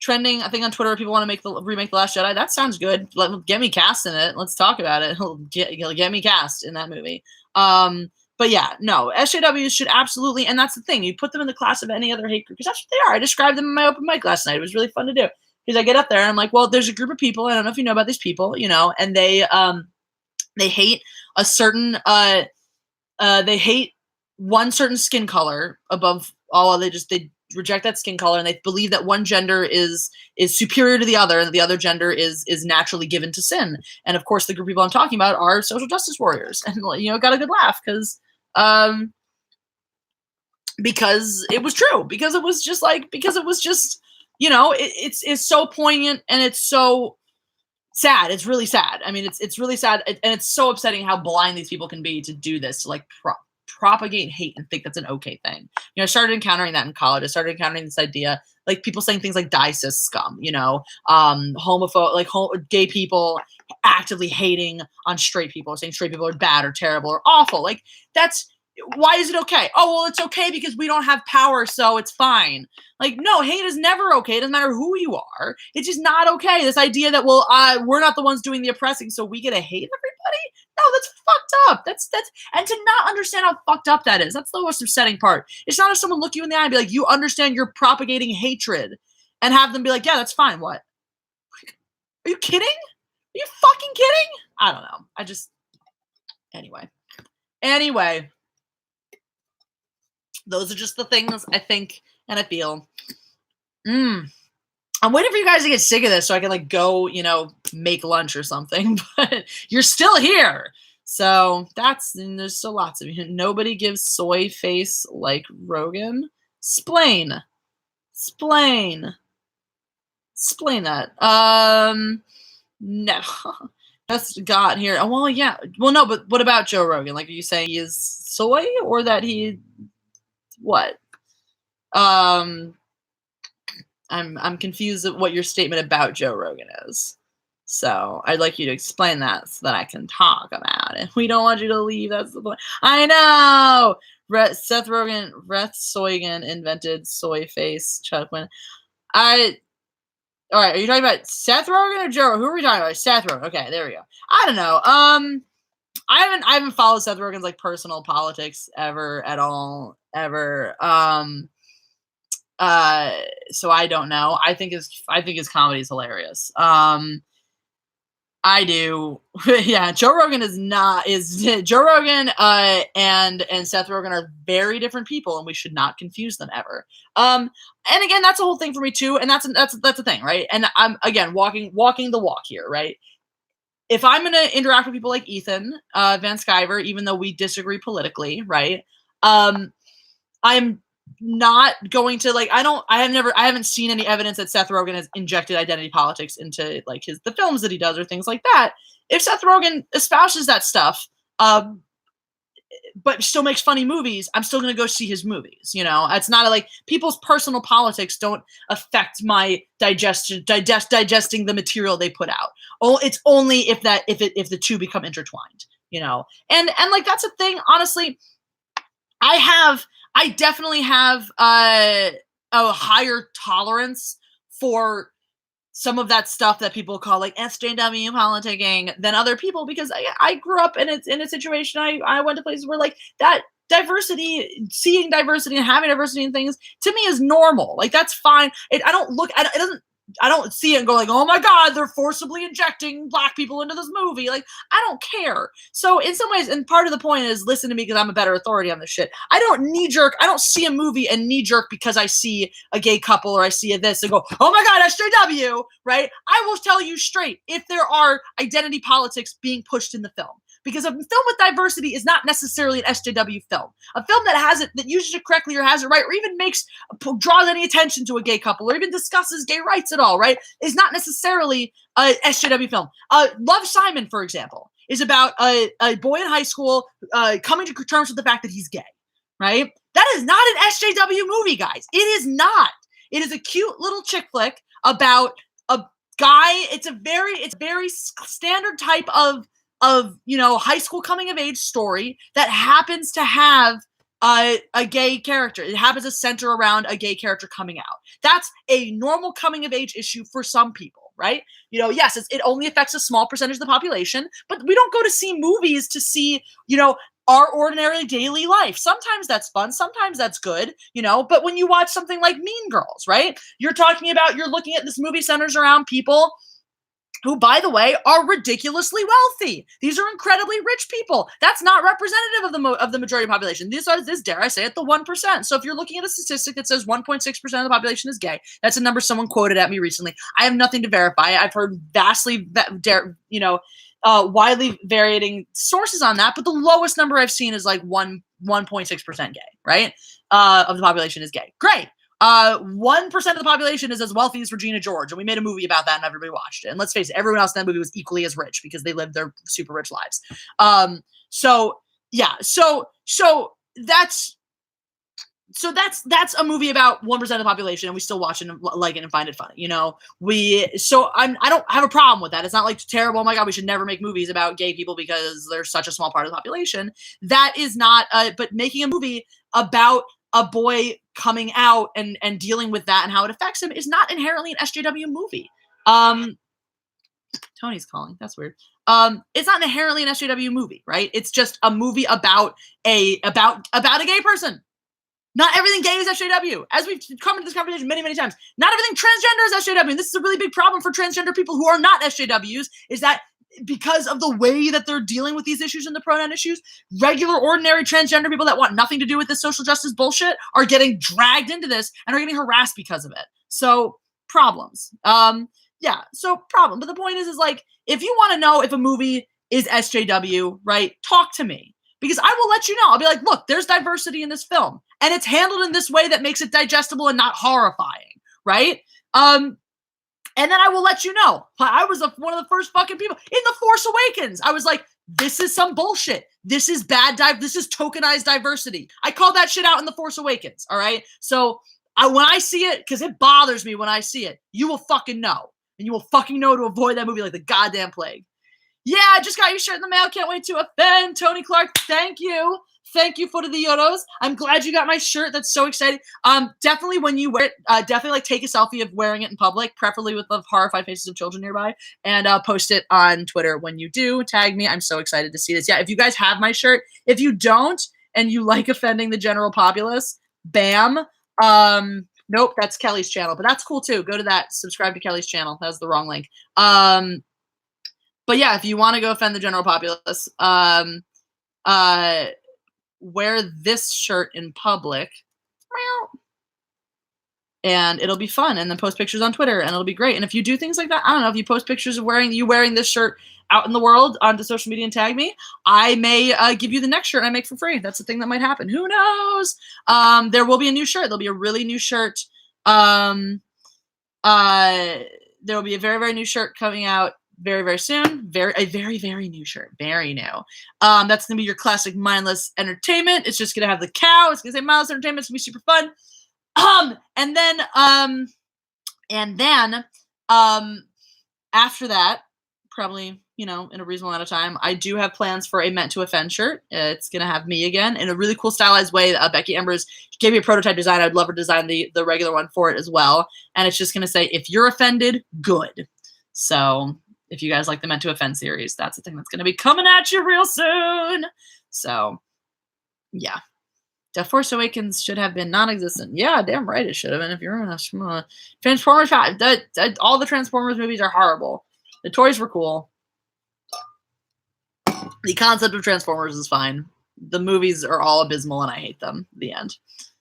Trending, I think, on Twitter, people want to remake The Last Jedi. That sounds good. Get me cast in it. Let's talk about it. Get me cast in that movie. But yeah, no, SJWs should absolutely, and that's the thing, you put them in the class of any other hate group, because that's what they are. I described them in my open mic last night. It was really fun to do. Because I get up there and I'm like, well, there's a group of people, I don't know if you know about these people, you know, and they hate a certain, they hate one certain skin color above all. They reject that skin color, and they believe that one gender is superior to the other, and the other gender is naturally given to sin. And of course, the group of people I'm talking about are social justice warriors, and, you know, got a good laugh because it was true, because it was just, you know, it's so poignant, and it's so sad. It's really sad. I mean, it's really sad, and it's so upsetting how blind these people can be to do this, to like propagate hate and think that's an okay thing. You know, I started encountering that in college. I started encountering this idea, like people saying things like "die cis scum," you know, gay people actively hating on straight people, saying straight people are bad or terrible or awful. Like, that's, why is it okay? Oh, well, it's okay because we don't have power, so it's fine. Like, no, hate is never okay. It doesn't matter who you are. It's just not okay. This idea that, well, we're not the ones doing the oppressing, so we get to hate everybody? No, that's fucked up. That's and to not understand how fucked up that is. That's the most upsetting part. It's not if someone look you in the eye and be like, you understand you're propagating hatred, and have them be like, yeah, that's fine. What? Are you kidding? Are you fucking kidding? I don't know. I just anyway. Anyway, those are just the things I think and I feel. I'm waiting for you guys to get sick of this so I can like go, make lunch or something. But you're still here. So and there's still lots of you. Nobody gives soy face like Rogan. Splain. Splain that. No. That's got here. Oh, well, yeah. Well, no, but what about Joe Rogan? Like, are you saying he is soy or that he what? I'm confused at what your statement about Joe Rogan is. So I'd like you to explain that so that I can talk about it. We don't want you to leave. That's the point. I know. Seth Soigan invented soy face. Chuckwin. All right, are you talking about Seth Rogen or Joe? Who are we talking about? Seth Rogen. Okay, there we go. I don't know. I haven't followed Seth Rogen's like personal politics ever at all, ever. So I don't know. I think his comedy is hilarious. I do. Yeah, Joe Rogan is Joe Rogan and Seth Rogen are very different people, and we should not confuse them ever. And again, that's a whole thing for me too, and that's the thing, right? And I'm again walking the walk here, right? If I'm gonna interact with people like Ethan Van Sciver, even though we disagree politically, right? I'm not going to like I haven't seen any evidence that Seth Rogen has injected identity politics into like the films that he does or things like that. If Seth Rogen espouses that stuff, but still makes funny movies, I'm still going to go see his movies. It's not like people's personal politics don't affect my digesting the material they put out. Oh, it's only if the two become intertwined, and like, that's a thing. Honestly, I definitely have a higher tolerance for some of that stuff that people call like SJW politicking than other people, because I grew up in a situation. I went to places where like that diversity, seeing diversity and having diversity in things to me is normal. Like, that's fine. I don't see it and go like, oh my God, they're forcibly injecting black people into this movie. Like, I don't care. So in some ways, and part of the point is, listen to me because I'm a better authority on this shit. I don't see a movie and knee jerk because I see a gay couple or I see this and go, oh my God, SJW, right? I will tell you straight if there are identity politics being pushed in the film. Because a film with diversity is not necessarily an SJW film. A film that uses it correctly or has it right, or even draws any attention to a gay couple, or even discusses gay rights at all, right, is not necessarily a SJW film. Love, Simon, for example, is about a boy in high school coming to terms with the fact that he's gay, right? That is not an SJW movie, guys. It is not. It is a cute little chick flick about a guy. It's very standard type of high school coming of age story that happens to have a gay character. It happens to center around a gay character coming out. That's a normal coming of age issue for some people, right? Yes, it only affects a small percentage of the population, but we don't go to see movies to see, our ordinary daily life. Sometimes that's fun. Sometimes that's good, but when you watch something like Mean Girls, right? You're looking at this movie centers around people who, by the way, are ridiculously wealthy. These are incredibly rich people. That's not representative of the majority of the population. This, dare I say it, the 1%. So if you're looking at a statistic that says 1.6% of the population is gay, that's a number someone quoted at me recently. I have nothing to verify. I've heard widely varying sources on that, but the lowest number I've seen is like 1.6% gay, right? Of the population is gay. Great. 1% of the population is as wealthy as Regina George, and we made a movie about that and everybody watched it. And let's face it, everyone else in that movie was equally as rich because they lived their super rich lives. So that's a movie about 1% of the population, and we still watch it and like it and find it funny. I don't have a problem with that. It's not like terrible. Oh my God, we should never make movies about gay people because they're such a small part of the population. That is not. But making a movie about a boy coming out and dealing with that and how it affects him is not inherently an SJW movie. Tony's calling. That's weird. it's not inherently an SJW movie, right? It's just a movie about a gay person. Not everything gay is SJW. As we've come into this conversation many, many times, not everything transgender is SJW. And this is a really big problem for transgender people who are not SJWs, is that because of the way that they're dealing with these issues and the pronoun issues, regular, ordinary transgender people that want nothing to do with this social justice bullshit are getting dragged into this and are getting harassed because of it. So, problems. So problem. But the point is like, if you want to know if a movie is SJW, right, talk to me. Because I will let you know. I'll be like, look, there's diversity in this film. And it's handled in this way that makes it digestible and not horrifying, right? And then I will let you know. I was one of the first fucking people. In The Force Awakens, I was like, this is some bullshit. This is bad. This is tokenized diversity. I called that shit out in The Force Awakens, all right? So when I see it, because it bothers me when I see it, you will fucking know. And you will fucking know to avoid that movie like the goddamn plague. Yeah, I just got your shirt in the mail. Can't wait to offend. Tony Clark, thank you. Thank you for the euros. I'm glad you got my shirt. That's so exciting. Definitely when you wear it, definitely like take a selfie of wearing it in public, preferably with the horrified faces of children nearby, and post it on Twitter when you do. Tag me. I'm so excited to see this. Yeah, if you guys have my shirt, if you don't and you like offending the general populace, bam. Nope, that's Kelly's channel, but that's cool too. Go to that. Subscribe to Kelly's channel. That was the wrong link. But yeah, if you want to go offend the general populace, wear this shirt in public, and it'll be fun. And then post pictures on Twitter, and it'll be great. And if you do things like that, I don't know, if you post pictures of wearing this shirt out in the world onto social media and tag me, I may give you the next shirt I make for free. That's the thing that might happen. Who knows? There will be a new shirt. There'll be a really new shirt. There will be a very, very new shirt coming out very, very soon. A very, very new shirt. Very new. That's going to be your classic mindless entertainment. It's just going to have the cow. It's going to say mindless entertainment. It's going to be super fun. And then after that, probably, in a reasonable amount of time, I do have plans for a Meant to Offend shirt. It's going to have me again in a really cool stylized way. Becky Embers gave me a prototype design. I'd love her to design the regular one for it as well. And it's just going to say, if you're offended, good. So if you guys like the Meant to Offend series, that's the thing that's going to be coming at you real soon. So, yeah. The Force Awakens should have been non-existent. Yeah, damn right it should have been. If you're in a Transformers, all the Transformers movies are horrible. The toys were cool. The concept of Transformers is fine. The movies are all abysmal, and I hate them. The end.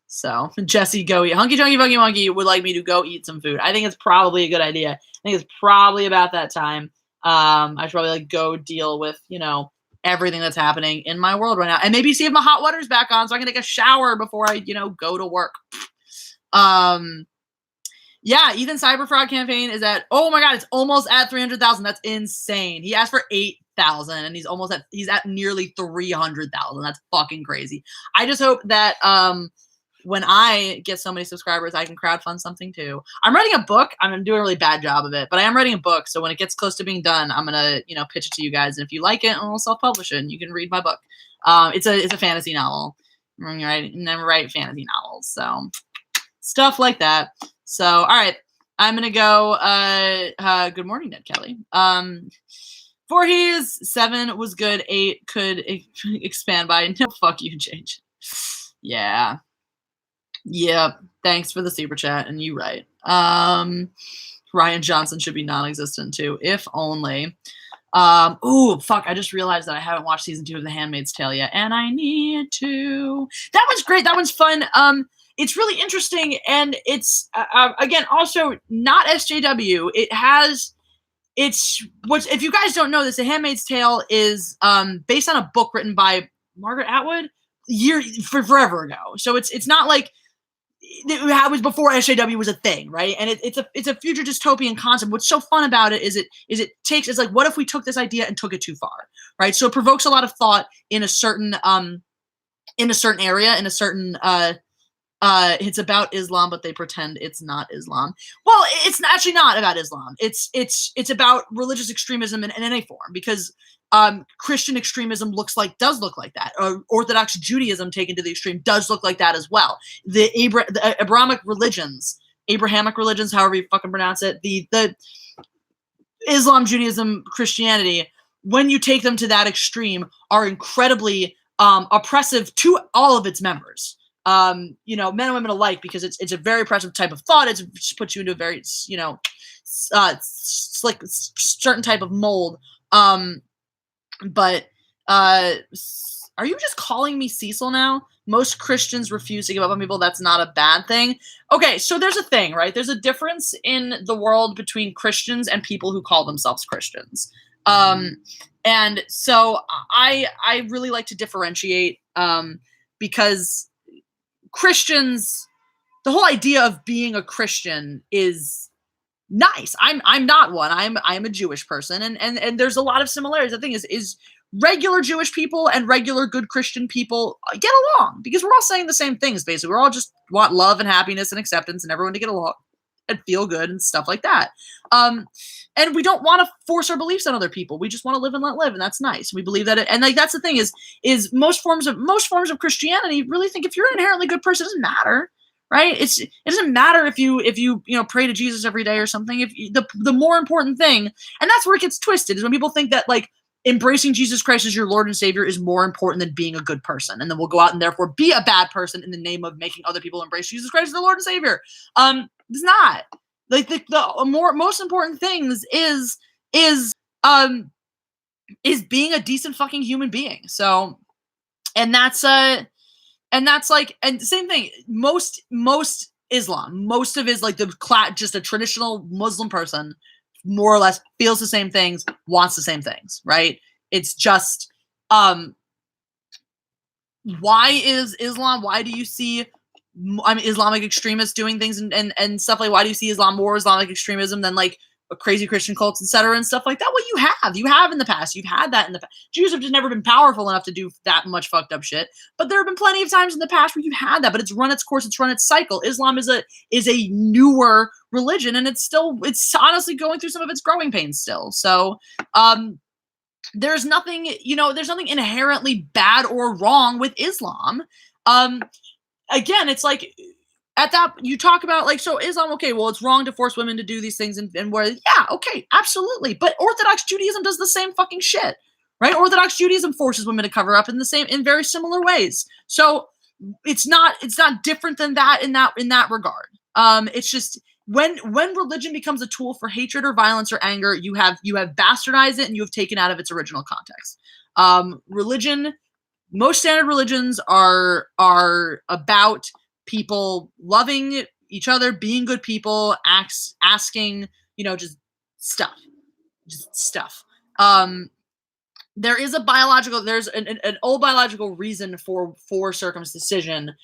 So, Jesse, go eat. Hunky Chunky Funky Monkey would like me to go eat some food. I think it's probably a good idea. I think it's probably about that time. I should probably go deal with, everything that's happening in my world right now. And maybe see if my hot water's back on so I can take a shower before I, go to work. Yeah, Ethan Cyberfraud campaign is at, oh my God, it's almost at 300,000. That's insane. He asked for 8,000 and he's at nearly 300,000. That's fucking crazy. I just hope that, when I get so many subscribers, I can crowdfund something too. I'm writing a book. I'm doing a really bad job of it, but I am writing a book. So when it gets close to being done, I'm going to, pitch it to you guys. And if you like it, I'll self-publish it and you can read my book. It's a fantasy novel. Never write fantasy novels. So stuff like that. So, all right, I'm going to go, good morning, Ned Kelly. Voorhees, 7 was good. 8 could expand by, no, fuck you, Change. Yeah. Yep. Thanks for the super chat, and you right. Ryan Johnson should be non-existent too, if only. Ooh, fuck! I just realized that I haven't watched season 2 of The Handmaid's Tale yet, and I need to. That one's great. That one's fun. It's really interesting, and it's again also not SJW. If you guys don't know this, The Handmaid's Tale is based on a book written by Margaret Atwood forever ago. So it's not like it was before SJW was a thing, right? And it's a future dystopian concept. What's so fun about it is it's like, what if we took this idea and took it too far, right? So it provokes a lot of thought in a certain area, in a certain it's about Islam, but they pretend it's not Islam. Well, it's actually not about Islam. It's about religious extremism in any form, because Christian extremism does look like that. Orthodox Judaism taken to the extreme does look like that as well. The Abrahamic religions, however you fucking pronounce it, the Islam, Judaism, Christianity when you take them to that extreme, are incredibly oppressive to all of its members. You know, men and women alike, because it's a very oppressive type of thought. It puts you into a very, you know, like certain type of mold. But are you just calling me Cecil now? Most Christians refuse to give up on people. That's not a bad thing. Okay, so there's a thing, right? There's a difference in the world between Christians and people who call themselves Christians. And so I really like to differentiate, because Christians, the whole idea of being a Christian is nice. I'm not one. I'm a Jewish person, and there's a lot of similarities. The thing is regular Jewish people and regular good Christian people get along, because we're all saying the same things, basically. We're all just want love and happiness and acceptance and everyone to get along and feel good and stuff like that. And we don't want to force our beliefs on other people. We just want to live and let live, and that's nice. We believe that and like that's the thing is most forms of Christianity really think if you're an inherently good person, it doesn't matter. Right? It doesn't matter if you pray to Jesus every day or something. If the more important thing, and that's where it gets twisted, is when people think that like embracing Jesus Christ as your Lord and Savior is more important than being a good person, and then we'll go out and therefore be a bad person in the name of making other people embrace Jesus Christ as their Lord and Savior. It's not. Like the most important things is being a decent fucking human being. So, and that's like, and same thing, most Islam, most of is like just a traditional Muslim person, more or less feels the same things, wants the same things, right? It's just, why is Islam, why do you see, Islamic extremists doing things and stuff like, why do you see more Islamic extremism than like crazy Christian cults, etc. and stuff like that? Well, you have in the past. You've had that in the past. Jews have just never been powerful enough to do that much fucked up shit. But there have been plenty of times in the past where you've had that, but it's run its course, it's run its cycle. Islam is a newer religion, and it's honestly going through some of its growing pains still. So there's nothing inherently bad or wrong with Islam. Again, it's like, at that, you talk about like, so Islam, okay, well, it's wrong to force women to do these things, and where, yeah, okay, absolutely. But Orthodox Judaism does the same fucking shit, right? Orthodox Judaism forces women to cover up in very similar ways. So it's not different than that in that regard. It's just when religion becomes a tool for hatred or violence or anger, you have bastardized it and you have taken out of its original context. Most standard religions are about people loving each other, being good people, asking, just stuff. There is there's an old biological reason for circumcision.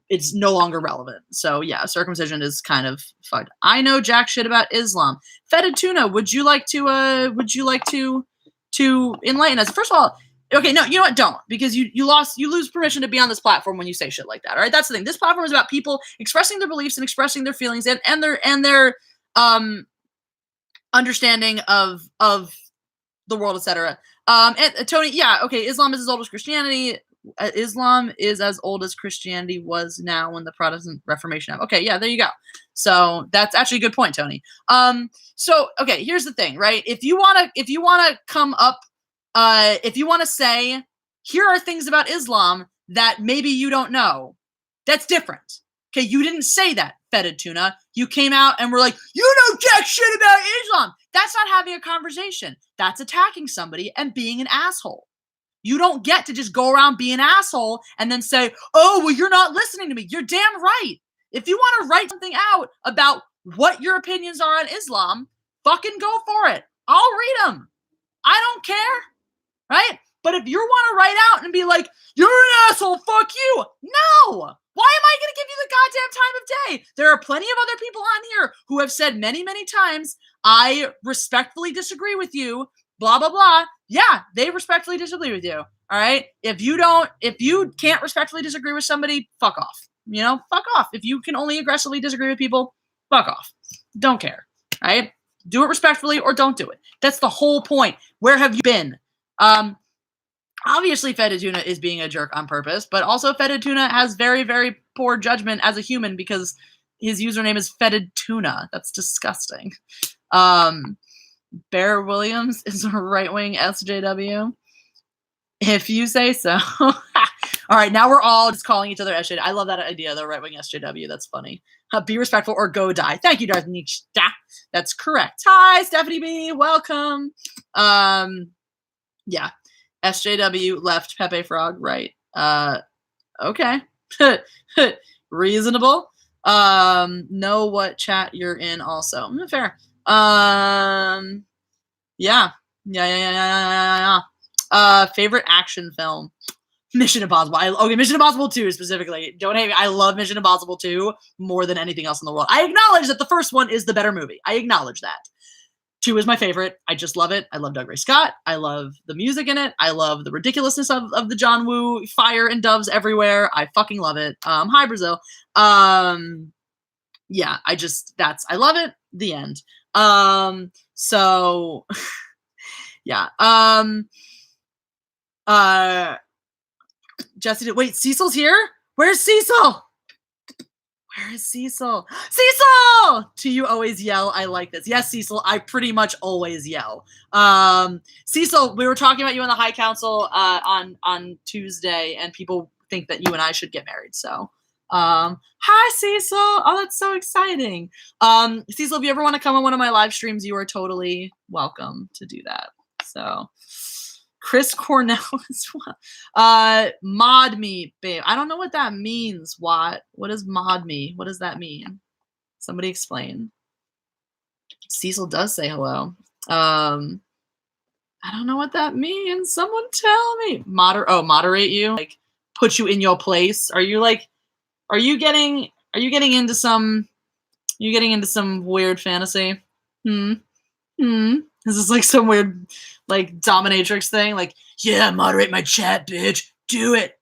It's no longer relevant. So yeah, circumcision is kind of fucked. I know jack shit about Islam. Fetid Tuna, would you like to enlighten us? First of all, okay, no, you know what? Don't, because you lose permission to be on this platform when you say shit like that. All right, that's the thing. This platform is about people expressing their beliefs and expressing their feelings and their understanding of the world, etc. And Tony, yeah, okay, Islam is as old as Christianity. Islam is as old as Christianity was now when the Protestant Reformation happened. Okay, yeah, there you go. So that's actually a good point, Tony. So okay, here's the thing, right? If you wanna come up. If you want to say, here are things about Islam that maybe you don't know, that's different. Okay, you didn't say that, Fetid Tuna. You came out and were like, you know jack shit about Islam. That's not having a conversation. That's attacking somebody and being an asshole. You don't get to just go around being an asshole and then say, oh, well, you're not listening to me. You're damn right. If you want to write something out about what your opinions are on Islam, fucking go for it. I'll read them. I don't care. Right? But if you want to write out and be like, you're an asshole, fuck you. No. Why am I going to give you the goddamn time of day? There are plenty of other people on here who have said many, many times, I respectfully disagree with you, blah, blah, blah. Yeah, they respectfully disagree with you. All right? If you can't respectfully disagree with somebody, fuck off. Fuck off. If you can only aggressively disagree with people, fuck off. Don't care. Right? Do it respectfully or don't do it. That's the whole point. Where have you been? Obviously Fetid Tuna is being a jerk on purpose, but also Fetid Tuna has very, very poor judgment as a human because his username is Fetid Tuna. That's disgusting. Bear Williams is a right-wing SJW. If you say so. All right, now we're all just calling each other SJW. I love that idea, the right-wing SJW. That's funny. Be respectful or go die. Thank you, Darth Nietzsche. That's correct. Hi, Stephanie B. Welcome. Yeah. SJW, left, Pepe Frog, right. Okay. Reasonable. Know what chat you're in also. Fair. Yeah. Favorite action film. Mission Impossible. Okay, Mission Impossible 2 specifically. Don't hate me. I love Mission Impossible 2 more than anything else in the world. I acknowledge that the first one is the better movie. I acknowledge that. 2 is my favorite. I just love it. I love Doug Ray Scott. I love the music in it. I love the ridiculousness of the John Woo fire and doves everywhere. I fucking love it. Hi, Brazil. Yeah, I love it. The end. So, yeah. Jesse, wait, Cecil's here? Where's Cecil? Where is Cecil? Cecil! Do you always yell? I like this. Yes, Cecil, I pretty much always yell. Cecil, we were talking about you on the High Council on Tuesday, and people think that you and I should get married. So, hi, Cecil. Oh, that's so exciting. Cecil, if you ever want to come on one of my live streams, you are totally welcome to do that. So, Chris Cornell as well. Mod me, babe. I don't know what that means. What does mod me? What does that mean? Somebody explain. Cecil does say hello. I don't know what that means. Someone tell me. Moderate you? Like put you in your place? Are you getting into some weird fantasy? Is this like some weird like dominatrix thing? Like, yeah, moderate my chat, bitch. Do it.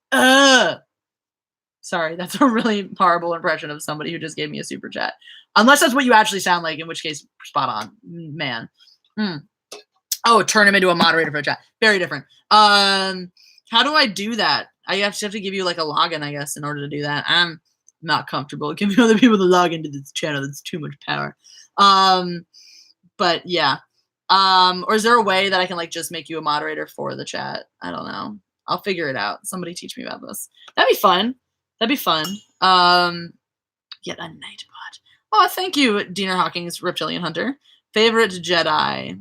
Sorry, that's a really horrible impression of somebody who just gave me a super chat. Unless that's what you actually sound like, in which case, spot on, man. Oh, turn him into a moderator for a chat. Very different. How do I do that? I have to give you like a login, I guess, in order to do that. I'm not comfortable giving other people to log into this channel. That's too much power. But yeah. Or is there a way that I can like just make you a moderator for the chat? I don't know. I'll figure it out. Somebody teach me about this. That'd be fun. Yet a Nightbot. Oh, thank you, Diener Hawkins, Reptilian Hunter. Favorite Jedi.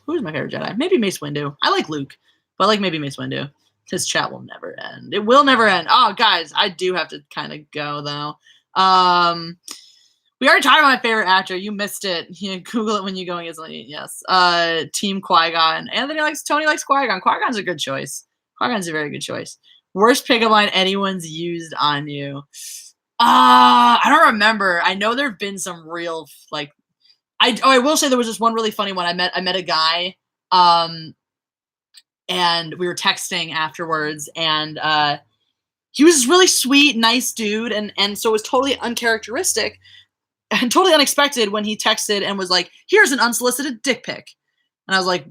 Who's my favorite Jedi? Maybe Mace Windu. I like Luke, but like maybe Mace Windu. His chat will never end. It will never end. Oh, guys, I do have to kind of go though. We already talked about my favorite actor. You missed it. You Google it when you go and yes. Team Qui-Gon. Tony likes Qui-Gon. Qui-Gon's a good choice. Qui-Gon's a very good choice. Worst pickup line anyone's used on you. I don't remember. I know there have been some real like. I will say there was this one really funny one. I met a guy, and we were texting afterwards, and he was this really sweet, nice dude, and so it was totally uncharacteristic and totally unexpected when he texted and was like, "Here's an unsolicited dick pic," and I was like,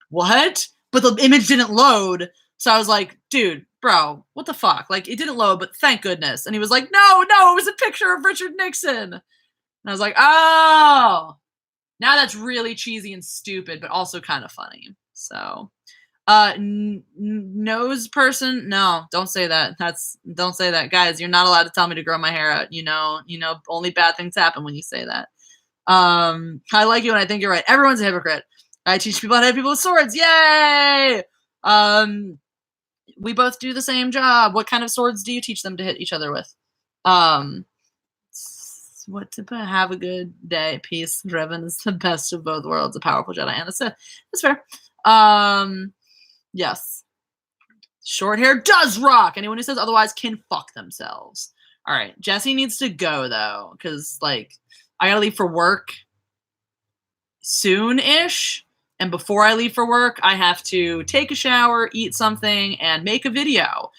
"What?" But the image didn't load, so I was like, "Dude, bro, what the fuck?" Like it didn't load, but thank goodness. And he was like, "No, it was a picture of Richard Nixon," and I was like, "Oh." Now that's really cheesy and stupid, but also kind of funny. So, nose person? No, don't say that. Don't say that, guys. You're not allowed to tell me to grow my hair out. You know, only bad things happen when you say that. I like you, and I think you're right. Everyone's a hypocrite. I teach people how to hit people with swords. Yay! We both do the same job. What kind of swords do you teach them to hit each other with? What to put? Have a good day. Peace. Revan is the best of both worlds, a powerful Jedi and a Sith. That's fair. Yes. Short hair does rock. Anyone who says otherwise can fuck themselves. All right. Jesse needs to go, though, because, like, I gotta leave for work soon-ish. And before I leave for work, I have to take a shower, eat something, and make a video.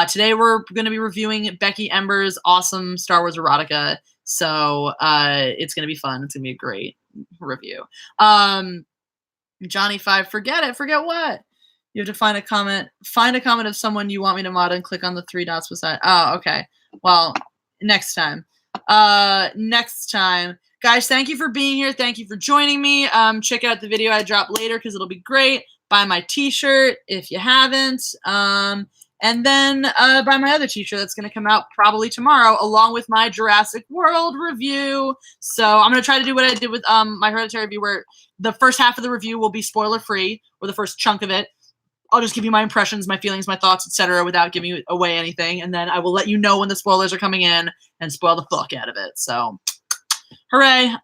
Today we're going to be reviewing Becky Ember's awesome Star Wars erotica. So it's going to be fun. It's going to be a great review. Johnny 5, forget it. Forget what? You have to find a comment. Find a comment of someone you want me to mod and click on the 3 dots beside. Oh, okay. Well, next time. next time. Guys, thank you for being here. Thank you for joining me. Check out the video I drop later because it'll be great. Buy my t-shirt if you haven't. And then buy my other t-shirt that's going to come out probably tomorrow along with my Jurassic World review. So I'm going to try to do what I did with my Hereditary review, where the first half of the review will be spoiler free, or the first chunk of it. I'll just give you my impressions, my feelings, my thoughts, etc., without giving away anything. And then I will let you know when the spoilers are coming in and spoil the fuck out of it. So, hooray.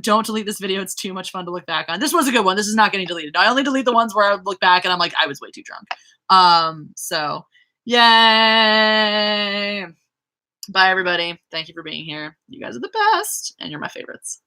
Don't delete this video. It's too much fun to look back on. This was a good one. This is not getting deleted. I only delete the ones where I look back and I'm like, I was way too drunk. So, yay. Bye, everybody. Thank you for being here. You guys are the best, and you're my favorites.